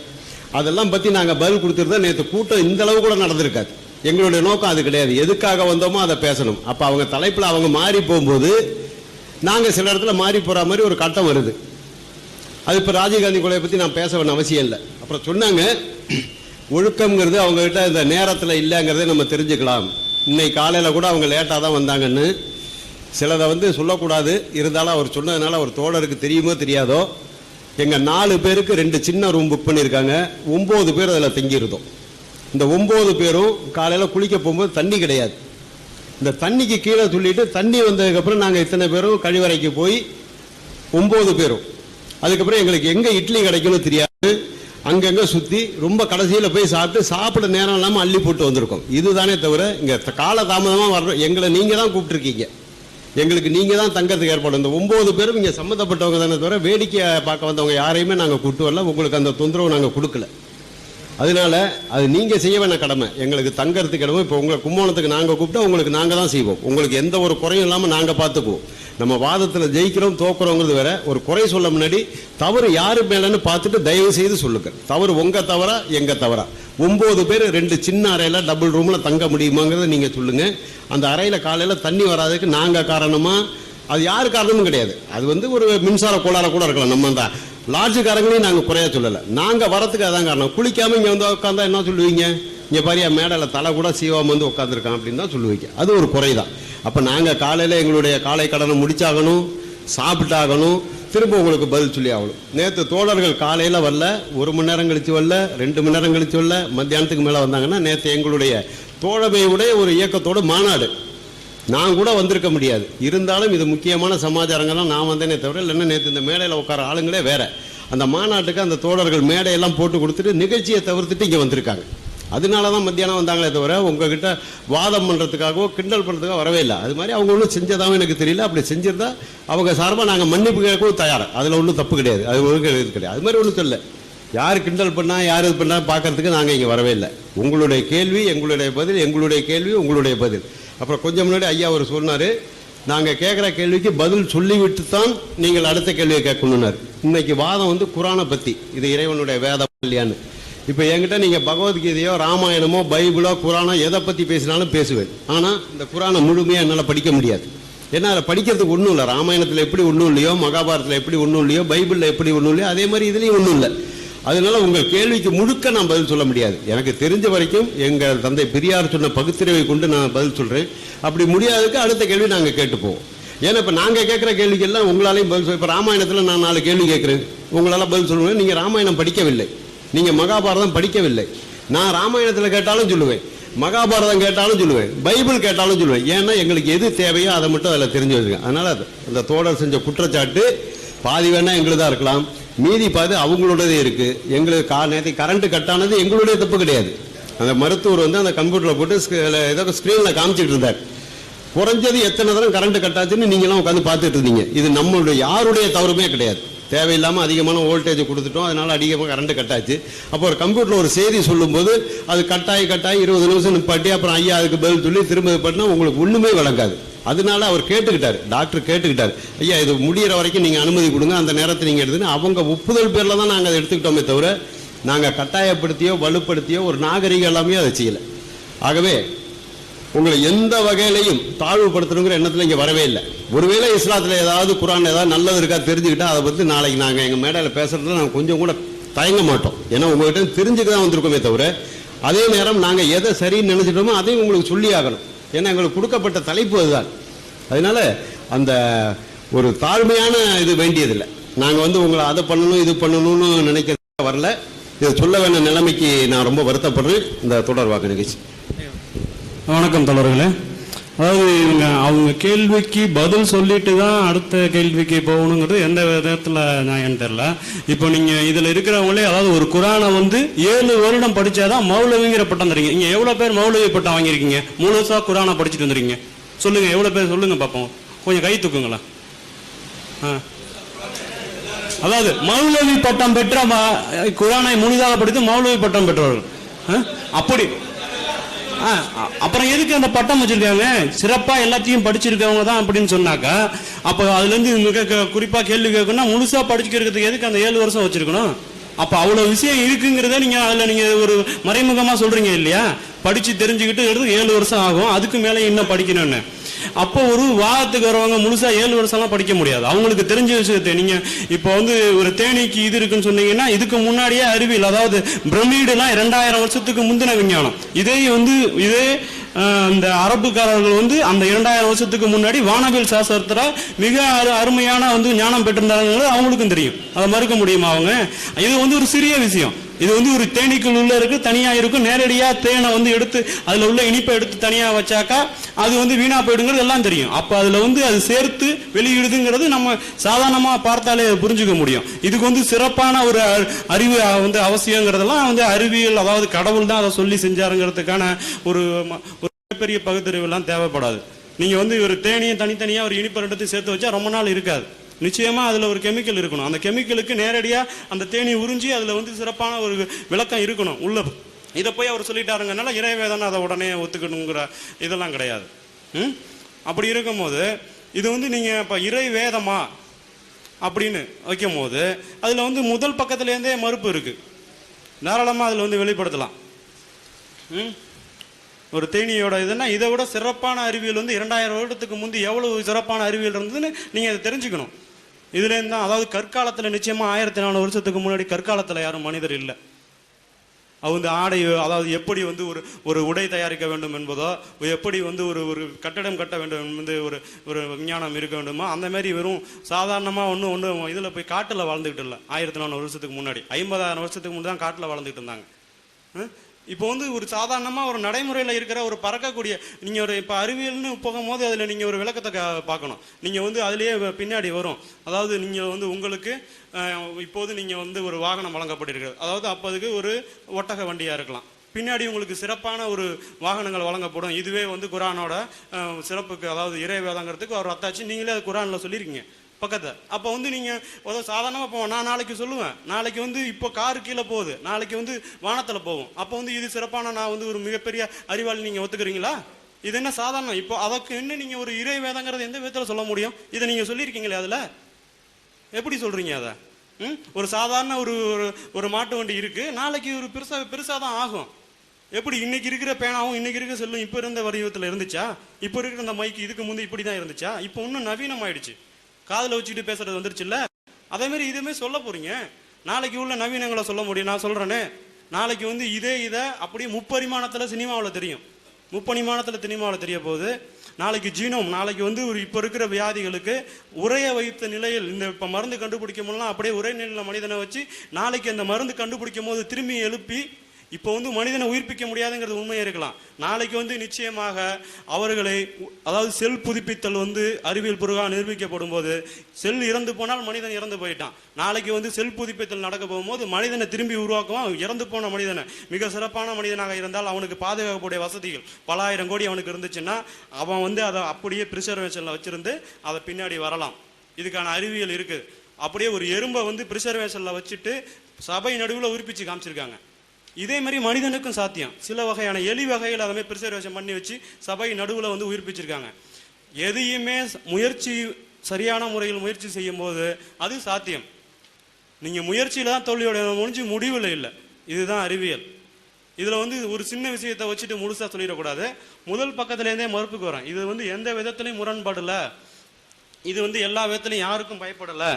அதெல்லாம் பற்றி நாங்கள் பதில் கொடுத்துருந்தா நேற்று கூட்டம் இந்த அளவு கூட நடந்திருக்காது. எங்களுடைய நோக்கம் அது கிடையாது. எதுக்காக வந்தோமோ அதை பேசணும். அப்போ அவங்க தலைப்பில் அவங்க மாறி போகும்போது நாங்கள் சில இடத்துல மாறி போகிற மாதிரி ஒரு கட்டம் வருது. அது இப்போ ராஜீவ்காந்தி கொலையை பற்றி நான் பேச வேண்டிய அவசியம் இல்லை. அப்புறம் சொன்னாங்க, ஒழுக்கம்ங்கிறது அவங்ககிட்ட இந்த நேரத்தில் இல்லைங்கிறத நம்ம தெரிஞ்சுக்கலாம். இன்னைக்கு காலையில் கூட அவங்க லேட்டாக தான் வந்தாங்கன்னு சிலதை சொல்லக்கூடாது. இருந்தாலும் அவர் சொன்னதுனால அவர் தோழருக்கு தெரியுமோ தெரியாதோ, எங்கள் 4 பேருக்கு 2 சின்ன ரூம் புக் பண்ணியிருக்காங்க. 9 பேர் அதில் தங்கியிருந்தோம். இந்த 9 பேரும் காலையில் குளிக்க போகும்போது தண்ணி கிடையாது. இந்த தண்ணிக்கு கீழே சொல்லிட்டு தண்ணி வந்ததுக்கப்புறம் நாங்கள் இத்தனை பேரும் கழிவறைக்கு போய் 9 பேரும், அதுக்கப்புறம் எங்களுக்கு எங்கே இட்லி கிடைக்கும்னு தெரியாது, அங்கங்கே சுற்றி ரொம்ப கடைசியில் போய் சாப்பிட நேரம் இல்லாமல் அள்ளி போட்டு வந்திருக்கோம். இதுதானே தவிர இங்கே கால தாமதமாக வர்றோம். எங்களை நீங்கள் தான் கூப்பிட்டுருக்கீங்க, எங்களுக்கு நீங்கள் தான் தங்கறதுக்கு ஏற்பாடு. இந்த 9 பேரும் இங்கே சம்மந்தப்பட்டவங்க தானே தவிர வேடிக்கை பார்க்க வந்தவங்க யாரையுமே நாங்கள் கூப்பிட்டு வரல. உங்களுக்கு அந்த தொந்தரவு நாங்கள் கொடுக்கல. அதனால அது நீங்கள் செய்ய வேணாம் கடமை, எங்களுக்கு தங்கறதுக்கு இடமும். இப்போ உங்களை கும்போணத்துக்கு நாங்கள் கூப்பிட்டா உங்களுக்கு நாங்கள் தான் செய்வோம். உங்களுக்கு எந்த ஒரு குறையும் இல்லாமல் நாங்கள் பார்த்துக்குவோம். நம்ம வாதத்தில் ஜெயிக்கிறோம் தோக்குறோங்கிறது வேற. ஒரு குறை சொல்ல முன்னாடி தவறு யாரு மேலன்னு பார்த்துட்டு தயவு செய்து சொல்லுங்க. தவறு உங்க தவறா எங்க தவறா? 9 பேர் 2 சின்ன அறையில் டபுள் ரூமில் தங்க முடியுமாங்கிறத நீங்கள் சொல்லுங்க. அந்த அறையில் காலையில் தண்ணி வராதுக்கு நாங்கள் காரணமா? அது யார் காரணமும் கிடையாது. அது ஒரு மின்சார கோளாறு கூட இருக்கலாம். நம்ம அந்த லாட்ஜுக்காரங்களையும் நாங்கள் குறையா சொல்லலை. நாங்கள் வரத்துக்கு அதான் காரணம். குளிக்காமல் இங்கே உட்காந்தா என்ன சொல்லுவீங்க? இங்கே பாரியா மேடையில் தலை கூட சீவாம உட்காந்துருக்கான் அப்படின்னு தான் சொல்லுவீங்க. அது ஒரு குறை தான். அப்போ நாங்கள் காலையில் எங்களுடைய காலை கடனை முடிச்சாகணும், சாப்பிட்டாகணும், திரும்ப உங்களுக்கு பதில் சொல்லி ஆகணும். நேற்று தோழர்கள் காலையில் வரல, 1 மணி நேரம் கழிச்சு வரல, 2 மணி நேரம் கழிச்சு வரல, மத்தியானத்துக்கு மேலே வந்தாங்கன்னா நேற்று எங்களுடைய தோழமையுடைய ஒரு இயக்கத்தோட மாநாடு. நான் கூட வந்திருக்க முடியாது. இருந்தாலும் இது முக்கியமான சமாச்சாரங்கள்லாம் நான் வந்தேனே தவிர, இல்லைன்னா நேற்று இந்த மேடையில் உட்கார ஆளுங்களே வேற. அந்த மாநாட்டுக்கு அந்த தோழர்கள் மேடையெல்லாம் போட்டு கொடுத்துட்டு நிகழ்ச்சியை தவிர்த்துட்டு இங்கே வந்திருக்காங்க. அதனால தான் மத்தியானம் வந்தாங்களே தவிர உங்ககிட்ட வாதம் பண்ணுறதுக்காகவோ கிண்டல் பண்ணுறதுக்காக வரவே இல்லை. அது மாதிரி அவங்க ஒன்றும் செஞ்சதாகவும் எனக்கு தெரியல. அப்படி செஞ்சிருந்தா அவங்க சார்பாக நாங்கள் மன்னிப்பு கேட்கவும் தயார். அதில் ஒன்றும் தப்பு கிடையாது, அது ஒன்றும் இது கிடையாது. அது மாதிரி ஒன்றும் தெரியல. யார் கிண்டல் பண்ணால் யார் இது பண்ணால் பார்க்கறதுக்கு நாங்கள் இங்கே வரவே இல்லை. உங்களுடைய கேள்வி எங்களுடைய பதில், எங்களுடைய கேள்வி உங்களுடைய பதில். அப்புறம் கொஞ்சம் முன்னாடி ஐயா அவர் சொன்னார், நாங்கள் கேட்குற கேள்விக்கு பதில் சொல்லிவிட்டு தான் நீங்கள் அடுத்த கேள்வியை கேட்கணுன்னாரு. இன்னைக்கு வாதம் குரானை பற்றி, இது இறைவனுடைய வேதம் இல்லையான்னு. இப்போ என்கிட்ட நீங்கள் பகவத்கீதையோ ராமாயணமோ பைபிளோ குரானோ எதை பற்றி பேசினாலும் பேசுவேன். ஆனால் இந்த குரானை முழுமையாக என்னால் படிக்க முடியாது. ஏன்னா அதில் படிக்கிறதுக்கு ஒன்றும் இல்லை. ராமாயணத்தில் எப்படி ஒன்றும் இல்லையோ, மகாபாரதத்தில் எப்படி ஒன்றும் இல்லையோ, பைபிளில் எப்படி ஒன்றும் இல்லையோ, அதே மாதிரி இதுலேயும் ஒன்றும் இல்லை. அதனால உங்கள் கேள்விக்கு முழுக்க நான் பதில் சொல்ல முடியாது. எனக்கு தெரிஞ்ச வரைக்கும் எங்கள் தந்தை பெரியார் சொன்ன பகுத்தறிவை கொண்டு நான் பதில் சொல்கிறேன். அப்படி முடியாததுக்கு அடுத்த கேள்வி நாங்கள் கேட்டு போவோம். ஏன்னா இப்போ நாங்கள் கேட்குற கேள்விக்கெல்லாம் உங்களாலையும் பதில் சொல்ல. இப்போ ராமாயணத்தில் நான் 4 கேள்வி கேட்குறேன், உங்களால் பதில் சொல்லுவேன். நீங்கள் ராமாயணம் படிக்கவில்லை, நீங்கள் மகாபாரதம் படிக்கவில்லை. நான் ராமாயணத்தில் கேட்டாலும் சொல்லுவேன், மகாபாரதம் கேட்டாலும் சொல்லுவேன், பைபிள் கேட்டாலும் சொல்லுவேன். ஏன்னா எங்களுக்கு எது தேவையோ அதை மட்டும் அதில் தெரிஞ்சு வச்சுருக்கேன். அதனால் அந்த தோழர் செஞ்ச குற்றச்சாட்டு பாதி வேணா எங்களுதான் இருக்கலாம், மீதி பாதி அவங்களோடதே இருக்குது. எங்களுக்கு நேற்று கரண்ட்டு கட்டானது எங்களுடைய தப்பு கிடையாது. அந்த மருத்துவர் வந்து அந்த கம்ப்யூட்டரில் போட்டு ஏதோ ஸ்க்ரீனில் காமிச்சிட்டு இருந்தார். குறைஞ்சது எத்தனை தரம் கரண்ட் கட்டாச்சுன்னு நீங்களாம் உட்காந்து பார்த்துட்டு இருந்தீங்க. இது நம்மளுடைய யாருடைய தவறுமே கிடையாது. தேவையில்லாமல் அதிகமான வோல்டேஜ் கொடுத்துட்டோம், அதனால அதிகமாக கரண்ட் கட்டாச்சு. அப்போ ஒரு கம்ப்யூட்டரில் ஒரு செய்தி சொல்லும்போது அது கட்டாயி 20 நிமிஷம் நிப்பாட்டி அப்புறம் ஐயா அதுக்கு பதில் சொல்லி திரும்ப பண்ணால் உங்களுக்கு ஒன்றுமே வழங்காது. அதனால அவர் கேட்டுக்கிட்டார், டாக்டர் கேட்டுக்கிட்டார், ஐயா இது முடிகிற வரைக்கும் நீங்கள் அனுமதி கொடுங்க, அந்த நேரத்தை நீங்கள் எடுத்துன்னு அவங்க ஒப்புதல் பேரில் தான் நாங்கள் அதை எடுத்துக்கிட்டோமே தவிர நாங்கள் கட்டாயப்படுத்தியோ வலுப்படுத்தியோ ஒரு நாகரிகம் எல்லாமே அதை செய்யலை. ஆகவே உங்களை எந்த வகையிலையும் தாழ்வுபடுத்தணுங்கிற எண்ணத்தில் இங்கே வரவே இல்லை. ஒருவேளை இஸ்லாத்தில் ஏதாவது குரான் ஏதாவது நல்லது இருக்கா தெரிஞ்சுக்கிட்டா அதை பற்றி நாளைக்கு நாங்கள் எங்கள் மேடையில் பேசுறதுல நாங்கள் கொஞ்சம் கூட தயங்க மாட்டோம். ஏன்னா உங்கள்கிட்ட தெரிஞ்சுக்க தான் வந்திருக்கோமே தவிர அதே நேரம் நாங்கள் எதை சரின்னு நினைச்சிட்டோமோ அதையும் உங்களுக்கு சொல்லி ஆகணும். ஏன்னா எங்களுக்கு கொடுக்கப்பட்ட தலைப்பு அதுதான். அதனால அந்த ஒரு தாழ்மையான இது வேண்டியதில்லை. நாங்கள் வந்து உங்களை அதை பண்ணணும் இது பண்ணணும்னு நினைக்க வரல. இதை சொல்ல வேண்டிய நிலைமைக்கு நான் ரொம்ப வருத்தப்படுறேன். இந்த தொடர் வாக்கு நிகழ்ச்சி. வணக்கம் தோழர்களே. அதாவது அவங்க கேள்விக்கு பதில் சொல்லிட்டு தான் அடுத்த கேள்விக்கு போகணுங்கிறது எந்த விதத்தில் நான் தெரியல. இப்போ நீங்கள் இதில் இருக்கிறவங்களே அதாவது ஒரு குரானை வந்து 7 வருடம் படித்தாதான் மௌலவிங்கிற பட்டம் தரீங்க. இங்கே எவ்வளோ பேர் மௌலவி பட்டம் வாங்கியிருக்கீங்க? முழுசாக குரானை படிச்சுட்டு வந்துருக்கீங்க சொல்லுங்கள், எவ்வளோ பேர் சொல்லுங்கள் பார்ப்போம். கொஞ்சம் கை தூக்குங்களா. அதாவது மௌலவி பட்டம் பெற்ற குரானை முழுதாக படித்து மௌலவி பட்டம் பெற்றவர்கள் அப்படி அப்புறம் எதுக்கு அந்த பட்டம் வச்சிருக்காங்க? சிறப்பா எல்லாத்தையும் படிச்சிருக்கவங்க தான் அப்படின்னு சொன்னாக்கா அப்ப அதுல இருந்து மிக குறிப்பா கேள்வி கேட்கணும்னா முழுசா படிச்சுக்கிறதுக்கு எதுக்கு அந்த 7 வருஷம் வச்சிருக்கணும்? அப்ப அவ்வளவு விஷயம் இருக்குங்கிறத நீங்க அதுல நீங்க ஒரு மறைமுகமா சொல்றீங்க இல்லையா? படிச்சு தெரிஞ்சுக்கிட்டு 7 வருஷம் ஆகும், அதுக்கு மேலே இன்னும் படிக்கணும்னு. அப்போ ஒரு வாதத்துக்கு வரவங்க முழுசா 7 வருஷம்லாம் படிக்க முடியாது. அவங்களுக்கு தெரிஞ்ச விஷயத்தை நீங்க இப்போ வந்து ஒரு தேனீக்கு இது இருக்குன்னு சொன்னீங்கன்னா இதுக்கு முன்னாடியே அறிவியல் அதாவது பிரமிடுலாம் 2000 வருஷத்துக்கு முந்தின விஞ்ஞானம். இதே இந்த அரபுக்காரர்கள் வந்து அந்த 2000 வருஷத்துக்கு முன்னாடி வானவியல் சாஸ்திரத்துல மிக அருமையான வந்து ஞானம் பெற்றிருந்தாங்க. அவங்களுக்கும் தெரியும், அதை மறுக்க முடியுமா அவங்க? இது வந்து ஒரு சிறிய விஷயம். இது வந்து ஒரு தேனீக்குள் உள்ள இருக்கு, தனியா இருக்கும். நேரடியா தேனை வந்து எடுத்து அதுல உள்ள இனிப்பை எடுத்து தனியா வச்சாக்கா அது வந்து வீணா போயிடுங்கிறது எல்லாம் தெரியும். அப்ப அதுல வந்து அது சேர்த்து வெளியிடுதுங்கிறது நம்ம சாதாரணமா பார்த்தாலே புரிஞ்சுக்க முடியும். இதுக்கு வந்து சிறப்பான ஒரு அறிவு வந்து அவசியங்கிறதெல்லாம் வந்து அறிவியல் அதாவது கடவுள் தான் அதை சொல்லி செஞ்சாருங்கிறதுக்கான ஒரு பெரிய பகுத்தறிவு எல்லாம் தேவைப்படாது. நீங்க வந்து ஒரு தேனியை தனித்தனியா ஒரு இனிப்பை எடுத்து சேர்த்து வச்சா ரொம்ப நாள் இருக்காது. நிச்சயமா அதுல ஒரு கெமிக்கல் இருக்கணும். அந்த கெமிக்கலுக்கு நேரடியா அந்த தேனி உறிஞ்சி அதுல வந்து சிறப்பான ஒரு விளக்கம் இருக்கணும் உள்ள. இதை போய் அவர் சொல்லிட்டாருங்கனால இறைவேதனை அதை உடனே ஒத்துக்கணுங்கிற இதெல்லாம் கிடையாது. அப்படி இருக்கும் போது இது வந்து நீங்க இப்ப இறை வேதமா அப்படின்னு வைக்கும் போது அதுல வந்து முதல் பக்கத்துல இருந்தே மறுப்பு இருக்கு. தாராளமா அதுல வந்து வெளிப்படுத்தலாம். ஒரு தேனியோட இதுன்னா இதை விட சிறப்பான அறிவியல் வந்து 2000 வருடத்துக்கு முந்தி எவ்வளவு சிறப்பான அறிவியல் இருந்ததுன்னு நீங்க அதை தெரிஞ்சுக்கணும். இதுலேருந்து தான் அதாவது கற்காலத்தில் நிச்சயமா 1400 வருஷத்துக்கு முன்னாடி கற்காலத்தில் யாரும் மனிதர் இல்லை. அவங்க ஆடை அதாவது எப்படி வந்து ஒரு உடை தயாரிக்க வேண்டும் என்பதோ, எப்படி வந்து ஒரு கட்டடம் கட்ட வேண்டும் என்பது ஒரு விஞ்ஞானம் இருக்க வேண்டுமோ அந்த மாதிரி வெறும் சாதாரணமாக ஒன்றும் இதில் போய் காட்டில் வாழ்ந்துக்கிட்டு இல்லை. 1400 வருஷத்துக்கு முன்னாடி 50,000 வருஷத்துக்கு முன்னாடி தான் காட்டில் வாழ்ந்துக்கிட்டு இருந்தாங்க. இப்போ வந்து ஒரு சாதாரணமாக ஒரு நடைமுறையில் இருக்கிற ஒரு பறக்கக்கூடிய நீங்கள் ஒரு இப்போ அறிவியல்னு போகும்போது அதில் நீங்கள் ஒரு விளக்கத்தை பார்க்கணும். நீங்கள் வந்து அதுலேயே பின்னாடி வரும். அதாவது நீங்கள் வந்து உங்களுக்கு இப்போது நீங்கள் வந்து ஒரு வாகனம் வழங்கப்பட்டிருக்கிறது. அதாவது அப்போ அதுக்கு ஒரு ஒட்டக வண்டியாக இருக்கலாம். பின்னாடி உங்களுக்கு சிறப்பான ஒரு வாகனங்கள் வழங்கப்படும். இதுவே வந்து குரானோட சிறப்புக்கு அதாவது இறை வேதங்கிறதுக்கு ஒரு அத்தாச்சு நீங்களே அது குரானில் சொல்லியிருக்கீங்க பக்கத்தை. அப்போ வந்து நீங்கள் சாதாரணமாக போவோம். நான் நாளைக்கு சொல்லுவேன், நாளைக்கு வந்து இப்போ காரு கீழே போகுது, நாளைக்கு வந்து வானத்தில் போவோம். அப்போ வந்து இது சிறப்பான நான் வந்து ஒரு மிகப்பெரிய அறிவாளி நீங்கள் ஒத்துக்கிறீங்களா? இது என்ன சாதாரணம்? இப்போ அதற்கு என்ன நீங்கள் ஒரு இறை வேதங்கிறது எந்த விதத்தில் சொல்ல முடியும்? இதை நீங்கள் சொல்லியிருக்கீங்களே, அதில் எப்படி சொல்கிறீங்க அதை? ஒரு சாதாரண ஒரு மாட்டு வண்டி இருக்குது, நாளைக்கு ஒரு பெருசாக தான் ஆகும். எப்படி இன்னைக்கு இருக்கிற பேனாவும் இன்னைக்கு இருக்கிற செல்லும் இப்போ இருந்த வடிவத்தில் இருந்துச்சா? இப்போ இருக்கிற அந்த மைக்கு இதுக்கு முந்தைய இப்படி தான் இருந்துச்சா? இப்போ இன்னும் நவீனம் ஆயிடுச்சு. காதில் வச்சுக்கிட்டு பேசுறது வந்துருச்சுல்ல. அதே மாதிரி இதுவுமே சொல்ல போறீங்க. நாளைக்கு உள்ள நவீனங்களை சொல்ல முடியும். நான் சொல்றேனே, நாளைக்கு வந்து இதை அப்படியே முப்பரிமாணத்தில் சினிமாவில் தெரியும். முப்பரிமாணத்தில் சினிமாவில் தெரிய போகுது. நாளைக்கு ஜீனோம், நாளைக்கு வந்து ஒரு இப்போ இருக்கிற வியாதிகளுக்கு உரைய வைத்த நிலையில் இந்த இப்போ மருந்து கண்டுபிடிக்கும் போதெல்லாம் அப்படியே உரை நிலையில் மனிதனை வச்சு நாளைக்கு அந்த மருந்து கண்டுபிடிக்கும் போது திரும்பி எழுப்பி இப்போ வந்து மனிதனை உயிர்ப்பிக்க முடியாதுங்கிறது உண்மையாக இருக்கலாம். நாளைக்கு வந்து நிச்சயமாக அவர்களை அதாவது செல் புதுப்பித்தல் வந்து அறிவியல் பூர்வமாக நிரூபிக்கப்படும் போது செல் இறந்து போனால் மனிதன் இறந்து போயிட்டான். நாளைக்கு வந்து செல் புதுப்பித்தல் நடக்க போகும்போது மனிதனை திரும்பி உருவாக்குவான். இறந்து போன மனிதனை மிக சிறப்பான மனிதனாக இருந்தால் அவனுக்கு பாதுகாக்கக்கூடிய வசதிகள் பல ஆயிரம் கோடி அவனுக்கு இருந்துச்சுன்னா அவன் வந்து அதை அப்படியே ப்ரிசர்வேஷனில் வச்சிருந்து அதை பின்னாடி வரலாம். இதுக்கான அறிவியல் இருக்குது. அப்படியே ஒரு எறும்பை வந்து ப்ரிசர்வேஷனில் வச்சுட்டு சபை நடுவில் உயிர்ப்பிச்சு காமிச்சிருக்காங்க. இதே மாதிரி மனிதனுக்கும் சாத்தியம். சில வகையான எலி வகைகள் அதை மாதிரி ப்ரிசர்வேஷன் பண்ணி வச்சு சபை நடுவில் வந்து உயிர்ப்பிச்சிருக்காங்க. எதையுமே முயற்சி சரியான முறையில் முயற்சி செய்யும் போது அது சாத்தியம். நீங்கள் முயற்சியில் தான் தோல்வியோட முடிஞ்சு முடிவில் இல்லை. இதுதான் அறிவியல். இதில் வந்து ஒரு சின்ன விஷயத்தை வச்சுட்டு முழுசாக சொல்லிடக்கூடாது. முதல் பக்கத்துலேருந்தே மறுப்புக்கு வரேன். இது வந்து எந்த விதத்துலையும் முரண்படலை. இது வந்து எல்லா விதத்துலையும் யாருக்கும் பயப்படலை.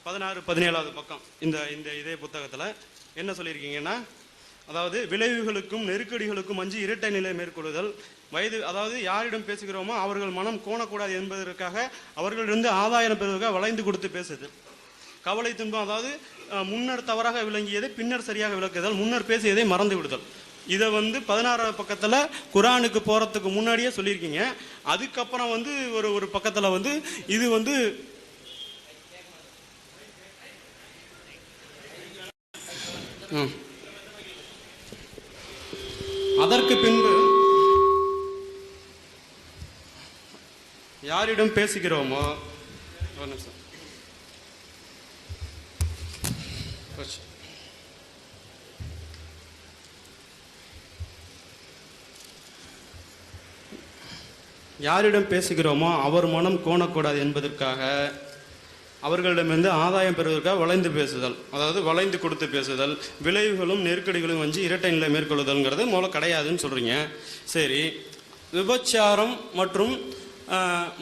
16, 17வது பக்கம் இதே புத்தகத்தில் என்ன சொல்லியிருக்கீங்கன்னா, அதாவது விளைவுகளுக்கும் நெருக்கடிகளுக்கும் அஞ்சு இரட்டை நிலை மேற்கொள்ளுதல், வயது அதாவது யாரிடம் பேசுகிறோமோ அவர்கள் மனம் கோணக்கூடாது என்பதற்காக அவர்களிருந்து ஆதாயம் பெறுவதற்காக வளைந்து கொடுத்து பேசுது. கவலை துன்பம் அதாவது முன்னர் தவறாக விளங்கியதை பின்னர் சரியாக விளக்குதல், முன்னர் பேசியதை மறந்து விடுதல். இதை வந்து 16வது பக்கத்தில் குரானுக்கு போகிறதுக்கு முன்னாடியே சொல்லியிருக்கீங்க. அதுக்கப்புறம் வந்து ஒரு பக்கத்தில் வந்து இது வந்து அதற்கு பின்பு யாரிடம் பேசுகிறோமோ ஒரு நிமிஷம் யாரிடம் பேசுகிறோமோ அவர் மனம் கோணக்கூடாது என்பதற்காக அவர்களிடமிருந்து ஆதாயம் பெறுவதற்காக வளைந்து பேசுதல், அதாவது வளைந்து கொடுத்து பேசுதல், விளைவுகளும் நெருக்கடிகளும் வந்து இரட்டை நிலை மேற்கொள்ளுதல்ங்கிறது மூலம் கிடையாதுன்னு சொல்கிறீங்க. சரி, விபச்சாரம் மற்றும்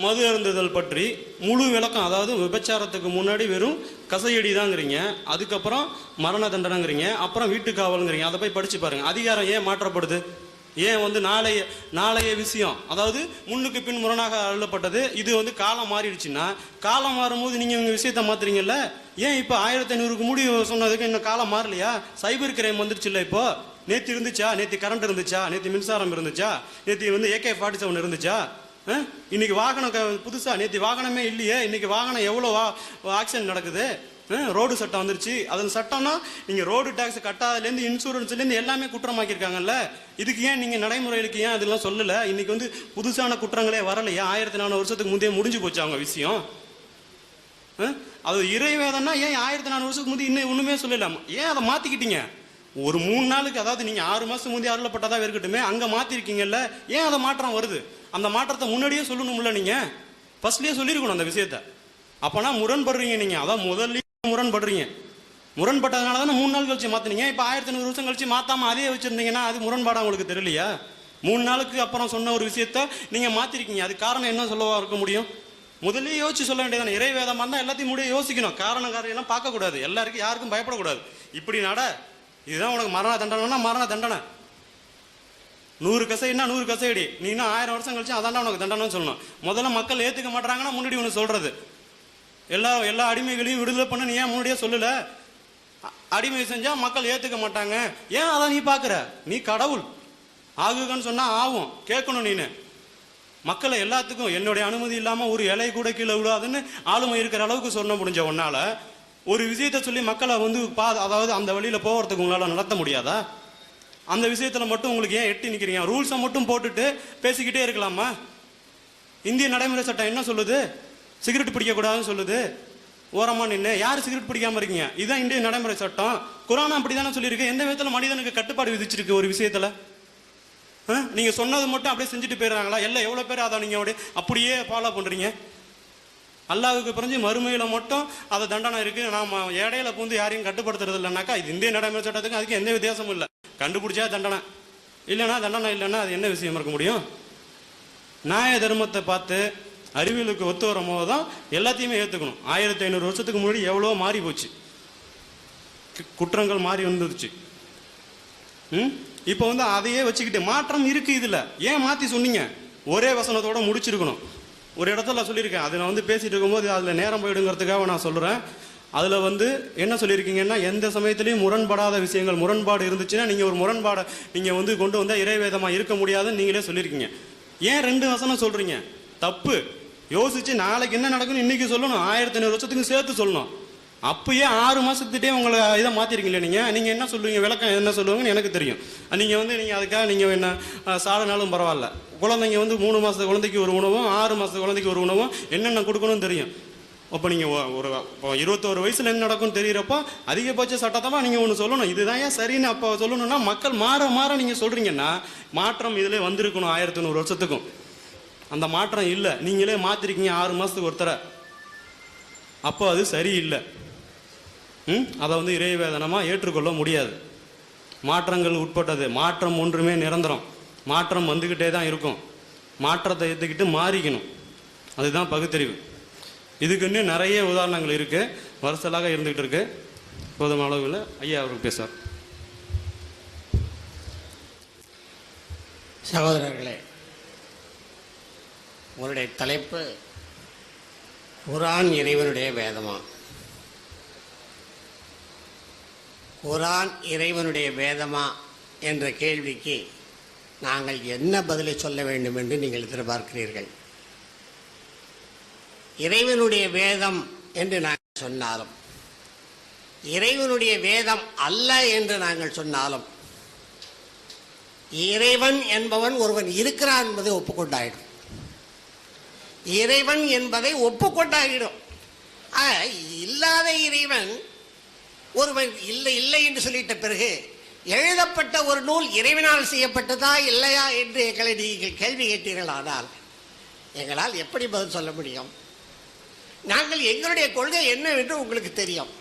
மது அருந்துதல் பற்றி முழு விளக்கம், அதாவது விபச்சாரத்துக்கு முன்னாடி வெறும் கசையடி தாங்கிறீங்க, அதுக்கப்புறம் மரண தண்டனைங்கிறீங்க, அப்புறம் வீட்டு காவலுங்கிறீங்க. அதை போய் படித்து பாருங்கள். அதிகாரம் ஏன் மாற்றப்படுது? ஏன் வந்து நாளைய விஷயம், அதாவது முன்னுக்கு பின் முரணாக அள்ளப்பட்டது. இது வந்து காலம் மாறிடுச்சுன்னா காலம் மாறும்போது நீங்கள் இவங்க விஷயத்தை மாற்றுறீங்கல்ல. ஏன் இப்போ 1500க்கு முடிவு சொன்னதுக்கு இன்னும் காலம் மாறலையா? சைபர் கிரைம் வந்துருச்சு இல்லை? இப்போ நேற்று இருந்துச்சா? நேற்று கரண்ட் இருந்துச்சா? நேற்று மின்சாரம் இருந்துச்சா? நேற்று வந்து AK-47 இருந்துச்சா? இன்னைக்கு வாகனம் புதுசா? நேற்று வாகனமே இல்லையே. இன்னைக்கு வாகனம் எவ்வளோ ஆக்சிடென்ட் நடக்குது. ரோடு சட்டம் வந்துருச்சு. அதில் சட்டம்னா நீங்கள் ரோடு டேக்ஸ் கட்டாததுலேருந்து இன்சூரன்ஸ்லேருந்து எல்லாமே குற்றமாக்கியிருக்காங்கல்ல. இதுக்கு ஏன் நீங்கள் நடைமுறைகளுக்கு ஏன் அதெல்லாம் சொல்லலை? இன்னைக்கு வந்து புதுசான குற்றங்களே வரலையா? 1400 வருஷத்துக்கு முந்தைய முடிஞ்சு போச்சு அவங்க விஷயம். அது இறைவேதம்னா ஏன் 1400 வருஷத்துக்கு முந்தைய இன்னும் ஒன்றுமே சொல்லலாம்? ஏன் அதை மாற்றிக்கிட்டீங்க? ஒரு 3 நாளுக்கு, அதாவது நீங்கள் 6 மாதத்துக்கு முந்தைய அருளப்பட்டதாக இருக்கட்டுமே, அங்கே மாற்றிருக்கீங்கல்ல. ஏன் அதை மாற்றம் வருது? அந்த மாற்றத்தை முன்னாடியே சொல்லணும்ல. நீங்கள் ஃபர்ஸ்ட்லேயே சொல்லியிருக்கணும் அந்த விஷயத்த. அப்போனா முரண்படுறீங்க நீங்கள். அதான் முதல்ல முரண்படுறீங்க. முரண்பட்டதுனால தானே 3 நாள் கழிச்சு மாற்றினீங்க. இப்போ 1500 வருஷம் கழிச்சு மாற்றாமல் அதே வச்சுருந்தீங்கன்னா அது முரண்பாடாக உங்களுக்கு தெரியலையா? 3 நாளுக்கு அப்புறம் சொன்ன ஒரு விஷயத்த நீங்கள் மாற்றிருக்கீங்க. அது காரணம் என்ன சொல்லவா இருக்க முடியும்? முதல்ல யோசிச்சு சொல்ல வேண்டியதானே. இறைவேதமாக இருந்தால் எல்லாத்தையும் முடிய யோசிக்கணும். காரணம் பார்க்கக்கூடாது. எல்லாருக்கும் யாருக்கும் பயப்படக்கூடாது. இப்படி நட, இதுதான் உனக்கு மரண தண்டனைனா மரண தண்டனை. 100 கசைனா 100 கசையடி. நீ இன்னும் 1000 வருஷம் கழிச்சு அதாண்டா உனக்கு தண்டனைன்னு சொல்லணும். முதல்ல மக்கள் ஏற்றுக்க மாட்டாங்கன்னா முன்னாடி ஒன்று சொல்கிறது. எல்லா அடிமைகளையும் விடுதலை பண்ண நீ ஏன் முன்னாடியே சொல்லல? அடிமை செஞ்சா மக்கள் ஏற்றுக்க மாட்டாங்க. ஏன் அதான் நீ பார்க்குற? நீ கடவுள். ஆகுகன்னு சொன்னால் ஆகும், கேட்கணும். நீனு மக்களை எல்லாத்துக்கும் என்னுடைய அனுமதி இல்லாமல் ஒரு இலை கூட கீழே விடாதுன்னு ஆளுமை இருக்கிற அளவுக்கு சொல்ல முடிஞ்ச உன்னால ஒரு விஷயத்த சொல்லி மக்களை வந்து அதாவது அந்த வழியில் போகிறதுக்கு உங்களால் நடத்த முடியாதா? அந்த விஷயத்தில் மட்டும் உங்களுக்கு ஏன் எட்டி நிற்கிறீங்க? ரூல்ஸை மட்டும் போட்டுட்டு பேசிக்கிட்டே இருக்கலாமா? இந்திய நடைமுறை சட்டம் என்ன சொல்லுது? சிகரெட் பிடிக்கக்கூடாதுன்னு சொல்லுது. ஓரமாக நின்று யார் சிகரெட் பிடிக்காமல் இருக்கீங்க? இதுதான் இந்திய நடைமுறை சட்டம். குரான் அப்படி தானே சொல்லியிருக்கு. எந்த விதத்தில் மனிதனுக்கு கட்டுப்பாடு விதிச்சிருக்கு ஒரு விஷயத்தில்? நீங்கள் சொன்னது மட்டும் அப்படியே செஞ்சுட்டு போயிடுறாங்களா? எல்லாம் எவ்வளோ பேர் அதை நீங்கள் அப்படியே ஃபாலோ பண்ணுறீங்க? அல்லாஹ்வுக்கு பிறஞ்சு மறுமையில் மட்டும் அதை தண்டனை இருக்குது. நாம் இடையில பூந்து யாரையும் கட்டுப்படுத்துறது இல்லைனாக்கா இது இந்திய நடைமுறை சட்டத்துக்கு அதுக்கு எந்த வித்தியாசமும் இல்லை. கண்டுபிடிச்சா தண்டனை. இல்லைன்னா தண்டனை இல்லைன்னா அது என்ன விஷயம் இருக்க முடியும்? நியாய தர்மத்தை பார்த்து அறிவியலுக்கு ஒத்து வரும் போது தான் எல்லாத்தையுமே ஏற்றுக்கணும். 1500 வருஷத்துக்கு முன்னாடி எவ்வளோ மாறி போச்சு, குற்றங்கள் மாறி வந்துருச்சு. இப்போ வந்து அதையே வச்சுக்கிட்டு மாற்றம் இருக்கு. இதில் ஏன் மாற்றி சொன்னீங்க? ஒரே வசனத்தோட முடிச்சிருக்கணும். ஒரு இடத்துல சொல்லியிருக்கேன், அது நான் வந்து பேசிட்டு இருக்கும்போது அதில் நேரம் போயிடுங்கிறதுக்காக நான் சொல்கிறேன். அதில் வந்து என்ன சொல்லியிருக்கீங்கன்னா, எந்த சமயத்துலையும் முரண்படாத விஷயங்கள், முரண்பாடு இருந்துச்சுன்னா நீங்கள் ஒரு முரண்பாடை நீங்கள் வந்து கொண்டு வந்தால் இறைவேதமாக இருக்க முடியாதுன்னு நீங்களே சொல்லியிருக்கீங்க. ஏன் 2 வசனம் சொல்கிறீங்க? தப்பு. யோசிச்சு நாளைக்கு என்ன நடக்குன்னு இன்னைக்கு சொல்லணும். 1500 வருஷத்துக்கு சேர்த்து சொல்லணும். அப்பயே 6 மாதத்துட்டே உங்களை இதை மாற்றிருக்கீங்களே. நீங்கள் என்ன சொல்லுவீங்க? விளக்கம் என்ன சொல்லுவீங்கன்னு எனக்கு தெரியும். நீங்கள் அதுக்காக நீங்கள் என்ன சாடனாலும் பரவாயில்ல. குழந்தைங்க வந்து 3 மாதத்து குழந்தைக்கு ஒரு உணவும் 6 மாதத்து குழந்தைக்கு ஒரு உணவும் என்னென்ன கொடுக்கணும்னு தெரியும். அப்போ நீங்கள் ஒரு 21 வயசில் என்ன நடக்கும்னு தெரிகிறப்போ அதிகபட்ச சட்டத்தமாக நீங்கள் ஒன்று சொல்லணும். இதுதான் ஏன் சரின்னு அப்போ சொல்லணும்னா, மக்கள் மாற நீங்கள் சொல்கிறீங்கன்னா மாற்றம் இதில் வந்திருக்கணும். 1100 வருஷத்துக்கும் அந்த மாற்றம் இல்லை. நீங்களே மாற்றிருக்கீங்க 6 மாதத்துக்கு ஒருத்தரை. அப்போ அது சரியில்லை. அதை வந்து இறைவேதனமாக ஏற்றுக்கொள்ள முடியாது. மாற்றங்கள் உட்பட்டது. மாற்றம் ஒன்றுமே நிரந்தரம். மாற்றம் வந்துக்கிட்டே தான் இருக்கும். மாற்றத்தை ஏற்றுக்கிட்டு மாறிக்கணும். அதுதான் பகுத்தறிவு. இதுக்கு இன்னும் நிறைய உதாரணங்கள் இருக்குது, வருஷலாக இருந்துகிட்டு இருக்கு. போதுமான அளவில் ஐயா அவருக்கு பேசுவார். சகோதரர்களே, உங்களுடைய தலைப்பு குர்ஆன் இறைவனுடைய வேதமா? குர்ஆன் இறைவனுடைய வேதமா என்ற கேள்விக்கு நாங்கள் என்ன பதிலை சொல்ல வேண்டும் என்று நீங்கள் எதிர்பார்க்கிறீர்கள்? இறைவனுடைய வேதம் என்று நாங்கள் சொன்னாலும், இறைவனுடைய வேதம் அல்ல என்று நாங்கள் சொன்னாலும், இறைவன் என்பவன் ஒருவன் இருக்கிறான் என்பதை ஒப்புக்கொண்டாயிடும். இறைவன் என்பதை ஒப்புக்கொண்டாகிடும். இல்லாத இறைவன் ஒருவன் இல்லை இல்லை என்று சொல்லிட்ட பிறகு எழுதப்பட்ட ஒரு நூல் இறைவனால் செய்யப்பட்டதா இல்லையா என்று எங்களை நீங்கள் கேள்வி கேட்டீர்களானால் எங்களால் எப்படி பதில் சொல்ல முடியும்? நாங்கள் எங்களுடைய கொள்கை என்னவென்று உங்களுக்கு தெரியும்.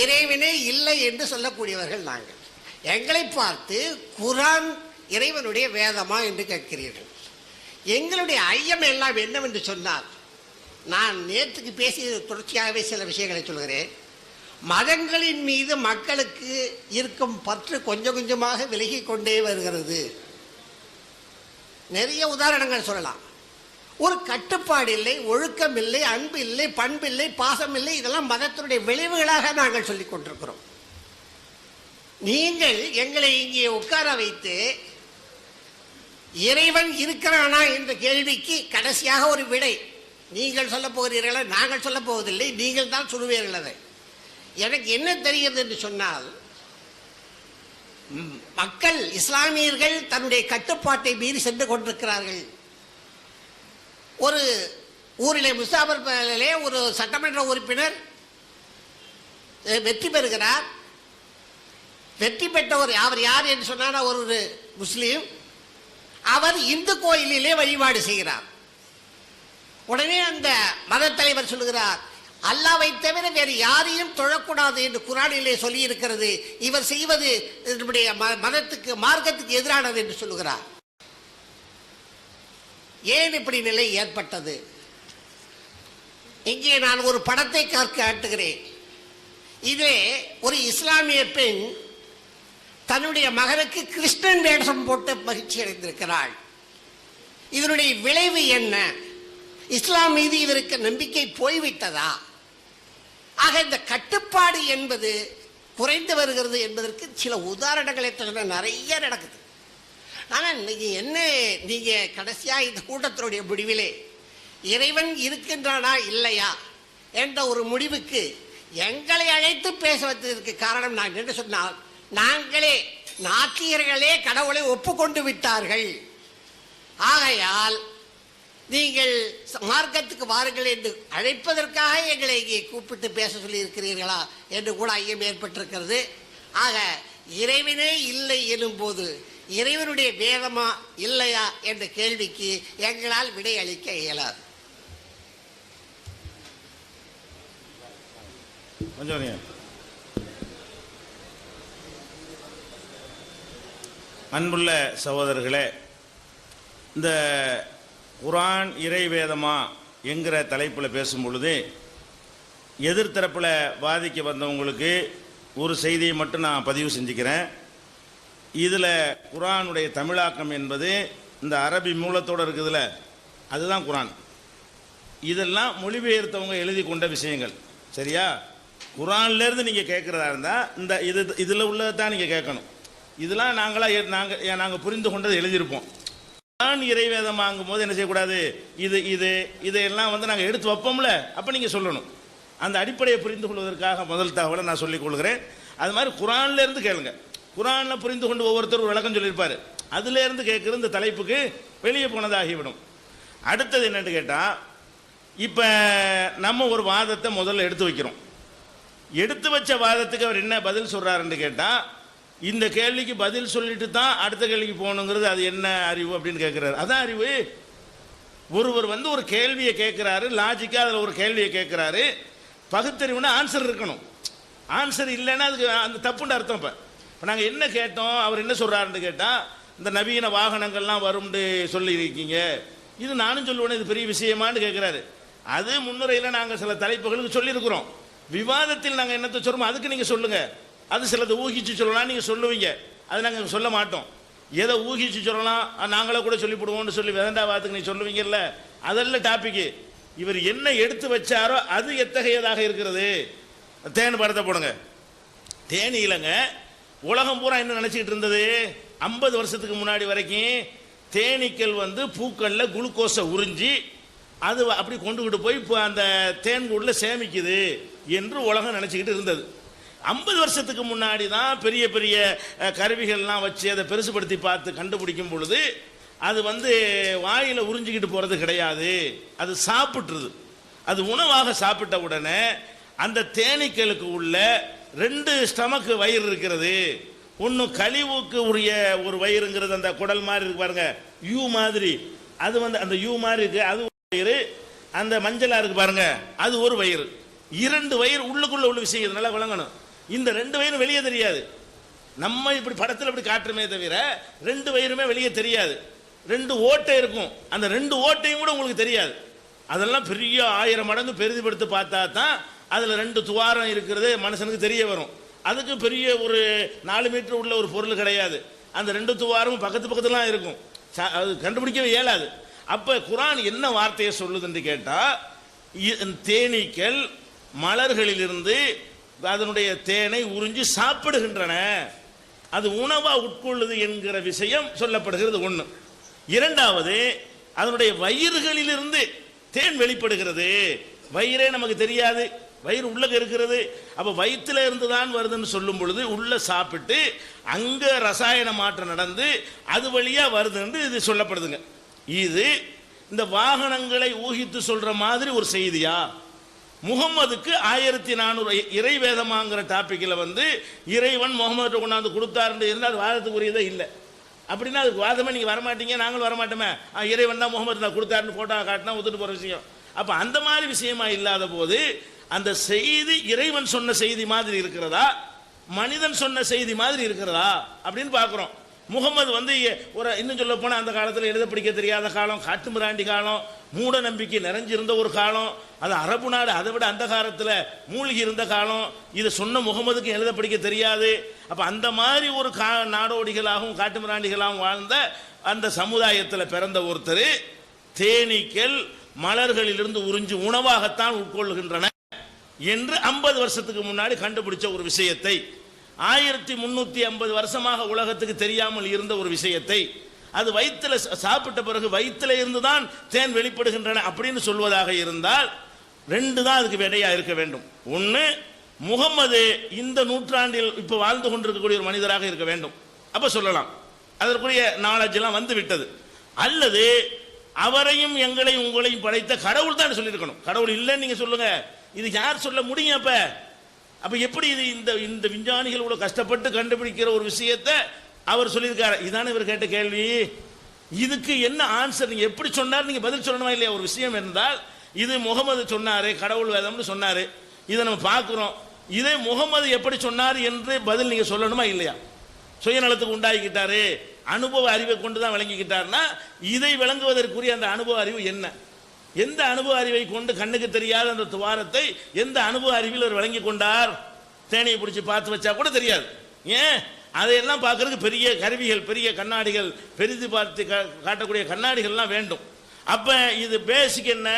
இறைவனே இல்லை என்று சொல்லக்கூடியவர்கள் நாங்கள். எங்களை பார்த்து குர்ஆன் இறைவனுடைய வேதமா என்று கேட்கிறீர்கள். எங்களுடைய ஐயம் எல்லாம் என்னவென்று சொன்னால், நான் நேற்றுக்கு பேசிய தொடர்ச்சியாகவே சில விஷயங்களை சொல்கிறேன். மதங்களின் மீது மக்களுக்கு இருக்கும் பற்று கொஞ்சம் கொஞ்சமாக விலகி கொண்டே வருகிறது. நிறைய உதாரணங்கள் சொல்லலாம். ஒரு கட்டுப்பாடு இல்லை, ஒழுக்கம் இல்லை, அன்பு இல்லை, பண்பு இல்லை, பாசம் இல்லை. இதெல்லாம் மதத்தினுடைய விளைவுகளாக நாங்கள் சொல்லிக் கொண்டிருக்கிறோம். நீங்கள் எங்களை இங்கே உட்கார வைத்து இறைவன் இருக்கிறானா என்ற கேள்விக்கு கடைசியாக ஒரு விடை நீங்கள் சொல்ல போகிறீர்களா? நாங்கள் சொல்ல போவதில்லை, நீங்கள் தான் சொல்லுவீர்கள். அதை எனக்கு என்ன தெரிகிறது என்று சொன்னால், மக்கள் இஸ்லாமியர்கள் தன்னுடைய கட்டுப்பாட்டை மீறி சென்று கொண்டிருக்கிறார்கள். ஒரு ஊரிலே முஸ்தாபர்லே ஒரு சட்டமன்ற உறுப்பினர் வெற்றி பெறுகிறார். வெற்றி பெற்றவர் அவர் யார் என்று சொன்னால், அவர் ஒரு முஸ்லீம். அவர் இந்து கோயிலிலே வழிபாடு செய்கிறார். உடனே அந்த மத தலைவர் சொல்லுகிறார், அல்லாஹ்வை தவிர வேறு யாரையும் தொழக்கூடாது என்று குர்ஆனிலே சொல்லி இருக்கிறது. இவர் செய்வது நம்முடைய மதத்துக்கு, மார்க்கத்துக்கு எதிரானது என்று சொல்லுகிறார். ஏன் இப்படி நிலை ஏற்பட்டது? இங்கே நான் ஒரு படத்தை காட்டுகிறேன். இதே ஒரு இஸ்லாமிய பெண் தன்னுடைய மகனுக்கு கிருஷ்ணன் வேடம் போட்டு மகிழ்ச்சி அடைந்திருக்கிறாள். இதனுடைய விளைவு என்ன? இஸ்லாம் மீது இவருக்கு நம்பிக்கை போய்விட்டதா? ஆக இந்த கட்டுப்பாடு என்பது குறைந்து வருகிறது என்பதற்கு சில உதாரணங்களை தவிர நிறைய நடக்குது. ஆனால் நீங்க கடைசியா இந்த கூட்டத்தினுடைய முடிவிலே இறைவன் இருக்கின்றானா இல்லையா என்ற ஒரு முடிவுக்கு எங்களை அழைத்து பேச வைத்ததற்கு காரணம் நான் என்ன சொன்னால், நாங்களே நாத்திகர்களே கடவுளை ஒப்புக்கொண்டு விட்டார்கள். ஆகையால் நீங்கள் மார்க்கத்துக்கு வாருங்கள் என்று அழைப்பதற்காக எங்களை இங்கே கூப்பிட்டு பேச சொல்லி இருக்கிறீர்களா என்று கூட ஐயம் ஏற்பட்டிருக்கிறது. ஆக இறைவனே இல்லை எனும் போது இறைவனுடைய வேதமா இல்லையா என்ற கேள்விக்கு எங்களால் விடை அளிக்க இயலாது. அன்புள்ள சகோதரர்களே, இந்த குர்ஆன் இறைவேதமா என்கிற தலைப்பில் பேசும் பொழுது எதிர்த்தரப்பில் பாதிக்க வந்தவங்களுக்கு ஒரு செய்தியை மட்டும் நான் பதிவு செஞ்சுக்கிறேன். இதில் குர்ஆனுடைய தமிழாக்கம் என்பது இந்த அரபி மூலத்தோடு இருக்குதுல்ல, அதுதான் குர்ஆன். இதெல்லாம் மொழிபெயர்த்தவங்க எழுதி கொண்ட விஷயங்கள். சரியா? குர்ஆன்லேருந்து நீங்கள் கேட்குறதா இருந்தால் இந்த இதில் உள்ளதை தான் நீங்கள் கேட்கணும். இதெல்லாம் நாங்கள் புரிந்து கொண்டதை எழுதியிருப்போம். குர்ஆன் இறைவேதம் வாங்கும் போது என்ன செய்யக்கூடாது, இதையெல்லாம் நாங்கள் எடுத்து வைப்போம்ல, அப்போ நீங்கள் சொல்லணும். அந்த அடிப்படையை புரிந்து கொள்வதற்காக முதல் தகவலை நான் சொல்லிக் கொள்கிறேன். அது மாதிரி குர்ஆன்லேருந்து கேளுங்க. குர்ஆனில் புரிந்து கொண்டு ஒவ்வொருத்தரும் விளக்கம் சொல்லியிருப்பார். அதுலேருந்து கேட்குற இந்த தலைப்புக்கு வெளியே போனதாகிவிடும். அடுத்தது என்னென்னு கேட்டால், இப்போ நம்ம ஒரு வாதத்தை முதல்ல எடுத்து வைக்கிறோம். எடுத்து வச்ச வாதத்துக்கு அவர் என்ன பதில் சொல்கிறாருன்னு கேட்டால், இந்த கேள்விக்கு பதில் சொல்லிட்டு தான் அடுத்த கேள்விக்கு போகணுங்கிறது அது என்ன அறிவு அப்படின்னு கேட்குறாரு. அதான் அறிவு. ஒருவர் ஒரு கேள்வியை கேட்குறாரு, லாஜிக்காக அதில் ஒரு கேள்வியை கேட்குறாரு. பகுத்தறிவுனா ஆன்சர் இருக்கணும். ஆன்சர் இல்லைன்னா அதுக்கு அந்த தப்புன்னு அர்த்தம். இப்போ நாங்கள் என்ன கேட்டோம், அவர் என்ன சொல்கிறாருன்னு கேட்டால், இந்த நவீன வாகனங்கள்லாம் வரும்னு சொல்லியிருக்கீங்க, இது நானும் சொல்லுவேன், இது பெரிய விஷயமானு கேட்குறாரு. அது முன்னுரையில் நாங்கள் சில தலைப்புகளுக்கு சொல்லியிருக்கிறோம். விவாதத்தில் நாங்கள் என்னத்தை சொல்கிறோமோ அதுக்கு நீங்கள் சொல்லுங்கள். அது சிலதை ஊகிச்சு சொல்லலாம், நீங்கள் சொல்லுவீங்க. அது நாங்கள் சொல்ல மாட்டோம். எதை ஊகிச்சு சொல்லலாம், நாங்களே கூட சொல்லிவிடுவோம்னு சொல்லி வேண்டாவாதத்துக்கு நீங்கள் சொல்லுவீங்கல்ல, அதெல்லாம் டாப்பிக்கு. இவர் என்ன எடுத்து வச்சாரோ அது எத்தகையதாக இருக்கிறது. தேன் படத்தை போடுங்க. தேனி இல்லைங்க, உலகம் பூரா என்ன நினச்சிக்கிட்டு இருந்தது, 50 வருஷத்துக்கு முன்னாடி வரைக்கும் தேனீக்கள் பூக்களில் குளுக்கோஸை உறிஞ்சி அது அப்படி கொண்டுகிட்டு போய் இப்போ அந்த தேன் கூடில் சேமிக்குது என்று உலகம் நினச்சிக்கிட்டு இருந்தது. 50 வருஷத்துக்கு முன்னாடி தான் பெரிய பெரிய கருவிகள்லாம் வச்சு அதை பெருசுபடுத்தி பார்த்து கண்டுபிடிக்கும் பொழுது அது வாயில் உறிஞ்சிக்கிட்டு போகிறது கிடையாது, அது சாப்பிட்ருது. அது உணவாக சாப்பிட்ட உடனே அந்த தேனீக்களுக்கு உள்ள 2 ஸ்டமக்கு வயிறு இருக்கிறது. ஒன்று கழிவுக்கு உரிய ஒரு வயிறுங்கிறது அந்த குடல் மாதிரி இருக்கு பாருங்க, யூ மாதிரி. அது அந்த யூ மாதிரி இருக்கு, அது ஒரு வயிறு. அந்த மஞ்சளா இருக்கு பாருங்க, அது ஒரு வயிறு. 2 வயிறு உள்ளுக்குள்ள உள்ள விஷயம், இதனால விளங்கணும். இந்த 2 வயிறு வெளியே தெரியாது. நம்ம இப்படி படத்தில் இப்படி காட்டுறமே தவிர 2 வயிறுமே வெளியே தெரியாது. 2 ஓட்டை இருக்கும், அந்த 2 ஓட்டையும் கூட உங்களுக்கு தெரியாது. அதெல்லாம் பெரிய 1000 மடங்கு பெரிதுபடுத்தி பார்த்தா தான் அதில் 2 துவாரம் இருக்கிறது மனுஷனுக்கு தெரிய வரும். அதுக்கு பெரிய ஒரு 4 மீட்டர் உள்ள ஒரு பொருள் கிடையாது. அந்த 2 துவாரமும் பக்கத்து பக்கத்துலாம் இருக்கும், அது கண்டுபிடிக்கவே இயலாது. அப்போ குர்ஆன் என்ன வார்த்தையை சொல்லுதுன்னு கேட்டால், தேனீக்கள் மலர்களிலிருந்து அதனுடைய தேனை உறிஞ்சி சாப்பிடுகின்றன, அது உணவாக உட்கொள்ளுது என்கிற விஷயம் சொல்லப்படுகிறது. ஒன்று. இரண்டாவது, அதனுடைய வயிறுகளிலிருந்து தேன் வெளிப்படுகிறது. வயிறே நமக்கு தெரியாது, வயிறு உள்ள இருக்கிறது. அப்போ வயிற்றுல இருந்து தான் வருதுன்னு சொல்லும் பொழுது உள்ள சாப்பிட்டு அங்கே ரசாயன மாற்றம் நடந்து அது வழியாக வருதுன்னு இது சொல்லப்படுதுங்க. இது இந்த வாகனங்களை ஊகித்து சொல்ற மாதிரி ஒரு செய்தியா? முகம்மதுக்கு 1400 இறைவேதமாங்கிற டாப்பிக்கில் இறைவன் முகமது கொண்டாந்து கொடுத்தாருன்னு இருந்தால் அது வாதத்துக்குரியதே இல்லை. அப்படின்னா அதுக்கு வாதமே நீங்கள் வரமாட்டீங்க, நாங்களும் வரமாட்டோமே. இறைவன் தான் முகமது நான் கொடுத்தாருன்னு போட்டோ காட்டினா ஒத்துட்டு போகிற விஷயம். அப்போ அந்த மாதிரி விஷயமா இல்லாத போது அந்த செய்தி இறைவன் சொன்ன செய்தி மாதிரி இருக்கிறதா, மனிதன் சொன்ன செய்தி மாதிரி இருக்கிறதா அப்படின்னு பார்க்குறோம். முகமது ஒரு இன்னும் சொல்ல போனால் அந்த காலத்தில் எழுத படிக்க தெரியாத காலம், காட்டுமிராண்டி காலம், மூட நம்பிக்கை நிறைஞ்சிருந்த ஒரு காலம். அது அரபு நாடு, அதை விட அந்த காலத்தில் மூழ்கி இருந்த காலம். இதை சொன்ன முகமதுக்கு எழுத படிக்க தெரியாது. அப்போ அந்த மாதிரி ஒரு நாடோடிகளாகவும் காட்டுமிராண்டிகளாகவும் வாழ்ந்த அந்த சமுதாயத்தில் பிறந்த ஒருத்தர் தேனீக்கள் மலர்களிலிருந்து உறிஞ்சி உணவாகத்தான் உட்கொள்ளுகின்றன என்று 50 வருஷத்துக்கு முன்னாடி கண்டுபிடிச்ச ஒரு விஷயத்தை, 1350 வருஷமாக உலகத்துக்கு தெரியாமல் இருந்த ஒரு விஷயத்தை, அது வயிற்றில் சாப்பிட்ட பிறகு வயிற்றில் இருந்து தான் தேன் வெளிப்படுகின்றன அப்படின்னு சொல்வதாக இருந்தால் 2 தான் அதுக்கு விடையா இருக்க வேண்டும். ஒன்று, முகம்மது இந்த நூற்றாண்டில் இப்போ வாழ்ந்து கொண்டிருக்கக்கூடிய ஒரு மனிதராக இருக்க வேண்டும், அப்போ சொல்லலாம், அதற்குரிய நாலேஜ் எல்லாம் வந்து விட்டது. அல்லது அவரையும் எங்களையும் உங்களையும் படைத்த கடவுள் தான் சொல்லியிருக்கணும். கடவுள் இல்லைன்னு நீங்கள் சொல்லுங்க, இது யார் சொல்ல முடியும்? அப்போ எப்படி இது இந்த விஞ்ஞானிகள் இவ்வளோ கஷ்டப்பட்டு கண்டுபிடிக்கிற ஒரு விஷயத்தை அவர் சொல்லியிருக்காரு. இதானே இவர் கேட்ட கேள்வி. இதுக்கு என்ன ஆன்சர்? நீங்கள் எப்படி சொன்னார், நீங்கள் பதில் சொல்லணுமா இல்லையா? ஒரு விஷயம் இருந்தால் இது முகமது சொன்னார், கடவுள் வேதம்னு சொன்னார், இதை நம்ம பார்க்குறோம். இதே முகமது எப்படி சொன்னார் என்று பதில் நீங்கள் சொல்லணுமா இல்லையா? சுயநலத்துக்கு உண்டாகிக்கிட்டாரு, அனுபவ அறிவை கொண்டு தான் விளங்கிக்கிட்டார்னா இதை விளங்குவதற்குரிய அந்த அனுபவ அறிவு என்ன? எந்த அனுபவ அறிவை கொண்டு கண்ணுக்கு தெரியாத அந்த துவாரத்தை எந்த அனுபவ அறிவில் அவர் விளங்கி கொண்டார்? தேனியை பிடிச்சி பார்த்து வச்சா கூட தெரியாது. ஏன்? அதையெல்லாம் பார்க்கறதுக்கு பெரிய கருவிகள், பெரிய கண்ணாடிகள், பெரிது பார்த்து காட்டக்கூடிய கண்ணாடிகள்லாம் வேண்டும். அப்ப இது பேசிக் என்ன?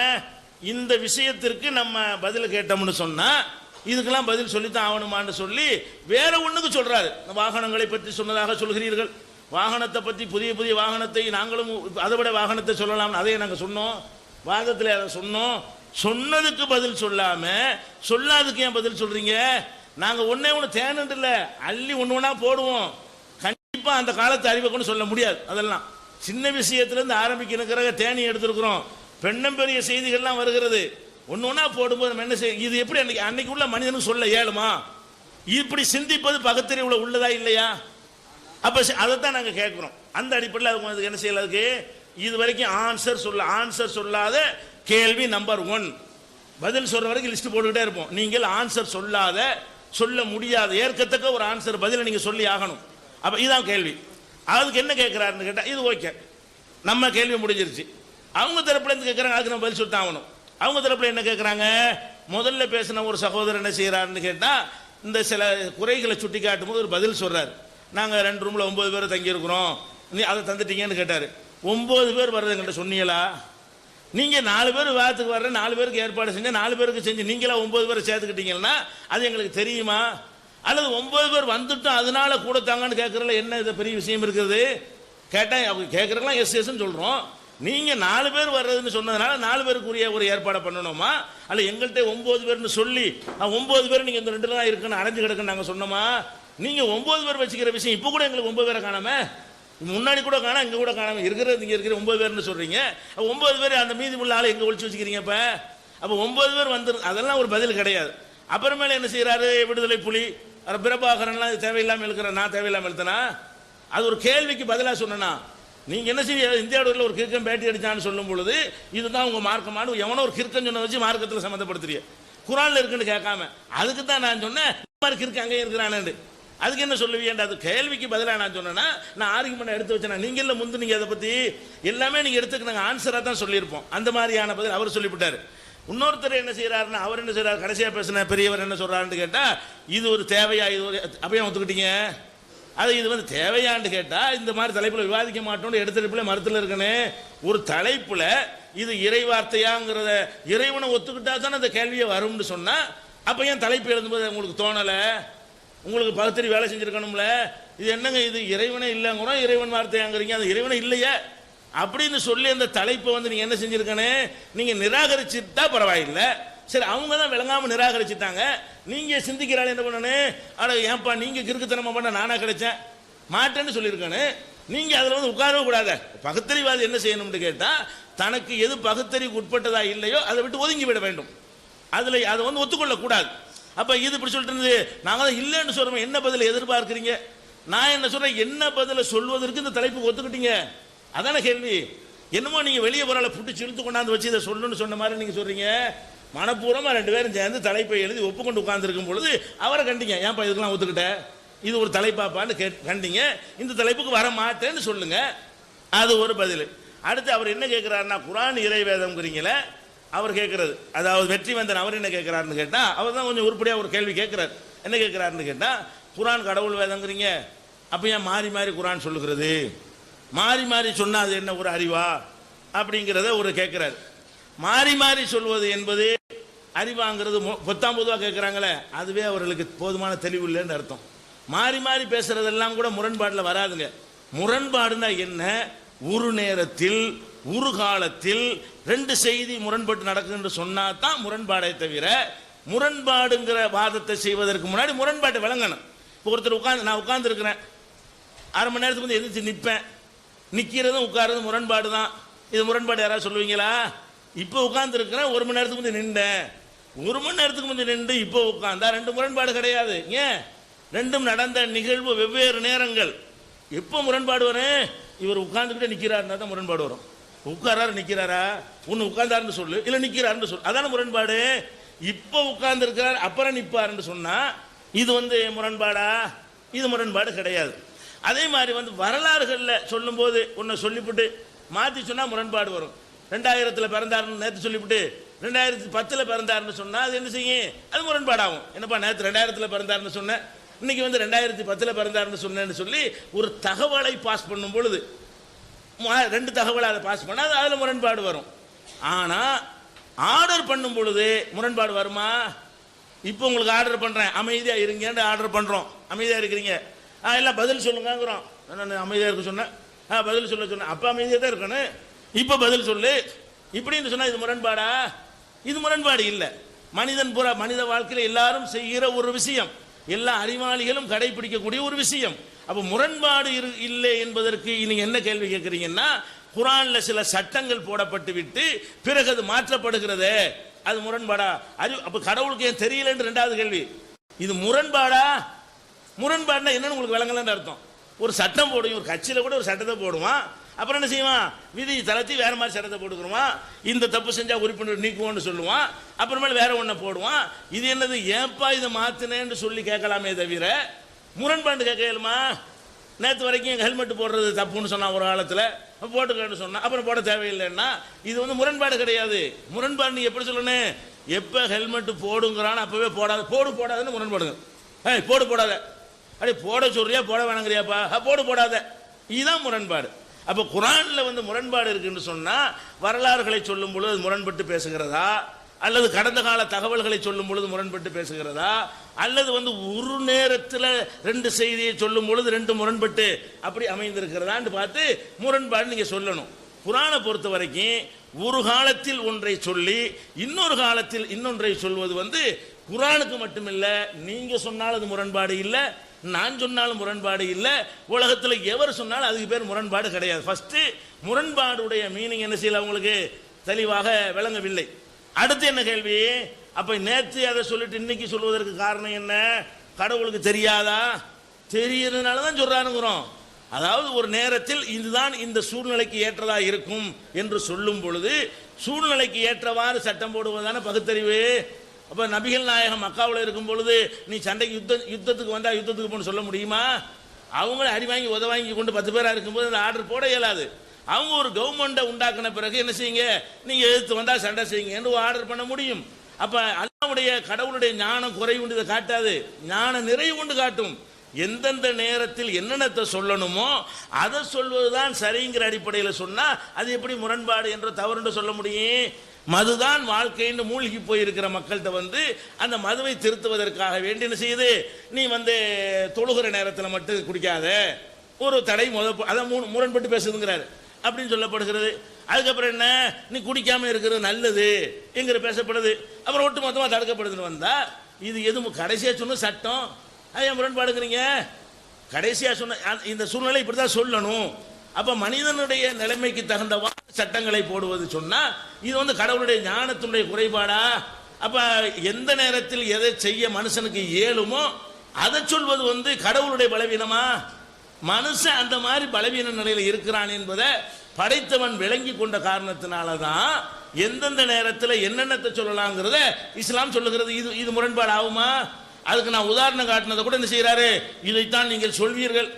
இந்த விஷயத்திற்கு நம்ம பதில் கேட்டோம்னு சொன்னா இதுக்கெல்லாம் பதில் சொல்லித்தான் ஆகணுமான்னு சொல்லி வேற ஒண்ணுக்கு சொல்றாரு. வாகனங்களை பற்றி சொன்னதாக சொல்கிறீர்கள், வாகனத்தை பற்றி புதிய புதிய வாகனத்தை நாங்களும் அதை விட வாகனத்தை சொல்லலாம், அதையே நாங்கள் சொன்னோம், வாதத்தில் அதை சொன்னோம். சொன்னதுக்கு பதில் சொல்லாம சொல்லாதுக்கு ஏன் பதில் சொல்றீங்க? நாங்க ஒன்னே ஒன்று தேனண்டு இல்லை, அள்ளி ஒன்று ஒன்றா போடுவோம். கண்டிப்பா அந்த காலத்து அறிவை கொண்டு சொல்ல முடியாது. அதெல்லாம் சின்ன விஷயத்திலிருந்து ஆரம்பிக்கிற தேனி எடுத்திருக்கிறோம். பெண்ணும் பெரிய செய்திகள்லாம் வருகிறது. ஒன்று ஒன்றா போடும்போது நம்ம என்ன செய்ய, இது எப்படி அன்னைக்கு உள்ள மனிதனுக்கு சொல்ல இயலுமா? இப்படி சிந்திப்பது பகுத்தறிவுல உள்ளதா இல்லையா? அப்ப அதைத்தான் நாங்கள் கேட்கிறோம். அந்த அடிப்படையில் அதுக்கு என்ன செய்யல, அதுக்கு இது வரைக்கும் ஆன்சர் சொல்லாத கேள்வி நம்பர் 1 பதில் சொல்ற வரைக்கும் லிஸ்ட் போட்டுக்கிட்டே இருப்போம். நீங்கள் ஆன்சர் சொல்லாத, சொல்ல முடியாத, ஏற்கத்தக்க ஒரு ஆன்சர் பதிலை நீங்க சொல்லி ஆகணும். அப்ப இதுதான் கேள்வி. அதுக்கு என்ன கேட்கிறாருன்னு கேட்டா இது ஓகே, நம்ம கேள்வி முடிஞ்சிருச்சு. அவங்க தரப்புல இருந்து கேட்கறாங்க, அதுக்கு நம்ம பதில் சொல்லி ஆகணும். அவங்க தரப்புல என்ன கேட்கறாங்க? முதல்ல பேசின ஒரு சகோதரர் என்ன செய்யறாருன்னு கேட்டா இந்த சில குறைகளை சுட்டி காட்டும் போது ஒரு பதில் சொல்றாரு. நாங்க 2 ரூம்ல 9 பேர் தங்கி இருக்கிறோம், நீ அதை தந்துட்டீங்கன்னு கேட்டாரு. 9 பேர் வர்றது என்கிட்ட சொன்னீங்களா? நீங்க 4 பேர் விவாதத்துக்கு வர்ற, 4 பேருக்கு ஏற்பாடு செஞ்ச, 4 பேருக்கு செஞ்சு நீங்களா 9 பேரை சேர்த்துக்கிட்டீங்கன்னா அது எங்களுக்கு தெரியுமா? அல்லது 9 பேர் வந்துட்டோம் அதனால கூட தாங்கன்னு கேட்கறதுல என்ன இது பெரிய விஷயம் இருக்குது? கேட்டா அவங்க கேட்கறதுலாம் எஸ்ன்னு சொல்றோம். நீங்க 4 பேர் வர்றதுன்னு சொன்னதுனால 4 பேருக்குரிய ஒரு ஏற்பாடை பண்ணணுமா? அல்ல எங்கள்கிட்ட 9 பேர்னு சொல்லி 9 பேர் நீங்க இந்த 2 தான் இருக்குன்னு அடைஞ்சு கிடக்குன்னு நாங்க சொன்னோமா? நீங்க 9 பேர் வச்சுக்கிற விஷயம் இப்ப கூட எங்களுக்கு 9 பேரை காணாம, முன்னாடி கூட காணா, இங்க கூட காணாம இருக்கிறது. நீங்க இருக்கிற 9 பேர்னு சொல்றீங்க. 9 பேர் அந்த மீதி உள்ள ஆளை எங்க ஒழிச்சு வச்சுக்கிறீங்க? அப்ப 9 பேர் வந்து அதெல்லாம் ஒரு பதில் கிடையாது. அப்புறமேல என்ன செய்யறாரு? விடுதலை புலி பிரபாகரன்லாம் தேவையில்லாமல் இருக்கிற, நான் தேவையில்லாமல் எழுத்தனா? அது ஒரு கேள்விக்கு பதிலா சொன்னா நீங்க என்ன செய்ய, இந்தியாவில் ஒரு கிறுக்கன் பேட்டி அடிச்சான்னு சொல்லும் பொழுது இதுதான் உங்க மார்க்கமான, எவனோ ஒரு கிறுக்கன் சொன்ன வச்சு மார்க்கத்தில் சம்மந்தப்படுத்துறீங்க. குரான்ல இருக்குன்னு கேட்காம அதுக்கு தான் நான் சொன்னேன் இந்த மாதிரி கிறுக்கு அங்கே இருக்கிறானு. அதுக்கு என்ன சொல்லுவீங்க? அது கேள்விக்கு பதிலாக நான் சொன்னேன்னா நான் ஆர்குமெண்ட் எடுத்து வச்சேன். நீங்க இல்ல முந்து நீங்க அதை பத்தி எல்லாமே நீங்க எடுத்துக்க நாங்கள் ஆன்சரா தான் சொல்லியிருப்போம். அந்த மாதிரியான பதில் அவர் சொல்லிவிட்டாரு. இன்னொருத்தர் என்ன செய்யறாருன்னா அவர் என்ன செய்யறாரு? கடைசியா பேசின பெரியவர் என்ன சொல்றாருன்னு கேட்டா இது ஒரு தேவையா, இது ஒரு அப்பயும் ஒத்துக்கிட்டீங்க, அது இது வந்து தேவையான்னு கேட்டா இந்த மாதிரி தலைப்புல விவாதிக்க மாட்டோம்னு எடுத்துட்டு மரத்தில் இருக்கனே ஒரு தலைப்புல இது இறை வார்த்தையாங்கிறத இறைவனை ஒத்துக்கிட்டா தானே அந்த கேள்வியை வரும்னு சொன்னா அப்ப ஏன் தலைப்பு எழுதும்போது உங்களுக்கு தோணல? உங்களுக்கு பகுத்தறி வேலை செஞ்சிருக்கணும்ல. இது என்னங்க இது இறைவனே இல்லைங்கிறோம், இறைவன் வார்த்தையாங்கிறீங்க, அது இறைவனே இல்லையே அப்படின்னு சொல்லி அந்த தலைப்பை வந்து நீங்க என்ன செஞ்சிருக்கனே, நீங்க நிராகரிச்சுட்டா பரவாயில்லை. சரி, அவங்க தான் விளங்காம நிராகரிச்சுட்டாங்க, நீங்க சிந்திக்கிறாள் என்ன பண்ணனே? அட ஏன்பா நீங்க கிறுக்குத்தனமா பண்ண நானா கிடைச்சேன் மாட்டேன்னு சொல்லியிருக்கானு. நீங்க அதுல வந்து உட்காரவே கூடாது. பகுத்தறிவாதி என்ன செய்யணும்னு கேட்டா தனக்கு எது பகுத்தறிவுக்கு உட்பட்டதா இல்லையோ அதை விட்டு ஒதுங்கி விட வேண்டும். அதுல அதை வந்து ஒத்துக்கொள்ள கூடாது. அப்ப இது இப்படி சொல்லிட்டு இருந்தது, நாங்க தான் இல்லைன்னு சொல்றோம், என்ன பதில் எதிர்பார்க்கிறீங்க? நான் என்ன சொல்றேன், என்ன பதில சொல்வதற்கு இந்த தலைப்புக்கு ஒத்துக்கிட்டீங்க? அதான கேள்வி. என்னமோ நீங்க வெளியே போறால புட்டு இழுத்து கொண்டாந்து வச்சு இதை சொல்லணும்னு சொன்ன மாதிரி நீங்க சொல்றீங்க. மனப்பூர்வமா 2 பேரும் சேர்ந்து தலைப்பை எழுதி ஒப்புக்கொண்டு உட்கார்ந்து இருக்கும் பொழுது அவரை கண்டிங்க, ஏன்பா இதுக்கெல்லாம் ஒத்துக்கிட்ட, இது ஒரு தலைப்பாப்பான்னு கண்டிங்க, இந்த தலைப்புக்கு வர மாட்டேன்னு சொல்லுங்க. அது ஒரு பதில். அடுத்து அவர் என்ன கேட்கிறாருன்னா குர்ஆன் இறை வேதம்ங்கிறீங்களே அவர் கேட்கறது, அதாவது வெற்றிவேந்தன் அவர் என்ன கேட்கிறாருன்னு கேட்டா அவர் தான் கொஞ்சம் உருப்படியா ஒரு கேள்வி கேட்கிறார். என்ன கேட்கிறாருன்னு கேட்டா குர்ஆன் கடவுள் வேதம்ங்கிறீங்க, அப்ப ஏன் மாறி மாறி குர்ஆன் சொல்லுகிறது, மாறி மாறி சொன்னா அது என்ன ஒரு அறிவா அப்படிங்கிறத ஒரு கேட்கிறார். மாறி மாறி சொல்வது என்பது அறிவாங்கிறது பொத்தாம் பொதுவாக கேட்குறாங்களே அதுவே அவர்களுக்கு போதுமான தெளிவு இல்லைன்னு அர்த்தம். மாறி மாறி பேசுறதெல்லாம் கூட முரண்பாட்டில் வராதுங்க. முரண்பாடுனா என்ன? ஒரு நேரத்தில் ஒரு காலத்தில் 2 செய்தி முரண்பட்டு நடக்குதுன்னு சொன்னா தான் முரண்பாடை தவிர முரண்பாடுங்கிற வாதத்தை செய்வதற்கு முன்னாடி முரண்பாட்டை விளங்கணும். இப்போ ஒருத்தர் நான் உட்கார்ந்து இருக்கிறேன், 1/2 மணி நேரத்துக்கு வந்து எதிர்த்து நிற்பேன், நிற்கிறதும் உட்கார்றதும் முரண்பாடு தான். இது முரண்பாடு யாராவது சொல்லுவீங்களா? இப்போ உட்கார்ந்து இருக்கிறேன், 1 மணி நேரத்துக்கு முந்தைய நின்றேன், 1 மணி நேரத்துக்கு முந்தைய நின்று இப்போ உட்கார்ந்தா 2 முரண்பாடு கிடையாது. ஏன்? 2ம் நடந்த நிகழ்வு வெவ்வேறு நேரங்கள். எப்போ முரண்பாடு வரும்? இவர் உட்கார்ந்துக்கிட்டே நிற்கிறாருன்னா தான் முரண்பாடு வரும். உட்காராரு நிற்கிறாரா, ஒன்று உட்கார்ந்தாருன்னு சொல்லு, இல்லை நிற்கிறாருன்னு சொல்லு, அதான முரண்பாடு. இப்போ உட்கார்ந்து இருக்கிறார் அப்புறம் நிற்பாருன்னு சொன்னா இது வந்து முரண்பாடா? இது முரண்பாடு கிடையாது. அதே மாதிரி வந்து வரலாறுகளில் சொல்லும்போது ஒன்றை சொல்லிவிட்டு மாற்றி சொன்னால் முரண்பாடு வரும். 2000 பிறந்தாருன்னு நேற்று சொல்லிவிட்டு 2010 பிறந்தாருன்னு சொன்னால் அது என்ன செய்யும், அது முரண்பாடாகும். என்னப்பா நேற்று 2000 பிறந்தாருன்னு சொன்னேன், இன்னைக்கு வந்து 2010 பிறந்தாருன்னு சொன்னேன்னு சொல்லி ஒரு தகவலை பாஸ் பண்ணும் பொழுது 2 தகவலை அதை பாஸ் பண்ணால் அது அதில் முரண்பாடு வரும். ஆனால் ஆர்டர் பண்ணும் பொழுது முரண்பாடு வருமா? இப்போ உங்களுக்கு ஆர்டர் பண்ணுறேன், அமைதியாக இருங்கன்னு ஆர்டர் பண்ணுறோம், அமைதியாக இருக்கிறீங்க, எல்லாம் பதில் சொல்லுங்கிறோம். நான் அமைதியாக இருக்க சொன்னேன், பதில் சொல்ல சொன்னேன், அப்போ அமைதியாக தான் இருக்கணும், இப்போ பதில் சொல்லு இப்படின்னு சொன்னால் இது முரண்பாடா? இது முரண்பாடு இல்லை. மனித வாழ்க்கையில் எல்லாரும் செய்கிற ஒரு விஷயம், எல்லா அறிவாளிகளும் கடைபிடிக்கக்கூடிய ஒரு விஷயம். அப்போ முரண்பாடு இல்லை என்பதற்கு நீங்கள் என்ன கேள்வி கேட்குறீங்கன்னா, குர்ஆன்ல சில சட்டங்கள் போடப்பட்டு விட்டு பிறகு அது மாற்றப்படுகிறதே, அது முரண்பாடா? அப்போ கடவுளுக்கு ஏன் தெரியலன்னு 2வது கேள்வி. இது முரண்பாடா? முரண்பாடுனா என்னன்னு உங்களுக்கு விளங்கலன்னு அர்த்தம். ஒரு சட்டம் போடுவோம், ஒரு கட்சியில் கூட ஒரு சட்டத்தை போடுவான், அப்புறம் என்ன செய்வான், விதி தளர்த்தி வேற மாதிரி சட்டத்தை போட்டுக்குருவான், இந்த தப்பு செஞ்சா உறுப்பினர் நீக்குவோன்னு சொல்லுவான், அப்புறமேல வேற ஒன்றை போடுவான். இது என்னது, ஏன்பா இதை மாத்தினேன்னு சொல்லி கேட்கலாமே தவிர முரண்பாடு கேட்க இயலுமா? நேற்று வரைக்கும் ஹெல்மெட் போடுறது தப்புன்னு சொன்னான் ஒரு காலத்தில், போட்டுக்கன்னு சொன்னான், அப்புறம் போட தேவையில்லைன்னா இது வந்து முரண்பாடு கிடையாது. முரண்பாடு நீ எப்படி சொல்லணும், எப்போ ஹெல்மெட் போடுங்கிறான்னு அப்பவே போடாது, போடாதுன்னு முரண்பாடுங்க. போடு போடாத, அப்படி போட சொல்றியா போட வேணாங்கிறியாப்பா, போடாத, இதுதான் முரண்பாடு. அப்போ குர்ஆனில் வந்து முரண்பாடு இருக்குன்னு சொன்னால் வரலாறுகளை சொல்லும் பொழுது முரண்பட்டு பேசுகிறதா, அல்லது கடந்த கால தகவல்களை சொல்லும் பொழுது முரண்பட்டு பேசுகிறதா, அல்லது வந்து ஒரு நேரத்தில் 2 செய்தியை சொல்லும் பொழுது 2 முரண்பட்டு அப்படி அமைந்திருக்கிறதான்னு பார்த்து முரண்பாடு நீங்கள் சொல்லணும். குர்ஆனை பொறுத்த வரைக்கும் ஒரு காலத்தில் ஒன்றை சொல்லி இன்னொரு காலத்தில் இன்னொன்றை சொல்வது வந்து குர்ஆனுக்கு மட்டுமில்லை, நீங்கள் சொன்னாலும் அது முரண்பாடு இல்லை, நான் சொன்னாலும் முரண்பாடு இல்லை, உலகத்தில் எவர் சொன்னாலும் அதுக்கு பேர் முரண்பாடு கிடையாது. ஃபர்ஸ்ட் முரண்பாடுடைய மீனிங் என்ன செய்யல உங்களுக்கு தெளிவாக விளங்கவில்லை. அடுத்து என்ன கேள்வி, அப்ப நேற்று அதை சொல்லிட்டு இன்னைக்கு சொல்வதற்கு காரணம் என்ன? கடவுளுக்கு தெரியாதா? தெரியறதுனால தான் சொல்றானுங்கிறோம். அதாவது ஒரு நேரத்தில் இதுதான் இந்த சூழ்நிலைக்கு ஏற்றதா இருக்கும் என்று சொல்லும் பொழுது சூழ்நிலைக்கு ஏற்றவாறு சட்டம் போடுவதான பகுத்தறிவு. அப்ப நபிகள் நாயகம் மக்காவில் இருக்கும் பொழுது நீ சண்டைக்கு யுத்தத்துக்கு வந்தா யுத்தத்துக்கு போன்னு சொல்ல முடியுமா? அவங்கள அடி வாங்கி உத வாங்கி கொண்டு 10 பேரா இருக்கும்போது அந்த ஆர்டர் போட இயலாது. அவங்க ஒரு கவர்மெண்ட்டை உண்டாக்கின பிறகு என்ன செய்யுங்க, நீங்க எதிர்த்து வந்தா சண்டை செய்யுங்க என்று ஆர்டர் பண்ண முடியும். அப்ப அல்லாஹ்வுடைய கடவுளுடைய ஞானம் குறைவுண்டு இதை காட்டாது, ஞான நிறைவு கொண்டு காட்டும். எந்தெந்த நேரத்தில் என்னென்னத்தை சொல்லணுமோ அதை சொல்வதுதான் சரிங்கிற அடிப்படையில் சொன்னா அது எப்படி முரண்பாடு என்ற தவறு சொல்ல முடியும்? மதுதான் வாழ்க்கைன்னு மூழ்கி போயிருக்கிற மக்கள்கிட்ட வந்து அந்த மதுவை திருத்துவதற்காக வேண்டி என்ன செய்யுது, நீ வந்து தொழுகிற நேரத்தில் மட்டும் குடிக்காத, ஒரு தடை அதான் முரண்பட்டு பேசுதுங்கிறாரு அப்படின்னு சொல்லப்படுகிறது. அதுக்கப்புறம் என்ன, நீ குடிக்காம இருக்கிறது நல்லது என்கிற பேசப்படுது. அப்புறம் ஒட்டு மொத்தமாக தடுக்கப்படுதுன்னு வந்தா இது எதுவும் கடைசியா சொன்ன சட்டம், அது ஏன் முரண்பாடுங்கிறீங்க? கடைசியா சொன்ன இந்த சூழ்நிலை இப்படிதான் சொல்லணும். அப்ப மனிதனுடைய நிலைமைக்கு தகுந்த சட்டங்களை போடுவது சொன்னா இது வந்து கடவுளுடைய ஞானத்தினுடைய குறைபாடா? அப்ப எந்த நேரத்தில் எதை செய்ய மனுஷனுக்கு இயலுமோ அதை சொல்வது வந்து கடவுளுடைய பலவீனமா? மனுஷன் அந்த மாதிரி பலவீன நிலையில இருக்கிறான் என்பதை படைத்தவன் விளங்கி கொண்ட காரணத்தினால தான் எந்தெந்த நேரத்தில் என்னென்னத்தை சொல்லலாங்கிறத இஸ்லாம் சொல்லுகிறது. இது முரண்பாடு ஆகுமா? அதுக்கு நான் உதாரணம் காட்டினதை கூட என்ன செய்யறாரு, இதைத்தான் நீங்கள் சொல்வீர்கள்,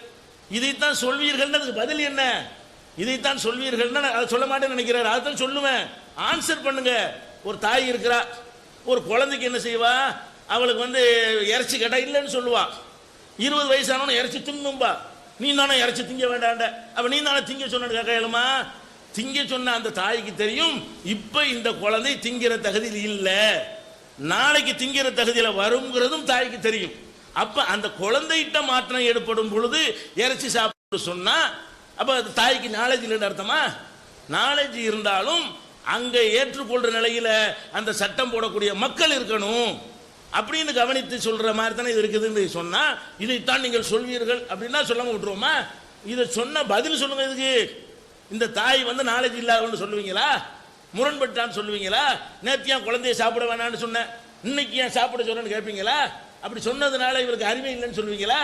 இதைத்தான் சொல்வீர்கள். அதுக்கு பதில் என்ன? இதைத்தான் சொல்வீர்கள் அதை சொல்ல மாட்டேன்னு நினைக்கிறாரு. அதைத்தான் சொல்லுவேன், ஆன்சர் பண்ணுங்க. ஒரு தாய் இருக்கிறா, ஒரு குழந்தைக்கு என்ன செய்வா, அவளுக்கு வந்து இறைச்சி கேட்டா இல்லைன்னு சொல்லுவா. 20 வயசானவனு இறைச்சி திங்கும்பா, நீ தானே இறைச்சி திங்க வேண்டாண்ட, அப்ப நீ தானே திங்க சொன்ன கேட்க இயலுமா? திங்க சொன்ன அந்த தாய்க்கு தெரியும் இப்ப இந்த குழந்தை திங்கிற தகுதியில் இல்லை, நாளைக்கு திங்கிற தகுதியில் வருங்கிறதும் தாய்க்கு தெரியும். அப்ப அந்த குழந்தைகிட்ட மாற்றம் ஏற்படும் பொழுது இறைச்சி சாப்பிட்டு சொன்னா அப்ப தாய்க்கு நாலேஜ் இல்லைன்னு அர்த்தமா? நாலேஜ் இருந்தாலும் அங்க ஏற்றுக்கொள்ற நிலையில அந்த சட்டம் போடக்கூடிய மக்கள் இருக்கணும் அப்படின்னு கவனித்து சொல்ற மாதிரி தானே இது இருக்குதுன்னு சொன்னா இதைத்தான் நீங்கள் சொல்வீர்கள் அப்படின்னா சொல்லாம விட்டுருவோமா? இதை சொன்ன பதில் சொல்லுங்க. இதுக்கு இந்த தாய் வந்து நாலேஜ் இல்லாதவன்னு சொல்லுவீங்களா? முரண்பட்டான்னு சொல்லுவீங்களா? நேற்று ஏன் குழந்தைய சாப்பிட வேணான்னு சொன்னேன், இன்னைக்கு ஏன் சாப்பிட சொல்றேன்னு கேட்பீங்களா? அப்படி சொன்னதுனால இவருக்கு அறிவை இல்லைன்னு சொல்லுவீங்களா?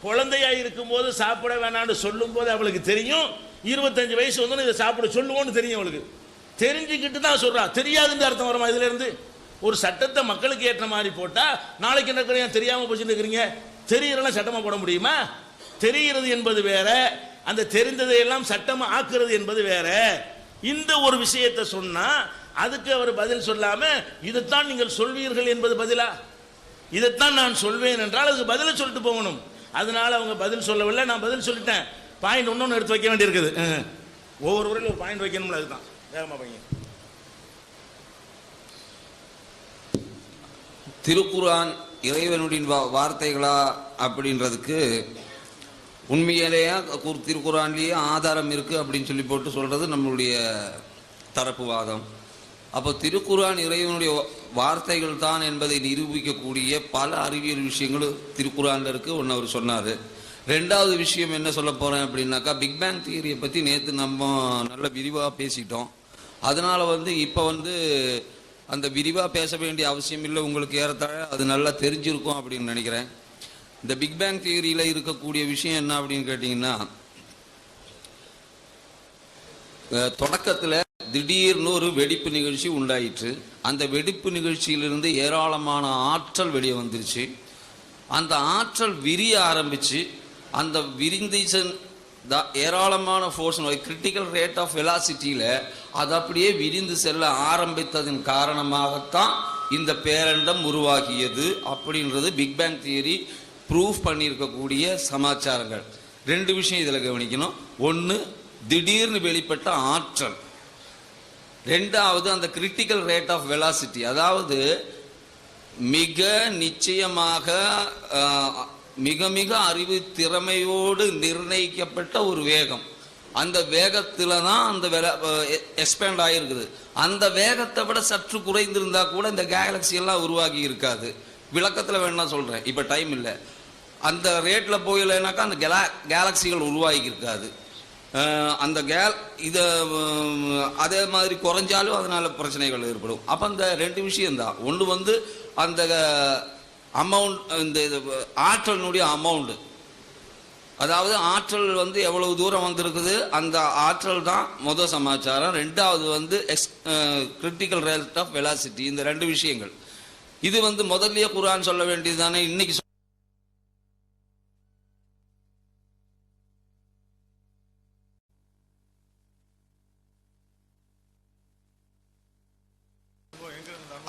குழந்தையா இருக்கும் போது சாப்பிட வேணான்னு சொல்லும் போது அவளுக்கு தெரியும் 25 வயசு வந்து இதை சாப்பிட சொல்லுவோன்னு தெரியும். அவளுக்கு தெரிஞ்சுக்கிட்டு தான் சொல்றா, தெரியாதுன்னு அர்த்தம் வருமா? இதுல இருந்து ஒரு சட்டத்தை மக்களுக்கு ஏற்ற மாதிரி போட்டா நாளைக்கு என்ன தெரியாம போச்சுன்னு இருக்கிறீங்க, தெரியறலாம் சட்டமா போட முடியுமா? தெரிகிறது என்பது வேற, அந்த தெரிந்ததை எல்லாம் சட்டம் ஆக்குறது என்பது வேற. இந்த ஒரு விஷயத்தை சொன்னா அதுக்கு அவர் பதில் சொல்லாம இதைத்தான் நீங்கள் சொல்வீர்கள் என்பது பதிலா, இதைத்தான் நான் சொல்வேன் என்றால் அதுக்கு பதில சொல்லிட்டு போகணும். அதனால அவங்க பதில் சொல்லவில்லை, நான் பதில் சொல்லிட்டேன். பாயிண்ட் ஒன்னொன்னு எடுத்து வைக்க வேண்டியிருக்குது. ஒவ்வொரு முறையில் ஒரு பாயிண்ட் வைக்கணும்ல, அதுதான் வேகமா பையன். திருக்குரான் இறைவனுடைய வார்த்தைகளா அப்படின்றதுக்கு உண்மையிலேயே திருக்குரான்லேயே ஆதாரம் இருக்கு அப்படின்னு சொல்லி போட்டு சொல்றது நம்மளுடைய தரப்பு வாதம். அப்போ திருக்குரான் இறைவனுடைய வார்த்தைகள் தான் என்பதை நிரூபிக்கக்கூடிய பல அறிவியல் விஷயங்கள் திருக்குரான்ல இருக்கு. ஒன்று அவர் சொன்னார். ரெண்டாவது விஷயம் என்ன சொல்ல போறேன் அப்படின்னாக்கா, பிக் பேங் தியரியை பற்றி நேற்று நம்ம நல்ல விரிவாக பேசிட்டோம். அதனால இப்போ அந்த விரிவாக பேச வேண்டிய அவசியம் இல்லை, உங்களுக்கு ஏறத்தாழ அது நல்லா தெரிஞ்சிருக்கும் அப்படின்னு நினைக்கிறேன். இந்த பிக் பேங் தியரியில் இருக்கக்கூடிய விஷயம் என்ன அப்படின்னு கேட்டிங்கன்னா, தொடக்கத்தில் திடீர்னு ஒரு வெடிப்பு நிகழ்ச்சி உண்டாயிற்று. அந்த வெடிப்பு நிகழ்ச்சியிலிருந்து ஏராளமான ஆற்றல் வெளியே வந்துருச்சு. அந்த ஆற்றல் விரிய ஆரம்பிச்சு அந்த விரிந்திச்சன் ஏராளமான ஃபோர்ஸ் கிரிட்டிக்கல் ரேட் ஆஃப் வெலாசிட்டியில் அது அப்படியே விரிந்து செல்ல ஆரம்பித்ததன் காரணமாகத்தான் இந்த பேரண்டம் உருவாகியது அப்படின்றது பிக் பேங் தியரி ப்ரூஃப் பண்ணியிருக்கக்கூடிய சமாச்சாரங்கள். ரெண்டு விஷயம் இதில் கவனிக்கணும். ஒன்று, திடீர்னு வெளிப்பட்ட ஆற்றல். ரெண்டாவது, அந்த கிரிட்டிக்கல் ரேட் ஆஃப் வெலாசிட்டி, அதாவது மிக நிச்சயமாக மிக மிக அறிவு திறமையோடு நிர்ணயிக்கப்பட்ட ஒரு வேகம். அந்த வேகத்தில் தான் அந்த எக்ஸ்பேண்ட் ஆகிருக்குது. அந்த வேகத்தை விட சற்று குறைந்திருந்தா கூட இந்த கேலக்சி எல்லாம் உருவாகி இருக்காது. விளக்கத்தில் வேணா சொல்கிறேன், இப்போ டைம் இல்லை. அந்த ரேட்டில் போயில்லைனாக்கா அந்த கேலக்சிகள் உருவாகி இருக்காது. அந்த இதை அதே மாதிரி குறைஞ்சாலும் அதனால பிரச்சனைகள் ஏற்படும். அப்போ அந்த ரெண்டு விஷயம்தான். ஒன்று அந்த அமௌண்ட், இந்த ஆற்றலினுடைய அமௌண்ட், அதாவது ஆற்றல் எவ்வளவு தூரம் வந்திருக்குது, அந்த ஆற்றல் தான் முதல் சமாச்சாரம். ரெண்டாவது கிரிட்டிக்கல் ரேட் ஆஃப் வெலாசிட்டி. இந்த ரெண்டு விஷயங்கள் இது முதல்லயே குர்ஆன் சொல்ல வேண்டியது தானே. இன்னைக்கு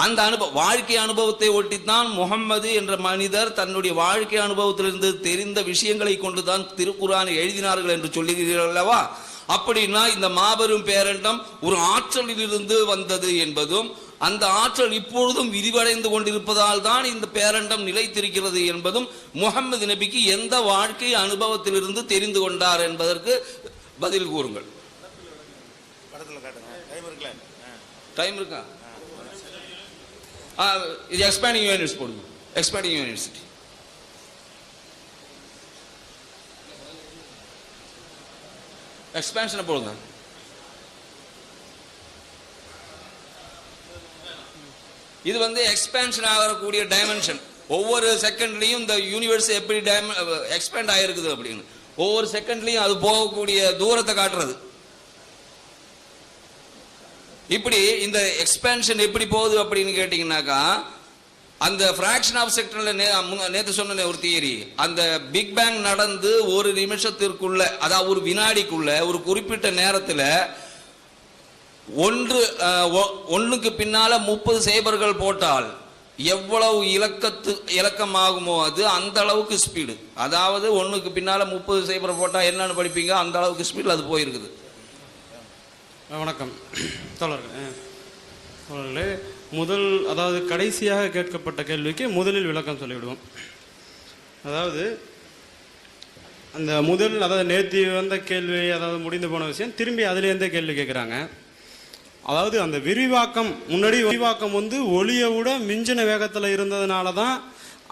அந்த வாழ்க்கை அனுபவத்தை ஒட்டித்தான் முகம்மது என்ற மனிதர் தன்னுடைய வாழ்க்கை அனுபவத்திலிருந்து தெரிந்த விஷயங்களை கொண்டுதான் திருக்குர்ஆனை எழுதினார்கள் என்று சொல்லுகிறீர்கள் அல்லவா? அப்படின்னா இந்த மாபெரும் பேரண்டம் ஒரு ஆற்றலில் இருந்து வந்தது என்பதும், அந்த ஆற்றல் இப்பொழுதும் விரிவடைந்து கொண்டிருப்பதால் தான் இந்த பேரண்டம் நிலைத்திருக்கிறது என்பதும் முகம்மது நபிக்கு எந்த வாழ்க்கை அனுபவத்திலிருந்து தெரிந்து கொண்டார் என்பதற்கு பதில் கூறுங்கள். டைம் இருக்கா? இது எக்ஸ்பேண்டிங் யூனிவர்சிட்டி போடுங்க. எக்ஸ்பேண்டிங் யூனிவர்சிட்டி எக்ஸ்பேன்ஷனை போடுங்க. இது எக்ஸ்பேன்ஷன் ஆகக்கூடிய டைமென்ஷன். ஒவ்வொரு செகண்ட்லையும் இந்த யூனிவர்ஸ் எப்படி எக்ஸ்பேண்ட் ஆகிருக்குது அப்படின்னு ஒவ்வொரு செகண்ட்லையும் அது போகக்கூடிய தூரத்தை காட்டுறது. இப்படி இந்த எக்ஸ்பேன்ஷன் எப்படி போகுது அப்படின்னு கேட்டீங்கன்னாக்கா, அந்த ஃபிராக்ஷன் ஆஃப் செகண்ட்ல நேற்று சொன்ன ஒரு தியரி, அந்த பிக் பேங் நடந்து ஒரு நிமிஷத்திற்குள்ள, அதாவது ஒரு வினாடிக்குள்ள, ஒரு குறிப்பிட்ட நேரத்தில் ஒன்றுக்கு பின்னால 30 சைபர்கள் போட்டால் எவ்வளவு இலக்கமாகுமோ அது அந்த அளவுக்கு ஸ்பீடு. அதாவது ஒன்றுக்கு பின்னால 30 சைபர் போட்டால் என்னன்னு படிப்பீங்க, அந்த அளவுக்கு ஸ்பீடில் அது போயிருக்குது. வணக்கம் தோழர்களே. அதாவது கடைசியாக கேட்கப்பட்ட கேள்விக்கு முதலில் விளக்கம் சொல்லிவிடுவோம். அதாவது அதாவது நேற்று வந்த கேள்வி, அதாவது முடிந்து போன விஷயம் திரும்பி அதுலேருந்தே கேள்வி கேட்குறாங்க. அதாவது அந்த விரிவாக்கம், முன்னாடி விரிவாக்கம் ஒளியை விட மிஞ்சின வேகத்தில் இருந்ததுனால தான்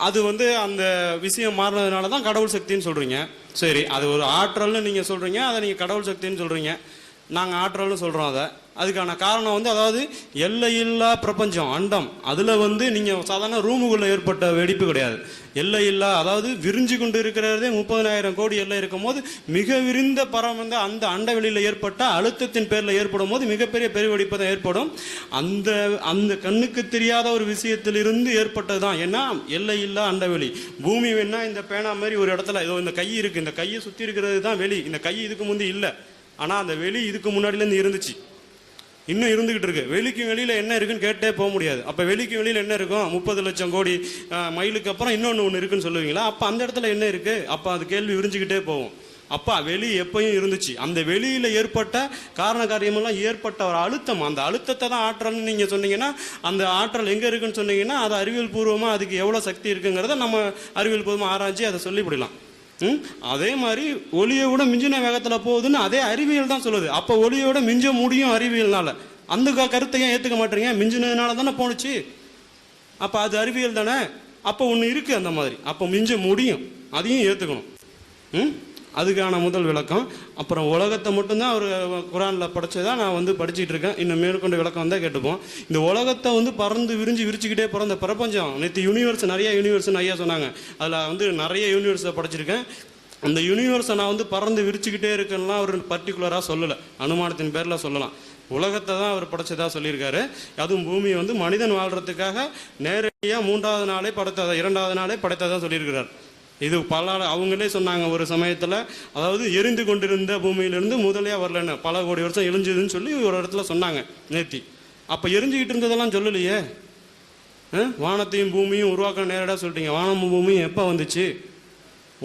அது அந்த விஷயம் மாறினதுனால தான் கடவுள் சக்தின்னு சொல்கிறீங்க. சரி, அது ஒரு ஆற்றல்னு நீங்கள் சொல்கிறீங்க, அதை நீங்கள் கடவுள் சக்தின்னு சொல்கிறீங்க, நாங்கள் ஆற்றல்னு சொல்கிறோம். அதுக்கான காரணம் வந்து அதாவது எல்லையில்லா பிரபஞ்சம் அண்டம், அதில் வந்து நீங்கள் சாதாரண ரூமுக்குள்ளே ஏற்பட்ட வெடிப்பு கிடையாது. எல்லையில்லா அதாவது விரிஞ்சு கொண்டு இருக்கிறதே 30,000 கோடி எல்லை இருக்கும் போது மிக விரிந்த பரமந்த அந்த அண்டவெளியில் ஏற்பட்ட அழுத்தத்தின் பேரில் ஏற்படும் போது மிகப்பெரிய பெருவெடிப்பு தான் ஏற்படும். அந்த அந்த கண்ணுக்கு தெரியாத ஒரு விஷயத்திலிருந்து ஏற்பட்டது தான் ஏன்னா எல்லையில்லா அண்டவெளி. பூமி வேணா இந்த பேனா மாதிரி ஒரு இடத்துல ஏதோ இந்த கை இருக்குது, இந்த கையை சுற்றி இருக்கிறது தான் வெளி. இந்த கை இதுக்கு முந்தி இல்லை, ஆனால் அந்த வெளி இதுக்கு முன்னாடிலேருந்து இருந்துச்சு, இன்னும் இருந்துகிட்டு இருக்கு. வெளிக்கு வெளியில் என்ன இருக்குன்னு கேட்டே போக முடியாது. அப்போ வெளிக்கு வெளியில் என்ன இருக்கும்? 30 லட்சம் கோடி மைலுக்கு அப்புறம் இன்னொன்று இருக்குன்னு சொல்லுவீங்களா? அப்போ அந்த இடத்துல என்ன இருக்கு? அப்போ அது கேள்வி விரிஞ்சுக்கிட்டே போகும். அப்போ வெளி எப்பயும் இருந்துச்சு. அந்த வெளியில் ஏற்பட்ட காரண காரியமெல்லாம் ஏற்பட்ட ஒரு அழுத்தம், அந்த அழுத்தத்தை தான் ஆற்றல்னு நீங்கள் சொன்னீங்கன்னா, அந்த ஆற்றல் எங்கே இருக்குன்னு சொன்னீங்கன்னா அது அறிவியல் பூர்வமாக அதுக்கு எவ்வளோ சக்தி இருக்குங்கிறத நம்ம அறிவியல் பூர்வமாக ஆராய்ச்சி அதை சொல்லிவிடலாம். அதே மாதிரி ஒளியை விட மிஞ்சின வேகத்தில் போகுதுன்னு அதே அறிவியல் தான் சொல்லுது. அப்போ ஒளியோட மிஞ்ச முடியும் அறிவியல்னால. அந்த கருத்தை ஏன் ஏற்றுக்க மாட்டீங்க? மிஞ்சினதுனால தானே போணுச்சு. அப்போ அது அறிவியல் தானே. அப்போ ஒன்று இருக்குது அந்த மாதிரி. அப்போ மிஞ்ச முடியும், அதையும் ஏற்றுக்கணும். அதுக்கான முதல் விளக்கம். அப்புறம் உலகத்தை மட்டும்தான் அவர் குரானில் படித்ததான் நான் வந்து படிச்சுட்டு இருக்கேன். இன்னும் மேற்கொண்டு விளக்கம் வந்தால் கேட்டுப்போம். இந்த உலகத்தை வந்து பறந்து விரிச்சுக்கிட்டே பிறந்த பிரபஞ்சம் நேற்று யூனிவர்ஸ் நிறைய யூனிவர்ஸ்னு ஐயா சொன்னாங்க. அதில் வந்து நிறைய யூனிவர்ஸை படிச்சிருக்கேன். அந்த யூனிவர்ஸை நான் வந்து பறந்து விரிச்சுக்கிட்டே இருக்கேன்னா அவர் பர்டிகுலராக சொல்லலை, அனுமானத்தின் பேரில் சொல்லலாம். உலகத்தை தான் அவர் படைச்சதாக சொல்லியிருக்காரு. அதுவும் பூமியை வந்து மனிதன் வாழ்கிறதுக்காக நேரடியாக 3வது நாளே படைத்ததா 2வது நாளே படைத்ததாக சொல்லியிருக்கிறார். இது பல அவங்களே சொன்னாங்க ஒரு சமயத்தில், அதாவது எரிந்து கொண்டிருந்த பூமியிலிருந்து முதலையாக வரலன்னு பல கோடி வருஷம் எரிஞ்சுதுன்னு சொல்லி ஒரு இடத்துல சொன்னாங்க நேத்தி. அப்போ எரிஞ்சுக்கிட்டு இருந்ததெல்லாம் சொல்லலையே. வானத்தையும் பூமியும் உருவாக்க நேரடியாக சொல்லிட்டீங்க. வானமும் பூமியும் எப்போ வந்துச்சு?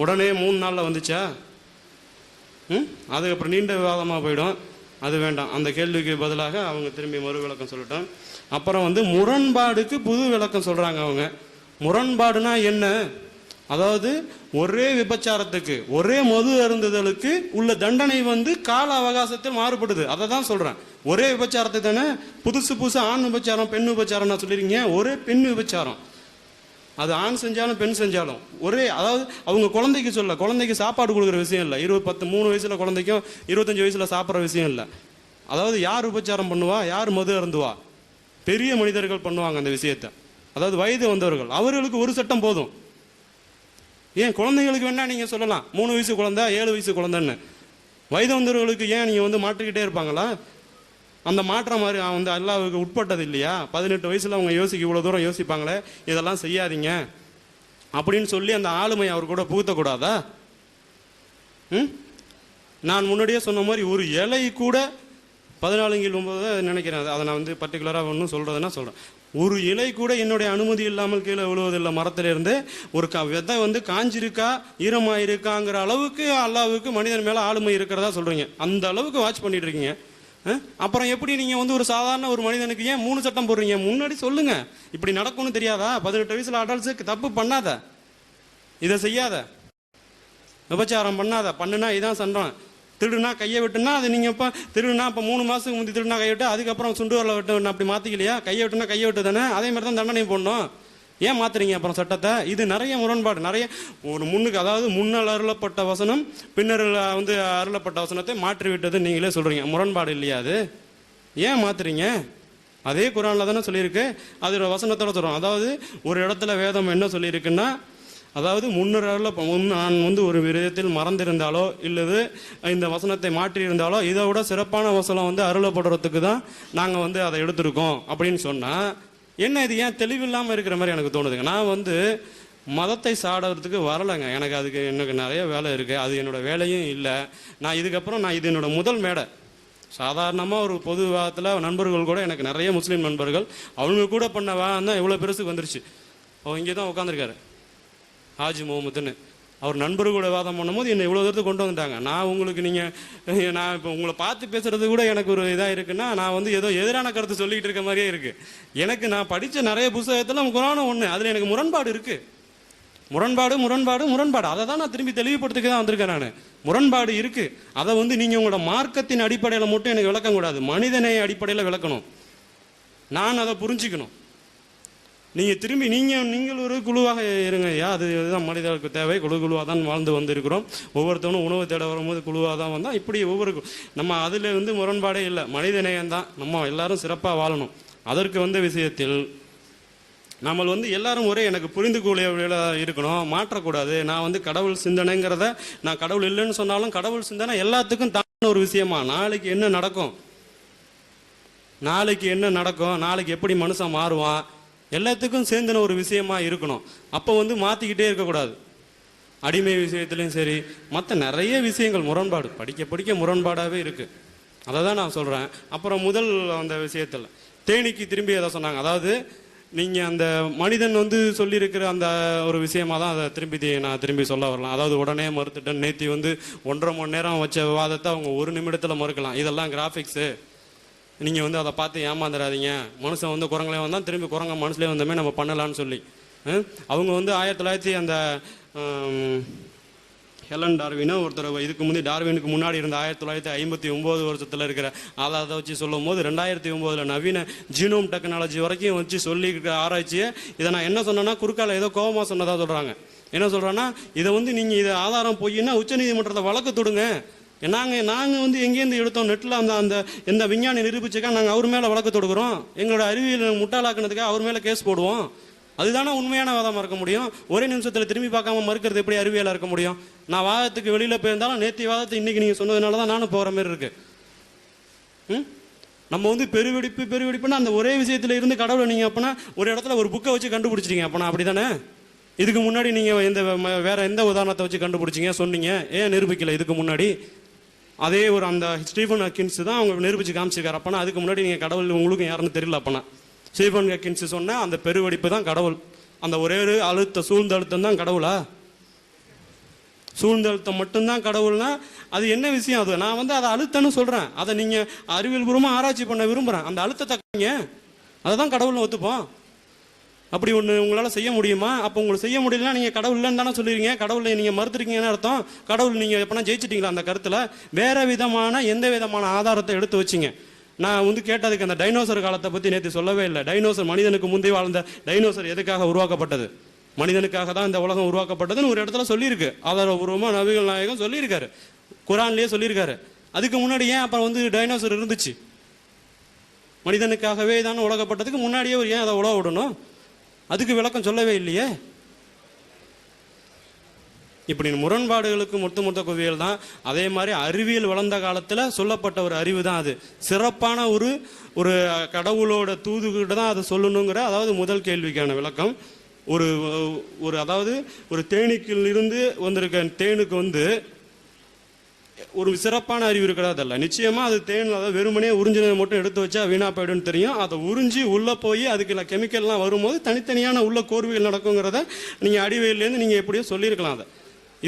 உடனே 3 நாளில் வந்துச்சா? அதுக்கப்புறம் நீண்ட விவாதமாக போயிடும். அது வேண்டாம். அந்த கேள்விக்கு பதிலாக அவங்க திரும்பி மறு விளக்கம் சொல்லிட்டோம். அப்புறம் வந்து முரண்பாடுக்கு புது விளக்கம் சொல்கிறாங்க அவங்க. முரண்பாடுனா என்ன? அதாவது ஒரே விபச்சாரத்துக்கு ஒரே மது அருந்துதலுக்கு உள்ள தண்டனை வந்து கால அவகாசத்தில் மாறுபடுது. அதை தான் சொல்கிறேன். ஒரே விபச்சாரத்துக்கு தானே புதுசு ஆண் விபச்சாரம் பெண் விபச்சாரம் நான் சொல்லியிருக்கீங்க. ஒரே பெண் விபச்சாரம், அது ஆண் செஞ்சாலும் பெண் செஞ்சாலும் ஒரே. அதாவது அவங்க குழந்தைக்கு சொல்ல, குழந்தைக்கு சாப்பாடு கொடுக்குற விஷயம் இல்லை. 3 வயசுல குழந்தைக்கும் 25 வயசுல சாப்பிட்ற விஷயம் இல்லை. அதாவது யார் விபச்சாரம் பண்ணுவா, யார் மது அருந்துவா? பெரிய மனிதர்கள் பண்ணுவாங்க அந்த விஷயத்தை. அதாவது வயது வந்தவர்கள், அவர்களுக்கு ஒரு சட்டம் போதும். ஏன் குழந்தைங்களுக்கு வேணா நீங்கள் சொல்லலாம் 3 வயசு குழந்தை 7 வயசு குழந்தைன்னு. வயது வந்தவர்களுக்கு ஏன் நீங்கள் வந்து மாற்றிக்கிட்டே இருப்பாங்களா? அந்த மாற்றம் மாதிரி வந்து அல்லாஹ்வுக்கு உட்பட்டது இல்லையா? 18 வயசில் அவங்க இவ்வளோ தூரம் யோசிப்பாங்களே, இதெல்லாம் செய்யாதீங்க அப்படின்னு சொல்லி அந்த ஆளுமை அவர் கூட புகுத்தக்கூடாதா? நான் முன்னாடியே சொன்ன மாதிரி ஒரு இலை கூட 14:9 நினைக்கிறேன். அதை நான் வந்து பர்டிகுலராக ஒன்றும் சொல்கிறதுனா சொல்கிறேன். ஒரு இலை கூட என்னுடைய அனுமதி இல்லாமல் கீழே விழுவதில்லை. மரத்திலிருந்து ஒரு விதை வந்து காஞ்சிருக்கா ஈரமாக இருக்காங்கிற அளவுக்கு அல்லாஹ்வுக்கு மனிதன் மேலே ஆளுமை இருக்கிறதா சொல்கிறீங்க. அந்த அளவுக்கு வாட்ச் பண்ணிட்டு இருக்கீங்க. அப்புறம் எப்படி நீங்கள் வந்து ஒரு சாதாரண ஒரு மனிதனுக்கு ஏன் 3 சட்டம் போடுறீங்க? முன்னாடி சொல்லுங்க. இப்படி நடக்கும்னு தெரியாதா? 18 வயசுல அடல்ட்ஸுக்கு தப்பு பண்ணாத, இதை செய்யாத, விபச்சாரம் பண்ணாத, பண்ணுனா இதான் சண்டம். திருடுனா கையை விட்டுனா அது நீங்கள் இப்போ திருடுனா இப்போ 3 மாதத்துக்கு முந்தி திருடுனா கையை விட்டு அதுக்கப்புறம் சுண்டு வரல விட்டு அப்படி மாற்றிக்கலையா? கையை விட்டுனா கையை விட்டு தானே. அதே மாதிரி தான் தண்டனை போடணும். ஏன் மாற்றுறீங்க அப்புறம் சட்டத்தை? இது நிறைய முரண்பாடு. நிறைய ஒரு முன்னுக்கு அதாவது முன்னால் அருளப்பட்ட வசனம் பின்னர் வந்து அருளப்பட்ட வசனத்தை மாற்றி விட்டது நீங்களே சொல்கிறீங்க. முரண்பாடு இல்லையா அது? ஏன் மாற்றுறீங்க? அதே குரானில் தானே சொல்லியிருக்கு. அதோட வசனத்தோட சொல்கிறோம். அதாவது ஒரு இடத்துல வேதம் என்ன சொல்லியிருக்குன்னா, அதாவது நான் வந்து ஒரு விதத்தில் மறந்திருந்தாலோ இல்லது இந்த வசனத்தை மாற்றியிருந்தாலோ இதை விட சிறப்பான வசனம் வந்து அருளப்படுறதுக்கு தான் நாங்கள் வந்து அதை எடுத்திருக்கோம் அப்படின்னு சொன்னால் என்ன இது ஏன் தெளிவில்லாமல் இருக்கிற மாதிரி எனக்கு தோணுதுங்க. நான் வந்து மதத்தை சாடுறதுக்கு வரலைங்க. எனக்கு நிறைய வேலை இருக்குது. அது என்னோடய வேலையும் இல்லை. நான் இதுக்கப்புறம் இது என்னோட முதல் மேடை. சாதாரணமாக ஒரு பொது விவாதத்தில் நண்பர்கள் கூட எனக்கு நிறைய முஸ்லீம் நண்பர்கள் அவங்க கூட பண்ண விவாதம் தான் இவ்வளோ பெருசுக்கு வந்துருச்சு. அவங்க இங்கே தான் உட்காந்துருக்காரு ஹாஜி முகமதுன்னு. அவர் நண்பர்களோட வாதம் பண்ணும்போது என்னை இவ்வளோ தூரத்துக்கு கொண்டு வந்துட்டாங்க. நான் உங்களுக்கு நான் இப்போ உங்களை பார்த்து பேசுறது கூட எனக்கு ஒரு இதாக இருக்குன்னா நான் வந்து ஏதோ எதிரான கருத்து சொல்லிக்கிட்டு இருக்க மாதிரியே இருக்குது. எனக்கு நான் படித்த நிறைய புத்தகத்தில் குரானும் ஒன்று, அதில் எனக்கு முரண்பாடு இருக்குது. முரண்பாடு அதை தான் நான் திரும்பி தெளிவுபடுத்திக்க தான் வந்திருக்கேன். நான் முரண்பாடு இருக்குது. அதை வந்து நீங்கள் உங்களோட மார்க்கத்தின் அடிப்படையில் மட்டும் எனக்கு விளக்கக்கூடாது, மனிதனை அடிப்படையில் விளக்கணும். நான் அதை புரிஞ்சிக்கணும். நீங்கள் திரும்பி நீங்கள் ஒரு குழுவாக இருங்க ஐயா. அதுதான் மனிதர்களுக்கு தேவை. குழுவாக தான் வாழ்ந்து வந்திருக்கிறோம். ஒவ்வொருத்தவனும் உணவு தேட வரும்போது குழுவாக தான் வந்தால் இப்படி நம்ம அதில் முரண்பாடே இல்லை. மனித நேயம்தான். நம்ம எல்லாரும் சிறப்பாக வாழணும். அதற்கு விஷயத்தில் நம்ம எல்லாரும் ஒரே எனக்கு புரிந்து கொள்ள இருக்கணும், மாற்றக்கூடாது. நான் கடவுள் சிந்தனைங்கிறத நான் கடவுள் இல்லைன்னு சொன்னாலும் கடவுள் சிந்தனை எல்லாத்துக்கும் தான ஒரு விஷயமா. நாளைக்கு என்ன நடக்கும், நாளைக்கு எப்படி மனுஷன் மாறுவான், எல்லாத்துக்கும் சேர்ந்துன ஒரு விஷயமா இருக்கணும். அப்போ மாற்றிக்கிட்டே இருக்கக்கூடாது. அடிமை விஷயத்துலையும் சரி, மற்ற நிறைய விஷயங்கள் முரண்பாடு படிக்க முரண்பாடாகவே இருக்குது. அதை தான் நான் சொல்கிறேன். அப்புறம் முதல் அந்த விஷயத்தில் தேனிக்கு திரும்பி எதை சொன்னாங்க, அதாவது நீங்கள் அந்த மனிதன் சொல்லியிருக்கிற அந்த ஒரு விஷயமா தான் அதை நான் திரும்பி சொல்ல வரலாம். அதாவது உடனே மறுத்துட்டேன். நேற்று 1.5 மணி நேரம் வச்ச விவாதத்தை அவங்க 1 நிமிடத்தில் மறுக்கலாம். இதெல்லாம் கிராஃபிக்ஸு, நீங்கள் அதை பார்த்து ஏமாந்துடாதீங்க. மனுஷன் குரங்களே வந்தால் திரும்பி குரங்க மனுஷலே வந்தமே நம்ம பண்ணலான்னு சொல்லி அவங்க 1900 அந்த ஹெலன் டார்வினோ ஒருத்தர் இதுக்கு டார்வினுக்கு முன்னாடி இருந்த 1959 வருஷத்தில் இருக்கிற அதை வச்சு சொல்லும் போது 2009 நவீன ஜீனோம் டெக்னாலஜி வரைக்கும் வச்சு சொல்லி ஆராய்ச்சியை இதை நான் என்ன சொன்னேன்னா குறுக்கால ஏதோ கோபமாக சொன்னதாக சொல்கிறாங்க. என்ன சொல்கிறேன்னா இதை நீங்கள் இதை ஆதாரம் போயின்னா உச்சநீதிமன்றத்தை வழக்கு தொடுங்க. நாங்கள் எங்கேருந்து எடுத்தோம் நெட்டில் அந்த எந்த விஞ்ஞானி நிரூபிச்சுக்கா நாங்கள் அவர் மேலே வழக்கு தொடுக்கிறோம். எங்களோட அறிவியல் முட்டாளாக்குனதுக்காக அவர் மேலே கேஸ் போடுவோம். அதுதானே உண்மையான வாதமாக இருக்க முடியும். ஒரே நிமிஷத்தில் திரும்பி பார்க்காம மறுக்கிறது எப்படி அறிவியலாக இருக்க முடியும்? நான் வாதத்துக்கு வெளியில் போயிருந்தாலும் நேற்று வாதத்தை இன்றைக்கி நீங்கள் சொன்னதுனால தான் நானும் போகிற மாதிரி இருக்கு. நம்ம பெருவெடிப்புன்னா அந்த ஒரே விஷயத்தில் இருந்து கடவுளை நீங்கள் அப்போனா ஒரு இடத்துல ஒரு புக்கை வச்சு கண்டுபிடிச்சிட்டீங்க. அப்போனா அப்படி தானே? இதுக்கு முன்னாடி நீங்கள் வேற எந்த உதாரணத்தை வச்சு கண்டுபிடிச்சிங்க சொன்னீங்க? ஏன் நிரூபிக்கலை இதுக்கு முன்னாடி? அதே ஒரு அந்த ஸ்டீஃபன் ஹக்கின்ஸ் தான் அவங்க நிரூபிச்சு காமிச்சிருக்காரு. அப்போனா அதுக்கு முன்னாடி நீங்கள் கடவுள் உங்களுக்கு யாருன்னு தெரியல. அப்போனா ஸ்டீஃபன் ஹக்கின்ஸ் சொன்ன அந்த பெருவெடிப்பு தான் கடவுள். அந்த ஒரே ஒரு சூழ்ந்த அழுத்தம் தான் கடவுளா? சூழ்ந்த அழுத்தம் மட்டும்தான் கடவுள்னா அது என்ன விஷயம்? அது நான் அதை அழுத்தம்னு சொல்கிறேன். அதை நீங்கள் அறிவியல் பூர்வமாக ஆராய்ச்சி பண்ண விரும்புகிறேன். அந்த அழுத்தத்தை அதை தான் கடவுள்னு ஒத்துப்போம். அப்படி ஒன்று உங்களால் செய்ய முடியுமா? அப்போ உங்களுக்கு செய்ய முடியலன்னா நீங்கள் கடவுள் இல்லைன்னு தானே சொல்லிடுறீங்க. கடவுளை நீங்கள் மறுத்துருக்கீங்கன்னு அர்த்தம். கடவுள் நீங்கள் எப்போனா ஜெயிச்சிட்டிங்களா அந்த கருத்தில்? வேறு விதமான எந்த விதமான ஆதாரத்தை எடுத்து வச்சிங்க? நான் கேட்டதுக்கு அந்த டைனோசர் காலத்தை பற்றி நேற்று சொல்லவே இல்லை. டைனோசர் மனிதனுக்கு முந்தைய வாழ்ந்த டைனோசர் எதுக்காக உருவாக்கப்பட்டது? மனிதனுக்காக தான் இந்த உலகம் உருவாக்கப்பட்டதுன்னு ஒரு இடத்துல சொல்லியிருக்கு. ஆதாரபூர்வமாக நபிகள் நாயகம் சொல்லியிருக்காரு, குரான்லேயே சொல்லியிருக்காரு. அதுக்கு முன்னாடி ஏன் அப்புறம் டைனோசர் இருந்துச்சு? மனிதனுக்காகவே தான் உலகப்பட்டதுக்கு முன்னாடியே ஒரு ஏன் அதை உலக விடணும்? அதுக்கு விளக்கம் சொல்லவே இல்லையே. இப்படி முரண்பாடுகளுக்கு மொத்த குவியல் தான். அதே மாதிரி அறிவியல் வளர்ந்த காலத்தில் சொல்லப்பட்ட ஒரு அறிவு தான் அது. சிறப்பான ஒரு கடவுளோட தூதுகிட்ட தான் அதை சொல்லணுங்கிற அதாவது முதல் கேள்விக்கான விளக்கம். அதாவது ஒரு தேனீக்கில் இருந்து வந்திருக்க தேனுக்கு ஒரு சிறப்பான அறிவு இருக்கிறதல்ல. நிச்சயமாக அது தேன் அதாவது வெறுமனே உறிஞ்சினதை மட்டும் எடுத்து வச்சா வீணா போய்டுன்னு தெரியும். அதை உறிஞ்சி உள்ளே போய் அதுக்கு கெமிக்கல்லாம் வரும்போது தனித்தனியான உள்ள கோர்வைகள் நடக்குங்கிறத நீங்கள் அடிவெயிலேருந்து நீங்கள் எப்படியோ சொல்லியிருக்கலாம். அதை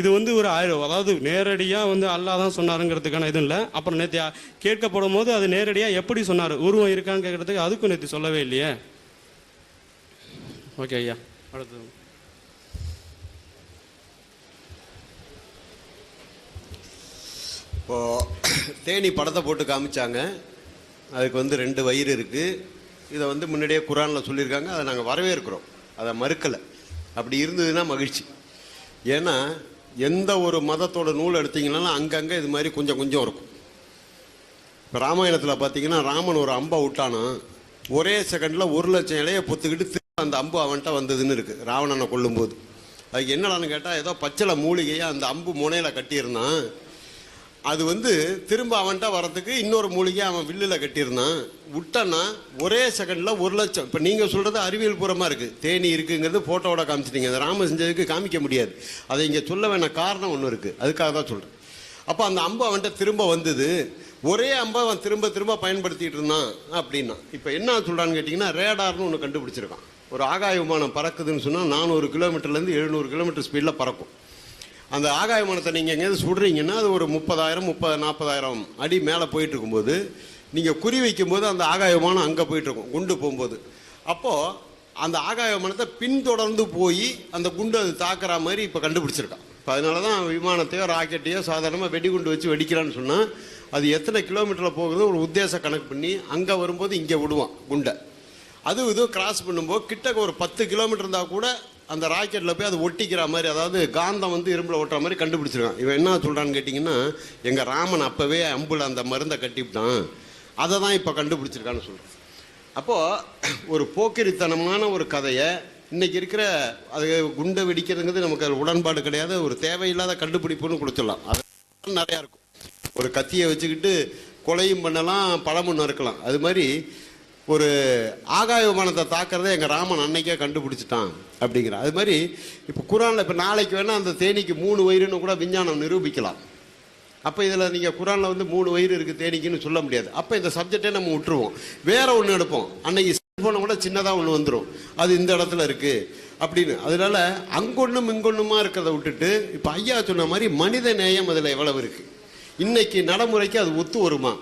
இது ஒரு அதாவது நேரடியாக அல்லாஹ் தான் சொன்னாருங்கிறதுக்கான இது இல்லை. அப்புறம் நேற்று கேட்கப்படும் போது அது நேரடியாக எப்படி சொன்னார், உருவம் இருக்கான்னு கேட்கறதுக்கு அதுக்கும் நேற்று சொல்லவே இல்லையே. ஓகே ஐயா, அடுத்தது. இப்போது தேனி படத்தை போட்டு காமிச்சாங்க. அதுக்கு 2 வயிறு இருக்குது. இதை முன்னாடியே குரானில் சொல்லியிருக்காங்க. அதை நாங்கள் வரவேற்கிறோம், அதை மறுக்கலை. அப்படி இருந்ததுன்னா மகிழ்ச்சி. ஏன்னா எந்த ஒரு மதத்தோட நூல் எடுத்தீங்கன்னாலும் அங்கங்கே இது மாதிரி கொஞ்சம் இருக்கும். இப்போ ராமாயணத்தில் பார்த்தீங்கன்னா ராமன் ஒரு அம்பை விட்டானா ஒரே செகண்டில் 1,00,000 இலையை பொத்துக்கிட்டு அந்த அம்பு அவன்கிட்ட வந்ததுன்னு இருக்குது ராவணனை கொல்லும்போது. அதுக்கு என்னடான்னு கேட்டால் ஏதோ பச்சளை மூலிகையை அந்த அம்பு முனையில் கட்டியிருந்தான். அது திரும்ப அவன்கிட்ட வரத்துக்கு இன்னொரு மூலிகை அவன் வில்லில் கட்டியிருந்தான். விட்டான்னா ஒரே செகண்டில் 1,00,000. இப்போ நீங்கள் சொல்கிறது அறிவியல் பூர்வமாக இருக்குது. தேனி இருக்குங்கிறது ஃபோட்டோவோட காமிச்சிட்டிங்க. அந்த ராம செஞ்சதுக்கு காமிக்க முடியாது. அதை இங்கே சொல்ல வேணா காரணம் ஒன்று இருக்குது. அதுக்காக தான் சொல்கிறேன். அப்போ அந்த அம்பு அவன்கிட்ட திரும்ப வந்தது. ஒரே அம்பை அவன் திரும்ப பயன்படுத்திகிட்டு இருந்தான் அப்படின்னா இப்போ என்ன சொல்கிறான்னு கேட்டிங்கன்னா ரேடார்னு ஒன்று கண்டுபிடிச்சிருக்கான். ஒரு ஆகாய விமானம் பறக்குதுன்னு சொன்னால் 400 கிலோமீட்டர்லேருந்து 700 கிலோமீட்டர் ஸ்பீடில் பறக்கும். அந்த ஆகாய விமானத்தை நீங்கள் எங்கேயாவது சுடுறீங்கன்னா அது ஒரு 30,000-40,000 அடி மேலே போயிட்டு இருக்கும்போது நீங்கள் குறி வைக்கும்போது அந்த ஆகாய விமானம் அங்கே போயிட்டுருக்கும் குண்டு போகும்போது. அப்போது அந்த ஆகாய விமானத்தை பின்தொடர்ந்து போய் அந்த குண்டு அது தாக்குற மாதிரி இப்போ கண்டுபிடிச்சிருக்கான். இப்போ அதனால தான் விமானத்தையோ ராக்கெட்டையோ சாதாரணமாக வெடிகுண்டு வச்சு வெடிக்கிறான்னு சொன்னால் அது எத்தனை கிலோமீட்டரில் போகுது ஒரு உத்தேச கணக்கு பண்ணி அங்கே வரும்போது இங்கே விடுவான் குண்டை. அது இதுவும் கிராஸ் பண்ணும்போது கிட்டக்க ஒரு 10 கிலோமீட்டர் இருந்தால் கூட அந்த ராக்கெட்டில் போய் அது ஒட்டிக்கிற மாதிரி, அதாவது காந்தம் வந்து இரும்பில் ஒட்டுற மாதிரி கண்டுபிடிச்சிருக்கான். இவன் என்ன சொல்கிறான்னு கேட்டிங்கன்னா, எங்கள் ராமன் அப்போவே அம்புல அந்த மருந்தை கட்டிவிட்டான், அதை தான் இப்போ கண்டுபிடிச்சிருக்கான்னு சொல்கிறேன். அப்போது ஒரு போக்கிரித்தனமான ஒரு கதையை இன்றைக்கி இருக்கிற அது குண்டை வெடிக்கிறதுங்கிறது நமக்கு அது உடன்பாடு கிடையாது, ஒரு தேவையில்லாத கண்டுபிடிப்புன்னு கொடுத்துடலாம். அது நிறையா இருக்கும். ஒரு கத்தியை வச்சுக்கிட்டு கொலையும் பண்ணலாம், பழமும் நறுக்கலாம். அது மாதிரி ஒரு ஆகாய விமானத்தை தாக்கிறத எங்கள் ராமன் அன்னைக்கே கண்டுபிடிச்சிட்டான் அப்படிங்கிற. அது மாதிரி இப்போ குரானில் இப்போ நாளைக்கு வேணால் அந்த தேனிக்கு 3 வயிறுன்னு கூட விஞ்ஞானம் நிரூபிக்கலாம். அப்போ இதில் நீங்கள் குரானில் வந்து 3 வயிறு இருக்குது தேனிக்குன்னு சொல்ல முடியாது. அப்போ இந்த சப்ஜெக்டே நம்ம விட்டுருவோம், வேற ஒன்று எடுப்போம். அன்னைக்கு செல்ஃபோனை கூட சின்னதாக ஒன்று வந்துடும், அது இந்த இடத்துல இருக்குது அப்படின்னு. அதனால அங்கொன்றும் இங்கொன்றுமா இருக்கிறத விட்டுட்டு இப்போ ஐயா சொன்ன மாதிரி மனித நேயம் அதில் எவ்வளவு இருக்குது, இன்னைக்கு நடைமுறைக்கு அது ஒத்து வருமா,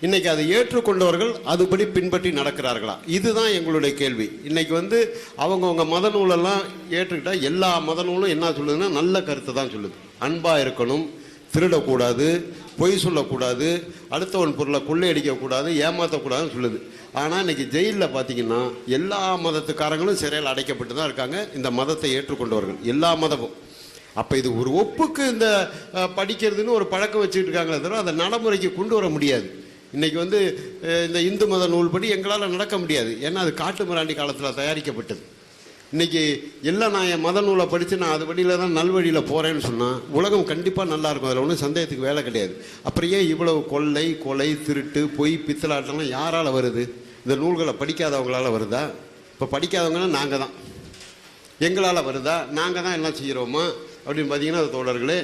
இன்னைக்கு அதை ஏற்றுக்கொண்டவர்கள் அதுபடி பின்பற்றி நடக்கிறார்களா, இதுதான் எங்களுடைய கேள்வி. இன்னைக்கு வந்து அவங்கவுங்க மத நூலெல்லாம் ஏற்றுக்கிட்டா எல்லா மத நூலும் என்ன சொல்லுதுன்னா நல்ல கருத்தை தான் சொல்லுது. அன்பாக இருக்கணும், திருடக்கூடாது, பொய் சொல்லக்கூடாது, அடுத்தவன் பொருளை கொள்ளையடிக்கக்கூடாது, ஏமாற்றக்கூடாதுன்னு சொல்லுது. ஆனால் இன்னைக்கு ஜெயிலில் பார்த்தீங்கன்னா எல்லா மதத்துக்காரங்களும் சிறையில் அடைக்கப்பட்டு தான் இருக்காங்க, இந்த மதத்தை ஏற்றுக்கொண்டவர்கள் எல்லா மதமும். அப்போ இது ஒரு ஒப்புக்கு இந்த படிக்கிறதுன்னு ஒரு பழக்கம் வச்சுக்கிட்டு இருக்காங்களே தவிர அதை நடைமுறைக்கு கொண்டு வர முடியாது. இன்றைக்கி வந்து இந்த இந்து மத நூல்படி எங்களால் நடக்க முடியாது, ஏன்னா அது காட்டு மிராண்டி காலத்தில் தயாரிக்கப்பட்டது. இன்றைக்கி எல்லாம் நான் என் மத நூலை படித்து நான் அது வழியில் தான் நல்வழியில் போகிறேன்னு சொன்னால் உலகம் கண்டிப்பாக நல்லாயிருக்கும், அதில் ஒன்றும் சந்தேகத்துக்கு வேலை கிடையாது. அப்புறம் ஏன் இவ்வளவு கொள்ளை, கொலை, திருட்டு, பொய், பித்தலாட்டம்லாம் யாரால் வருது? இந்த நூல்களை படிக்காதவங்களால் வருதா? இப்போ படிக்காதவங்கன்னா நாங்கள் தான், எங்களால் வருதா? நாங்கள் தான் எல்லாம் செய்கிறோமா அப்படின்னு பார்த்தீங்கன்னா தோழர்களே,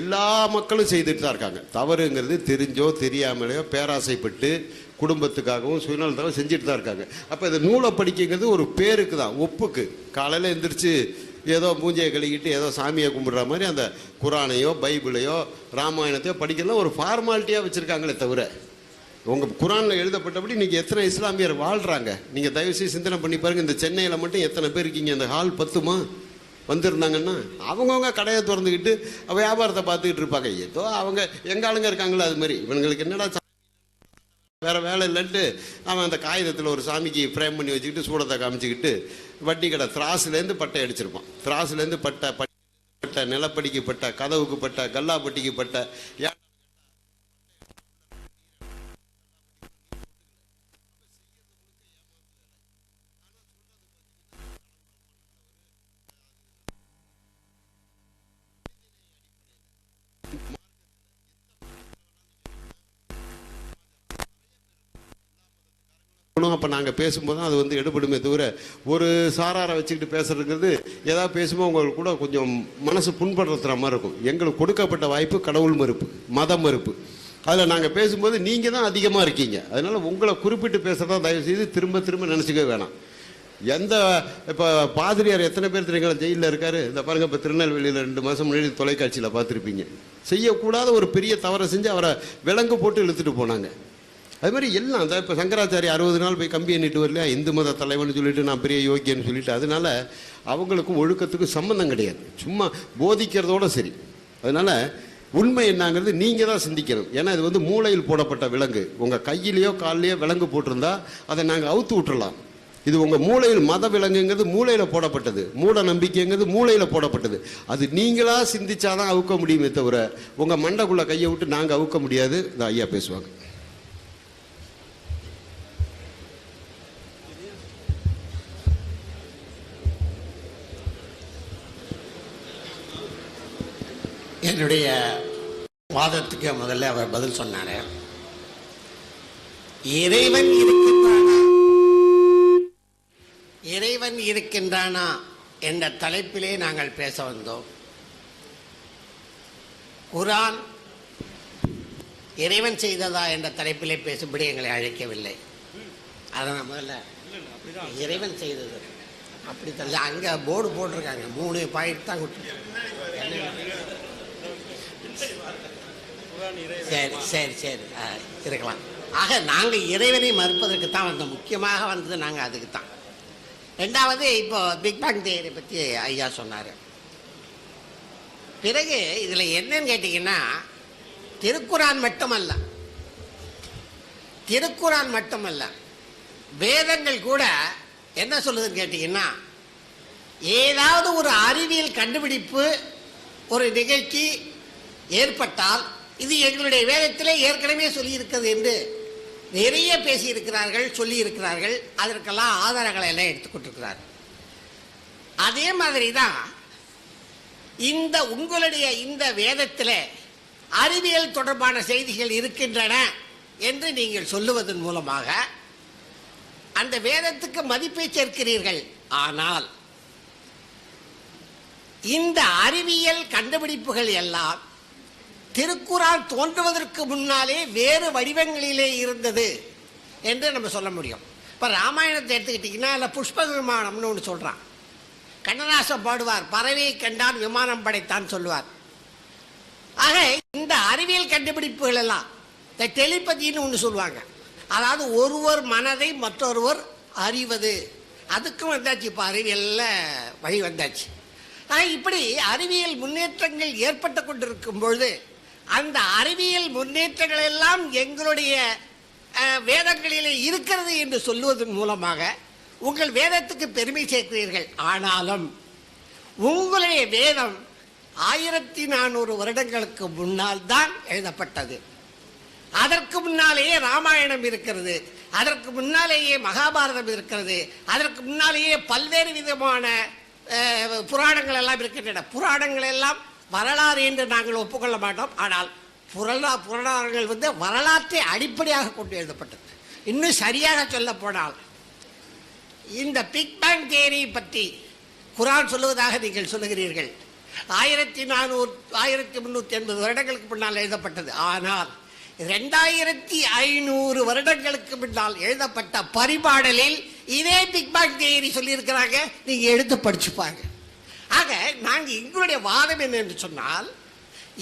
எல்லா மக்களும் செய்துட்டு தான் இருக்காங்க. தவறுங்கிறது தெரிஞ்சோ தெரியாமலையோ பேராசைப்பட்டு குடும்பத்துக்காகவும் சுயநலத்தாகவும் செஞ்சுட்டு தான் இருக்காங்க. அப்போ இந்த நூலை படிக்கிறது ஒரு பேருக்கு தான், ஒப்புக்கு. காலையில் எந்திரிச்சு ஏதோ மூஞ்சியை கழுகிட்டு ஏதோ சாமியை கும்பிட்ற மாதிரி அந்த குரானையோ பைபிளையோ ராமாயணத்தையோ படிக்கலாம் ஒரு ஃபார்மாலிட்டியாக வச்சுருக்காங்களே தவிர, உங்கள் குரானில் எழுதப்பட்டபடி இன்றைக்கி எத்தனை இஸ்லாமியர் வாழ்கிறாங்க நீங்கள் தயவுசெய்து சிந்தனை பண்ணி பாருங்கள். இந்த சென்னையில் மட்டும் எத்தனை பேர் இருக்கீங்க? அந்த ஹால் 10மா வந்திருந்தாங்கன்னா அவங்கவுங்க கடையை திறந்துக்கிட்டு வியாபாரத்தை பார்த்துக்கிட்டு இருப்பாங்க. ஏதோ அவங்க எங்கள் ஆளுங்க இருக்காங்களோ அது மாதிரி, இவங்களுக்கு என்னடா வேறு வேலை இல்லைன்ட்டு அவன் அந்த காகிதத்தில் ஒரு சாமிக்கு ஃப்ரேம் பண்ணி வச்சுக்கிட்டு சூடத்தை காமிச்சிக்கிட்டு வட்டி கடை திராசுலேருந்து பட்டை அடிச்சிருப்பான். திராசுலேருந்து பட்ட நிலப்படிக்கு பட்ட, கதவுக்கு பட்ட, கல்லாப்பட்டிக்கு பட்ட, அப்போ நாங்கள் பேசும்போது அது வந்து எடுபடுமே தவிர ஒரு சாராரை வச்சுக்கிட்டு பேசுறதுங்கிறது ஏதாவது பேசும்போது உங்களுக்கு கூட கொஞ்சம் மனசு புண்படுத்துகிற மாதிரி இருக்கும். எங்களுக்கு கொடுக்கப்பட்ட வாய்ப்பு கடவுள் மறுப்பு, மத மறுப்பு. அதில் நாங்கள் பேசும்போது நீங்கள் தான் அதிகமாக இருக்கீங்க. அதனால் உங்களை குறிப்பிட்டு பேசுகிறதா தயவு செய்து திரும்ப திரும்ப நினச்சிக்க வேணாம். எந்த இப்போ பாதிரியார் எத்தனை பேர் தெரியுங்களா ஜெயிலில் இருக்காரு? இந்த பாருங்கள், இப்போ திருநெல்வேலியில் 2 மாதம் முன்னாடி தொலைக்காட்சியில் பார்த்துருப்பீங்க. செய்யக்கூடாத ஒரு பெரிய தவறை செஞ்சு அவரை விலங்கு போட்டு இழுத்துட்டு போனாங்க. அது மாதிரி எல்லாம் அந்த இப்போ சங்கராச்சாரி 60 நாள் போய் கம்பி எண்ணிட்டு வரலையா, இந்து மத தலைவன் சொல்லிட்டு நான் பெரிய யோகியன்னு சொல்லிட்டு, அதனால அவங்களுக்கும் ஒழுக்கத்துக்கும் சம்மந்தம் கிடையாது, சும்மா போதிக்கிறதோட சரி. அதனால உண்மை என்னங்கிறது நீங்கள் தான் சிந்திக்கணும். ஏன்னா இது வந்து மூளையில் போடப்பட்ட விலங்கு. உங்கள் கையிலையோ காலிலையோ விலங்கு போட்டிருந்தா அதை நாங்கள் அவுத்து விட்டுறலாம். இது உங்கள் மூளையில் மத விலங்குங்கிறது மூளையில் போடப்பட்டது, மூட நம்பிக்கைங்கிறது மூளையில் போடப்பட்டது. அது நீங்களாக சிந்திச்சாதான் அவுக்க முடியுமே தவிர உங்கள் மண்டைக்குள்ளே கையை விட்டு நாங்கள் அவுக்க முடியாது. இந்த ஐயா பேசுவாங்க. என்னுடைய வாதத்துக்கு முதல்ல அவர் பதில் சொன்னார். இறைவன் இருக்கின்றானா, இறைவன் இருக்கின்றானா என்ற தலைப்பிலே நாங்கள் பேச வந்தோம். குர்ஆன் இறைவன் செய்ததா என்ற தலைப்பிலே பேசும்படி எங்களை அழைக்கவில்லை. அதை நான் முதல்ல இறைவன் செய்தது அப்படி தள்ள அங்கே போர்டு போட்டிருக்காங்க, 3 பாயிண்ட் தான் கொடுத்து. சரி சரி சரி இருக்கலாம். ஆக நாங்கள் இறைவனை மறுப்பதற்கு தான் வந்தோம், முக்கியமாக வந்தது நாங்கள் அதுக்கு தான். ரெண்டாவது, இப்போ பிக் பேங் தியரி பற்றி ஐயா சொன்னார். பிறகு இதில் என்னன்னு கேட்டிங்கன்னா, திருக்குரான் மட்டுமல்ல, வேதங்கள் கூட என்ன சொல்லுதுன்னு கேட்டிங்கன்னா, ஏதாவது ஒரு அறிவியல் கண்டுபிடிப்பு ஒரு நிகழ்ச்சி ஏற்பட்டால் இது எங்களுடைய வேதத்திலே ஏற்கனவே சொல்லியிருக்கிறது என்று நிறைய பேசியிருக்கிறார்கள், சொல்லியிருக்கிறார்கள். அதற்கெல்லாம் ஆதாரங்களை எல்லாம் எடுத்துக்கொண்டிருக்கிறார்கள். அதே மாதிரி தான் உங்களுடைய இந்த வேதத்தில் அறிவியல் தொடர்பான செய்திகள் இருக்கின்றன என்று நீங்கள் சொல்லுவதன் மூலமாக அந்த வேதத்துக்கு மதிப்பை சேர்க்கிறீர்கள். ஆனால் இந்த அறிவியல் கண்டுபிடிப்புகள் எல்லாம் திருக்குர்ஆன் தோன்றுவதற்கு முன்னாலே வேறு வடிவங்களிலே இருந்தது என்று நம்ம சொல்ல முடியும். இப்போ ராமாயணத்தை எடுத்துக்கிட்டிங்கன்னா அதில் புஷ்ப விமானம்னு ஒன்று சொல்கிறான். கண்ணதாசன் பாடுவார், பறவையை கண்டான் விமானம் படைத்தான் சொல்லுவார். ஆக இந்த அறிவியல் கண்டுபிடிப்புகள் எல்லாம் இந்த டெலிபதின்னு ஒன்று சொல்லுவாங்க. அதாவது ஒருவர் மனதை மற்றொருவர் அறிவது, அதுக்கும் வந்தாச்சு. இப்போ அறிவியலில் வழி வந்தாச்சு. இப்படி அறிவியல் முன்னேற்றங்கள் ஏற்பட்டு கொண்டிருக்கும் பொழுது அந்த அறிவியல் முன்னேற்றங்கள் எல்லாம் எங்களுடைய வேதங்களிலே இருக்கிறது என்று சொல்லுவதன் மூலமாக உங்கள் வேதத்துக்கு பெருமை சேர்க்கிறீர்கள். ஆனாலும் உங்களுடைய வேதம் 1400 வருடங்களுக்கு முன்னால் தான் எழுதப்பட்டது. அதற்கு முன்னாலேயே ராமாயணம் இருக்கிறது, அதற்கு முன்னாலேயே மகாபாரதம் இருக்கிறது, அதற்கு முன்னாலேயே பல்வேறு விதமான புராணங்கள் எல்லாம் இருக்கின்றன. புராணங்கள் எல்லாம் வரலாறு என்று நாங்கள் ஒப்புக்கொள்ள மாட்டோம். ஆனால் புராணங்கள் வரலாற்றை அடிப்படையாக கொண்டு எழுதப்பட்டது. இன்னும் சரியாக சொல்ல போனால் இந்த பிக் பேங் தியரி பற்றி குர்ஆன் சொல்லுவதாக நீங்கள் சொல்லுகிறீர்கள். 1380 வருடங்களுக்கு முன்னால் எழுதப்பட்டது. ஆனால் 2500 வருடங்களுக்கு முன்னால் எழுதப்பட்ட பரிபாடலில் இதே பிக் பேங் தியரி சொல்லியிருக்கிறாங்க. நீங்கள் எடுத்து படிச்சுப்பாங்க. ஆக நாங்கள் எங்களுடைய வாதம் என்ன என்று சொன்னால்,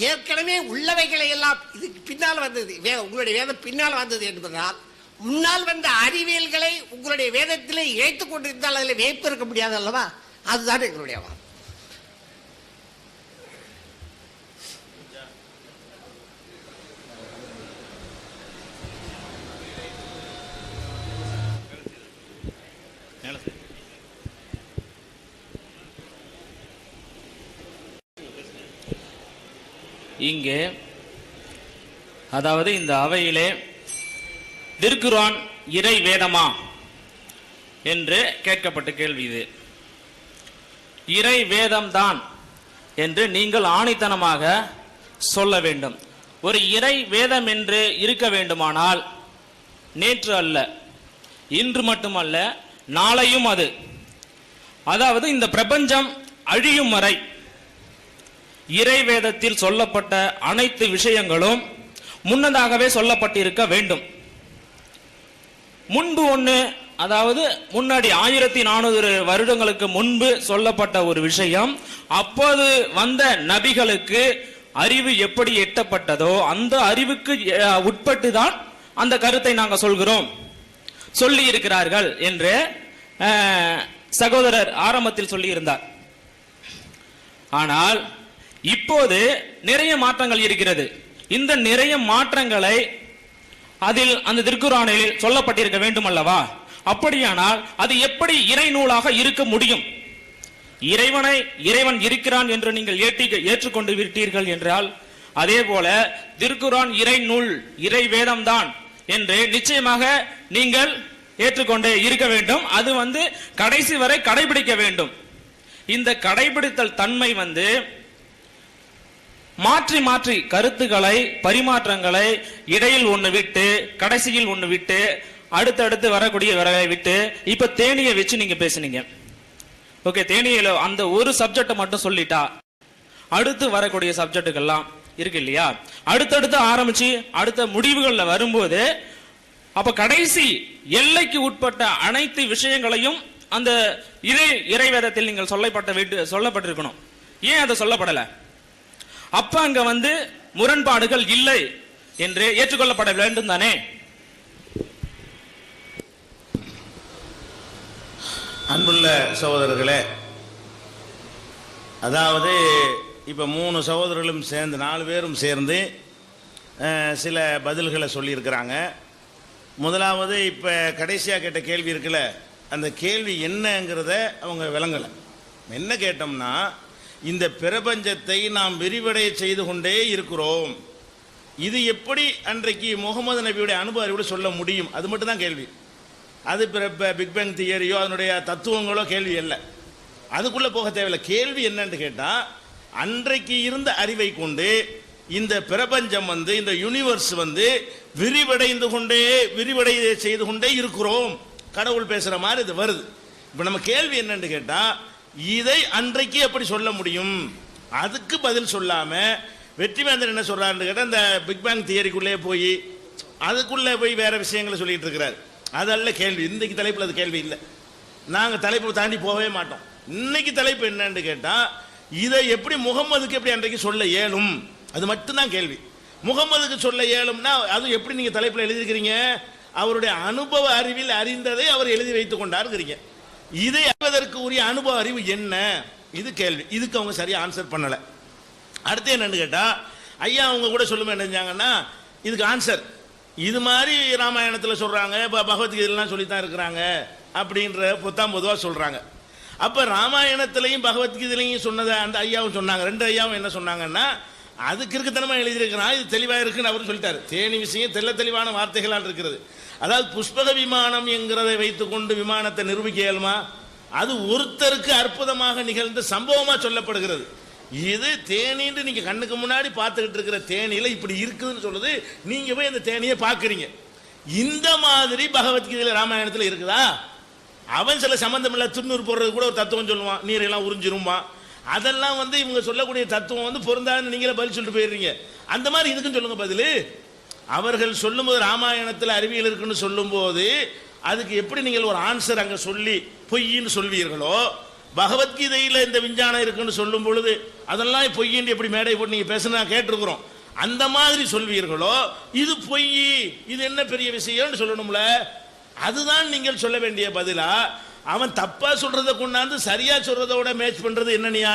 ஏற்கனவே உள்ளவைகளை எல்லாம் இதுக்கு பின்னால் வந்தது, உங்களுடைய வேதம் பின்னால் வந்தது என்பதால் முன்னால் வந்த அறிவியல்களை உங்களுடைய வேதத்திலே இழைத்துக் கொண்டிருந்தால் அதில் வேய்ப்பு இருக்க முடியாது அல்லவா? அதுதான் எங்களுடைய வாதம். இங்கே அதாவது இந்த அவையிலே திருக்குர்ஆன் இறை வேதமா என்று கேட்கப்பட்ட கேள்வி இது. இறை வேதம்தான் என்று நீங்கள் ஆணித்தனமாக சொல்ல வேண்டும். ஒரு இறை வேதம் என்று இருக்க வேண்டுமானால் நேற்று அல்ல, இன்று மட்டுமல்ல, நாளையும் அது, அதாவது இந்த பிரபஞ்சம் அழியும் வரை இறை வேதத்தில் சொல்லப்பட்ட அனைத்து விஷயங்களும் முன்னதாகவே சொல்லப்பட்டிருக்க வேண்டும். முன்பு ஒன்று, அதாவது முன்னாடி 1400 வருடங்களுக்கு முன்பு சொல்லப்பட்ட ஒரு விஷயம், அப்போது வந்த நபிகளுக்கு அறிவு எப்படி எட்டப்பட்டதோ அந்த அறிவுக்கு உட்பட்டு தான் அந்த கருத்தை நாங்கள் சொல்கிறோம், சொல்லி இருக்கிறார்கள் என்று சகோதரர் ஆரம்பத்தில் சொல்லி இருந்தார். ஆனால் இப்போது நிறைய மாற்றங்கள் இருக்கிறது. இந்த நிறைய மாற்றங்களை அதில் அந்த திருக்குர்ஆனில் சொல்லப்பட்டிருக்க வேண்டும் அல்லவா? அப்படியானால் அது எப்படி இறை நூலாக இருக்க முடியும்? இறைவன் இருக்கிறான் என்று நீங்கள் ஏற்றுக்கொண்டு விட்டீர்கள் என்றால், அதே போல திருக்குர்ஆன் இறை நூல், இறை வேதம்தான் என்று நிச்சயமாக நீங்கள் ஏற்றுக்கொண்டே இருக்க வேண்டும். அது கடைசி வரை கடைபிடிக்க வேண்டும். இந்த கடைபிடித்தல் தன்மை மாற்றி மாற்றி கருத்துக்களை, பரிமாற்றங்களை இடையில் ஒன்று விட்டு கடைசியில் ஒன்று விட்டு அடுத்தடுத்து வரக்கூடிய வரவை விட்டு இப்ப தேனியை வச்சு நீங்க பேசுனீங்க. ஓகே, தேனியில அந்த ஒரு சப்ஜெக்டை மட்டும் சொல்லிட்டா அடுத்து வரக்கூடிய சப்ஜெக்டுகள்லாம் இருக்கு இல்லையா? அடுத்தடுத்து ஆரம்பிச்சு அடுத்த முடிவுகள்ல வரும்போது அப்ப கடைசி எல்லைக்கு உட்பட்ட அனைத்து விஷயங்களையும் அந்த இறைவேதத்தில் நீங்கள் சொல்லப்பட்டிருக்கணும். ஏன் அதை சொல்லப்படல? அப்ப அங்க முரண்பாடுகள் இல்லை என்று ஏற்றுக்கொள்ளப்பட வேண்டும் தானே? அன்புள்ள சகோதரர்களே, அதாவது இப்போ 3 சகோதரர்களும் சேர்ந்து 4 பேரும் சேர்ந்து சில பதில்களை சொல்லியிருக்கிறாங்க. முதலாவது இப்போ கடைசியாக கேட்ட கேள்வி இருக்குல்ல, அந்த கேள்வி என்னங்கிறத அவங்க விளங்கலை. என்ன கேட்டோம்னா, இந்த பிரபஞ்சத்தை நாம் விரிவடைய செய்து கொண்டே இருக்கிறோம், இது எப்படி அன்றைக்கு முகமது நபியுடைய அனுபவ அறிவோடு சொல்ல முடியும்? அது மட்டும் தான் கேள்வி. அது பிக் பேங் தியரியோ அதனுடைய தத்துவங்களோ கேள்வி இல்லை, அதுக்குள்ளே போக தேவையில்லை. கேள்வி என்னன்னு கேட்டால், அன்றைக்கு இருந்த அறிவை கொண்டு இந்த பிரபஞ்சம் இந்த யூனிவர்ஸ் விரிவடை செய்து கொண்டே இருக்கிறோம், கடவுள் பேசுகிற மாதிரி இது வருது. இப்போ நம்ம கேள்வி என்னன்னு கேட்டால், இதை அன்றைக்கு எப்படி சொல்ல முடியும்? அதுக்கு பதில் சொல்லாமல் வெற்றிவேந்தன் என்ன சொல்கிறாருன்னு கேட்டால், இந்த பிக் பேங் தியரிக்குள்ளே போய் அதுக்குள்ளே போய் வேறு விஷயங்களை சொல்லிகிட்டு இருக்கிறார். அதல்ல கேள்வி. இன்றைக்கு தலைப்பில் அது கேள்வி இல்லை. நாங்கள் தலைப்பு தாண்டி போகவே மாட்டோம். இன்னைக்கு தலைப்பு என்னன்னு கேட்டால், இதை எப்படி முகம்மதுக்கு எப்படி அன்றைக்கு சொல்ல இயலும், அது மட்டும்தான் கேள்வி. முகம்மதுக்கு சொல்ல இயலும்னா அது எப்படி நீங்கள் தலைப்பில் எழுதியிருக்கிறீங்க? அவருடைய அனுபவ அறிவில் அறிந்ததை அவர் எழுதி வைத்து கொண்டாருங்கிறீங்க. இதை அறிவதற்கு உரிய அனுபவ அறிவு என்ன? இது கேள்வி. இதுக்கு அவங்க சரியாக ஆன்சர் பண்ணலை. அடுத்து என்னன்னு கேட்டால், ஐயா அவங்க கூட சொல்லுமே நினைஞ்சாங்கன்னா, இதுக்கு ஆன்சர் இது மாதிரி ராமாயணத்தில் சொல்கிறாங்க, இப்போ பகவத்கீதைலாம் சொல்லித்தான் இருக்கிறாங்க அப்படின்ற பொதுவாக சொல்கிறாங்க. அப்போ ராமாயணத்திலையும் பகவத்கீதையிலையும் சொன்னதை அந்த ஐயாவும் சொன்னாங்க. ரெண்டு ஐயாவும் என்ன சொன்னாங்கன்னா, அதுக்கு இருக்குத்தனமாக எழுதியிருக்கிறான், இது தெளிவாக இருக்குன்னு அவர் சொல்லிட்டார். தேனி விஷயம் தெளிவான வார்த்தைகளால் இருக்கிறது. அதாவது புஷ்பக விமானம் என்கிறதை வைத்துக்கொண்டு விமானத்தை நிரூபிக்க இயலுமா? அது ஒருத்தருக்கு அற்புதமாக நிகழ்ந்த சம்பவமாக சொல்லப்படுகிறது. இது தேனின்னு நீங்கள் கண்ணுக்கு முன்னாடி பார்த்துக்கிட்டு இருக்கிற தேனியில் இப்படி இருக்குதுன்னு சொல்லுது, நீங்கள் போய் அந்த தேனியை பார்க்குறீங்க. இந்த மாதிரி பகவத்கீதையில் ராமாயணத்தில் இருக்குதா? அவன் சில சம்பந்தம் இல்லை, துண்ணூறு போடுறது கூட ஒரு தத்துவம் சொல்லுவான், நீரெல்லாம் உறிஞ்சிருமா. அதெல்லாம் இவங்க சொல்லக்கூடிய தத்துவம் பொருந்தாதுன்னு நீங்களே பதில் சொல்லிட்டு போயிடுறீங்க. அந்த மாதிரி இதுக்குன்னு சொல்லுங்க பதில். அவர்கள் சொல்லும்போது ராமாயணத்தில் அறிவியல் இருக்குன்னு சொல்லும்போது அதுக்கு எப்படி நீங்கள் ஒரு ஆன்சர் அங்கே சொல்லி பொய்ன்னு சொல்வீர்களோ, பகவத்கீதையில் இந்த விஞ்ஞானம் இருக்குன்னு சொல்லும் பொழுது அதெல்லாம் பொய்ன்னு எப்படி மேடை போட்டு நீங்கள் பேசுனா கேட்டிருக்கிறோம், அந்த மாதிரி சொல்வீர்களோ, இது பொய், இது என்ன பெரிய விஷயம்னு சொல்லணும்ல. அதுதான் நீங்கள் சொல்ல வேண்டிய பதிலா. அவன் தப்பா சொல்றதை கொண்டாந்து சரியா சொல்றதோட மேட்ச் பண்றது என்ன நியாயம்?